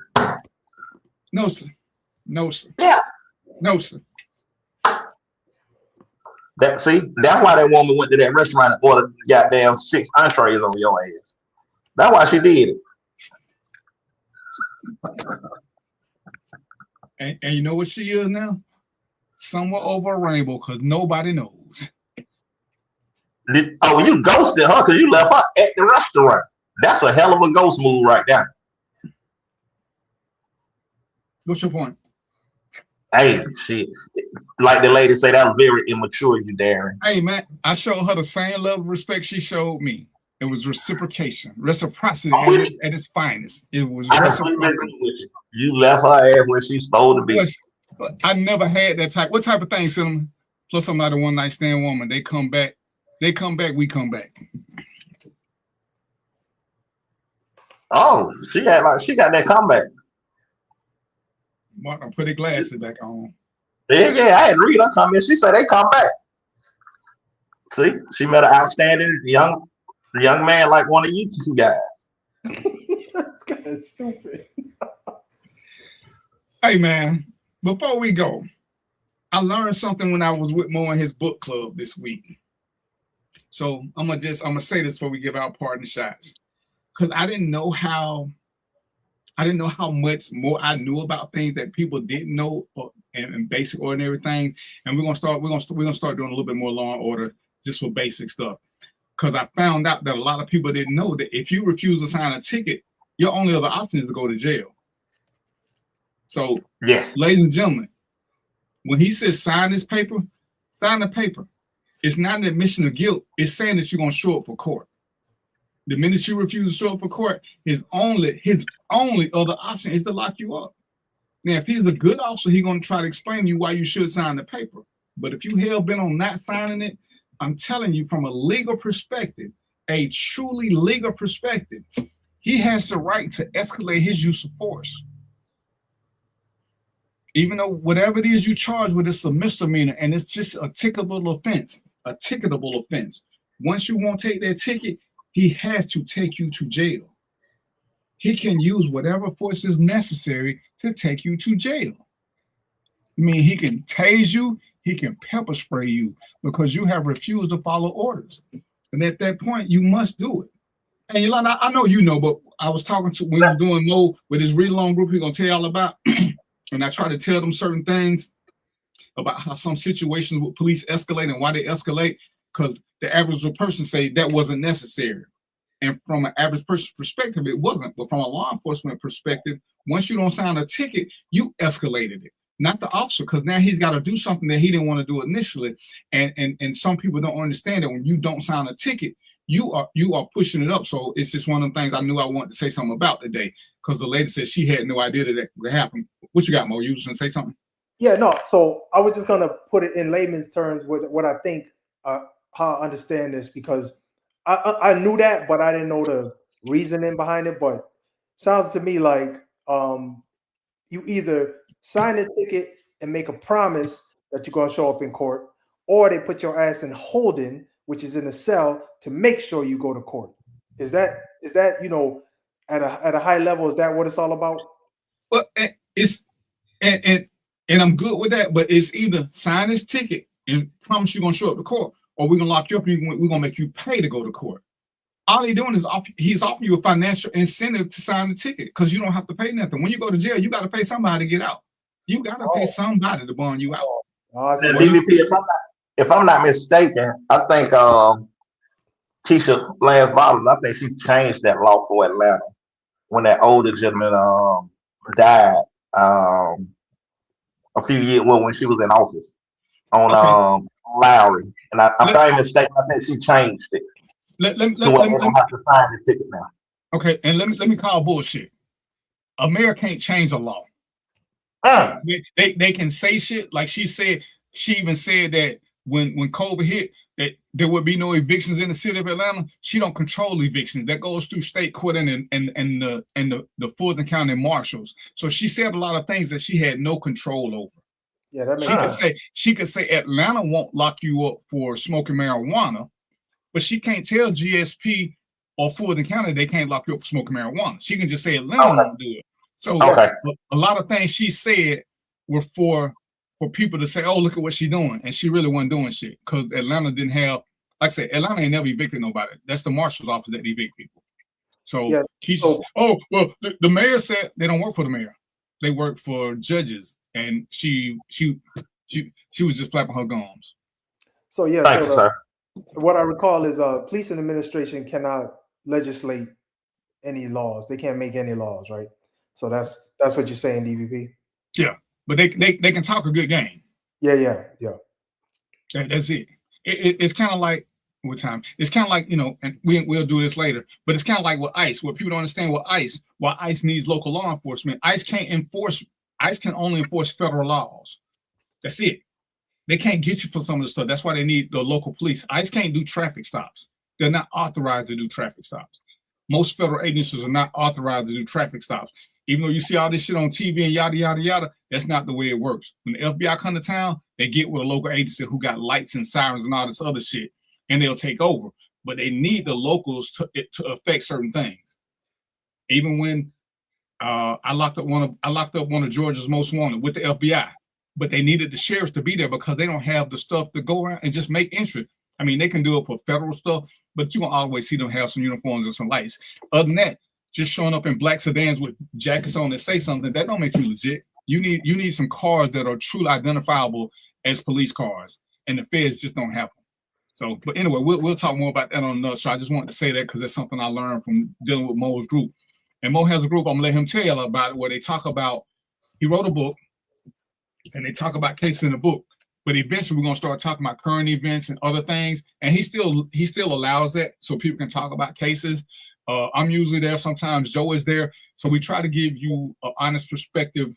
No sir. No sir. Yeah. No sir. That's why that woman went to that restaurant and ordered goddamn 6 entrees on your ass. That's why she did it. And you know what she is now? Somewhere over a rainbow because nobody knows. Oh, you ghosted her because you left her at the restaurant. That's a hell of a ghost move right there. What's your point? Hey, shit. Like the lady said, that was very immature, you Darren. Hey, man, I showed her the same level of respect she showed me. It was reciprocity at its finest. It was reciprocity. You left her ass where she's supposed to be. I never had that type. What type of thing, Cinnamon? Plus, I'm not a one night stand woman. They come back, we come back. Oh, she got that comeback. Mark, I put her glasses back on. Yeah, I had to read her comment. She said they come back. See, she met an outstanding young man like one of you two guys. That's kind of stupid. Hey, man, before we go, I learned something when I was with Mo in his book club this week. So I'm gonna say this before we give out partner shots, because I didn't know how much more I knew about things that people didn't know, and basic ordinary things. And we're gonna start doing a little bit more law and order just for basic stuff. Because I found out that a lot of people didn't know that if you refuse to sign a ticket, your only other option is to go to jail. So, yeah, ladies and gentlemen, when he says sign this paper, sign the paper. It's not an admission of guilt. It's saying that you're gonna show up for court. The minute you refuse to show up for court, his only other option is to lock you up. Now, if he's a good officer, he's gonna try to explain to you why you should sign the paper. But if you hell bent on not signing it, I'm telling you, from a legal perspective, a truly legal perspective, he has the right to escalate his use of force. Even though whatever it is you charge with, it's a misdemeanor and it's just a ticketable offense. Once you won't take that ticket, he has to take you to jail. He can use whatever force is necessary to take you to jail. I mean, he can tase you, he can pepper spray you because you have refused to follow orders. And at that point, you must do it. And Yolanda, I know you know, but I was talking to when we were doing Mo with his read along group, he's gonna tell y'all about. And I try to tell them certain things about how some situations with police escalate and why they escalate, because the average person say that wasn't necessary. And from an average person's perspective, it wasn't. But from a law enforcement perspective, once you don't sign a ticket, you escalated it. Not the officer, because now he's got to do something that he didn't want to do initially. And some people don't understand that when you don't sign a ticket, you are pushing it up. So it's just one of the things I knew I wanted to say something about today, because the lady said she had no idea that would happen. What you got, Mo? You was gonna say something? Yeah, no. So I was just gonna put it in layman's terms with what I think, how I understand this, because I knew that, but I didn't know the reasoning behind it. But sounds to me like you either sign a ticket and make a promise that you're gonna show up in court, or they put your ass in holding, which is in a cell, to make sure you go to court. Is that at a high level? Is that what it's all about? Well, it's and I'm good with that, but it's either sign this ticket and promise you're gonna show up to court, or we're gonna lock you up and we're gonna make you pay to go to court. All he's doing is he's offering you a financial incentive to sign the ticket because you don't have to pay nothing. When you go to jail, you got to pay somebody to get out. You got to pay somebody to bond you out. If I'm not mistaken, I think Keisha Lance Bottoms, I think she changed that law for Atlanta when that older gentleman died a few years, when she was in office on Lowry. And I'm not mistaken, I think she changed it. Let me have to sign the ticket now. Okay, and let me call bullshit. America can't change a law. They can say shit like she said. she even said that when COVID hit, that there would be no evictions in the city of Atlanta. She don't control evictions. That goes through state court and the Fulton County marshals. So she said a lot of things that she had no control over. Yeah, that makes She could say Atlanta won't lock you up for smoking marijuana, but she can't tell GSP or Fulton County they can't lock you up for smoking marijuana. She can just say Atlanta won't do it. So a lot of things she said were for people to say, oh, look at what she's doing. And she really wasn't doing shit because Atlanta didn't have, like I said, Atlanta ain't never evicted nobody. That's the marshal's office that evict people. So, the mayor said they don't work for the mayor. They work for judges. And she was just flapping her gums. So, yeah. Thank you, sir. What I recall is police and administration cannot legislate any laws. They can't make any laws, right? So that's what you're saying, DVP? Yeah. But they can talk a good game. Yeah. That's it. It's kind of like with time. It's kind of like, and we'll do this later. But it's kind of like with ICE. What people don't understand with ICE, why ICE needs local law enforcement. ICE can only enforce federal laws. That's it. They can't get you for some of the stuff. That's why they need the local police. ICE can't do traffic stops. They're not authorized to do traffic stops. Most federal agencies are not authorized to do traffic stops. Even though you see all this shit on TV and yada, yada, yada, that's not the way it works. When the FBI come to town, they get with a local agency who got lights and sirens and all this other shit, and they'll take over. But they need the locals to affect certain things. Even when I locked up one of Georgia's most wanted with the FBI, but they needed the sheriffs to be there because they don't have the stuff to go around and just make entry. I mean, they can do it for federal stuff, but you can always see them have some uniforms and some lights. Other than that, just showing up in black sedans with jackets on that say something, that don't make you legit. You need some cars that are truly identifiable as police cars, and the feds just don't have them. So, but anyway, we'll talk more about that on another show. I just wanted to say that because that's something I learned from dealing with Mo's group. And Mo has a group, I'm gonna let him tell you about it, where they talk about, he wrote a book, and they talk about cases in the book. But eventually we're gonna start talking about current events and other things. And he still allows that so people can talk about cases. I'm usually there. Sometimes Joe is there. So we try to give you an honest perspective,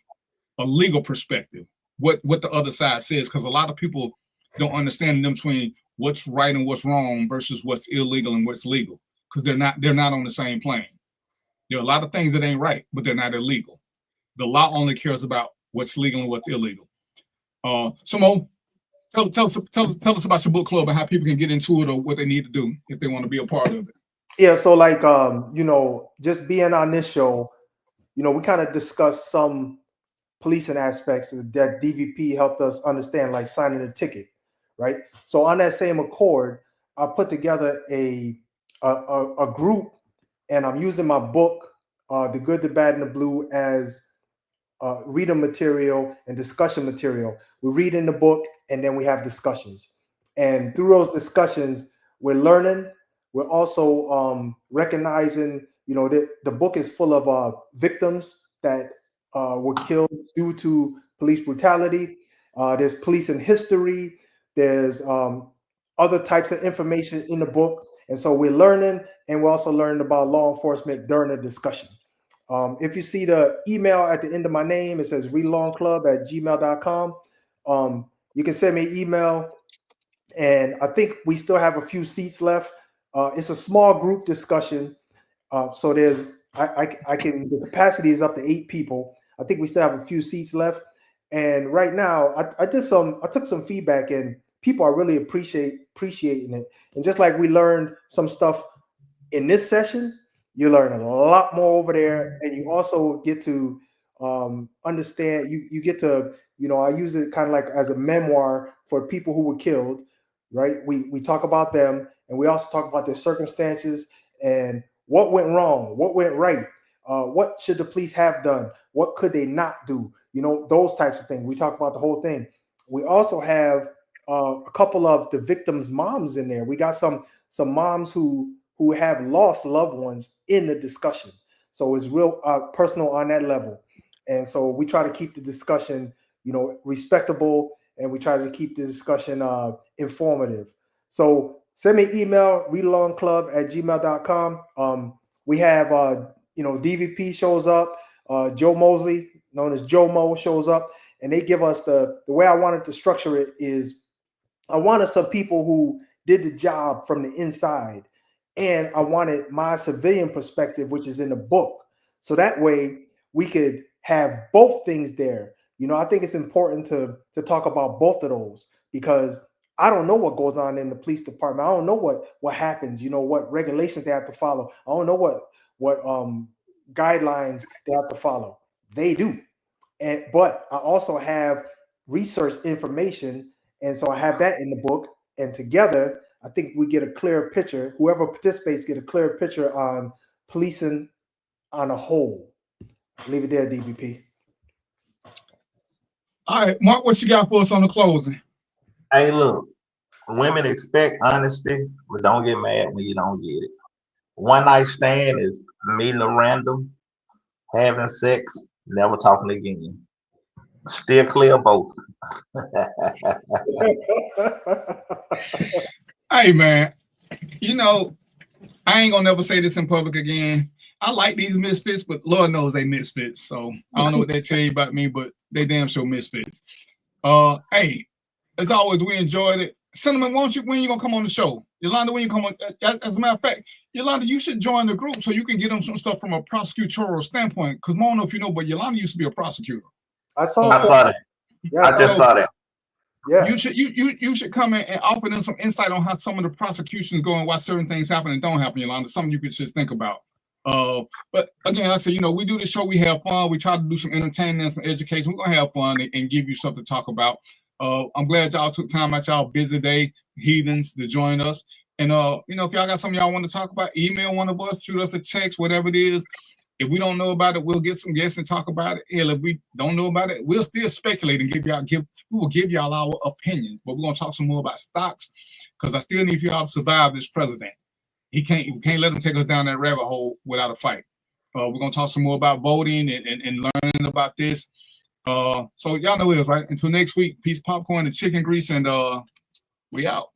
a legal perspective, what the other side says, because a lot of people don't understand them between what's right and what's wrong versus what's illegal and what's legal, because they're not on the same plane. There are a lot of things that ain't right, but they're not illegal. The law only cares about what's legal and what's illegal. So Mo, tell us about your book club and how people can get into it or what they need to do if they want to be a part of it. Yeah, so like just being on this show, we kind of discussed some policing aspects that DVP helped us understand, like signing a ticket, right? So on that same accord, I put together a group, and I'm using my book, The Good, the Bad, and the Blue, as reading material and discussion material. We read in the book, and then we have discussions. And through those discussions, we're learning. We're also recognizing, that the book is full of victims that were killed due to police brutality. There's police in history. There's other types of information in the book. And so we're learning, and we're also learning about law enforcement during the discussion. If you see the email at the end of my name, it says readalongclub@gmail.com. You can send me an email, and I think we still have a few seats left. It's a small group discussion. So the capacity is up to 8 people. I think we still have a few seats left. And right now I took some feedback, and people are really appreciating it. And just like we learned some stuff in this session, you learn a lot more over there. And you also get to understand, you get to, I use it kind of like as a memoir for people who were killed, right? We talk about them, and we also talk about their circumstances and what went wrong, what went right, what should the police have done, what could they not do, those types of things. We talk about the whole thing. We also have a couple of the victims' moms in there. We got some moms who have lost loved ones in the discussion. So it's real personal on that level. And so we try to keep the discussion, respectable, and we try to keep the discussion informative. So send me an email, readalongclub@gmail.com. We have, DVP shows up. Joe Mosley, known as Joe Mo, shows up. and they give us the way I wanted to structure it is I wanted some people who did the job from the inside, and I wanted my civilian perspective, which is in the book. So that way we could have both things there. You know, I think it's important to talk about both of those, because I don't know what goes on in the police department. I don't know what happens, you know, what regulations they have to follow. I don't know what guidelines they have to follow. They do. But I also have research information, and so I have that in the book. And together, I think we get a clearer picture. Whoever participates get a clearer picture on policing on a whole. Leave it there, DBP. All right, Mark, what you got for us on the closing? Hey, look, women expect honesty, but don't get mad when you don't get it. One night stand is meeting a random, having sex, never talking again. Steer clear of both. Hey, man, you know, I ain't gonna never say this in public again. I like these misfits, but Lord knows they misfits. So I don't know what they tell you about me, but they damn sure misfits. Hey, as always, we enjoyed it. Cinnamon, when you gonna come on the show? Yolanda, when you come on? As a matter of fact, Yolanda, you should join the group so you can get them some stuff from a prosecutorial standpoint. Because I don't know if you know, but Yolanda used to be a prosecutor. I saw that. Yeah, I just saw that. Yeah. You should come in and offer them some insight on how some of the prosecutions go and why certain things happen and don't happen, Yolanda. Something you could just think about. But again, I said, you know, we do the show, we have fun, we try to do some entertainment, some education. We're gonna have fun and give you something to talk about. I'm glad y'all took time out y'all busy day, heathens, to join us. And you know, if y'all got something y'all want to talk about, email one of us, shoot us a text, whatever it is. If we don't know about it, we'll get some guests and talk about it. Hell, if we don't know about it, we'll still speculate and we will give y'all our opinions. But we're gonna talk some more about stocks, because I still need for y'all to survive this president. We can't let him take us down that rabbit hole without a fight. We're gonna talk some more about voting and learning about this. So y'all know it is, right? Until next week, peace, popcorn, and chicken grease, and we out.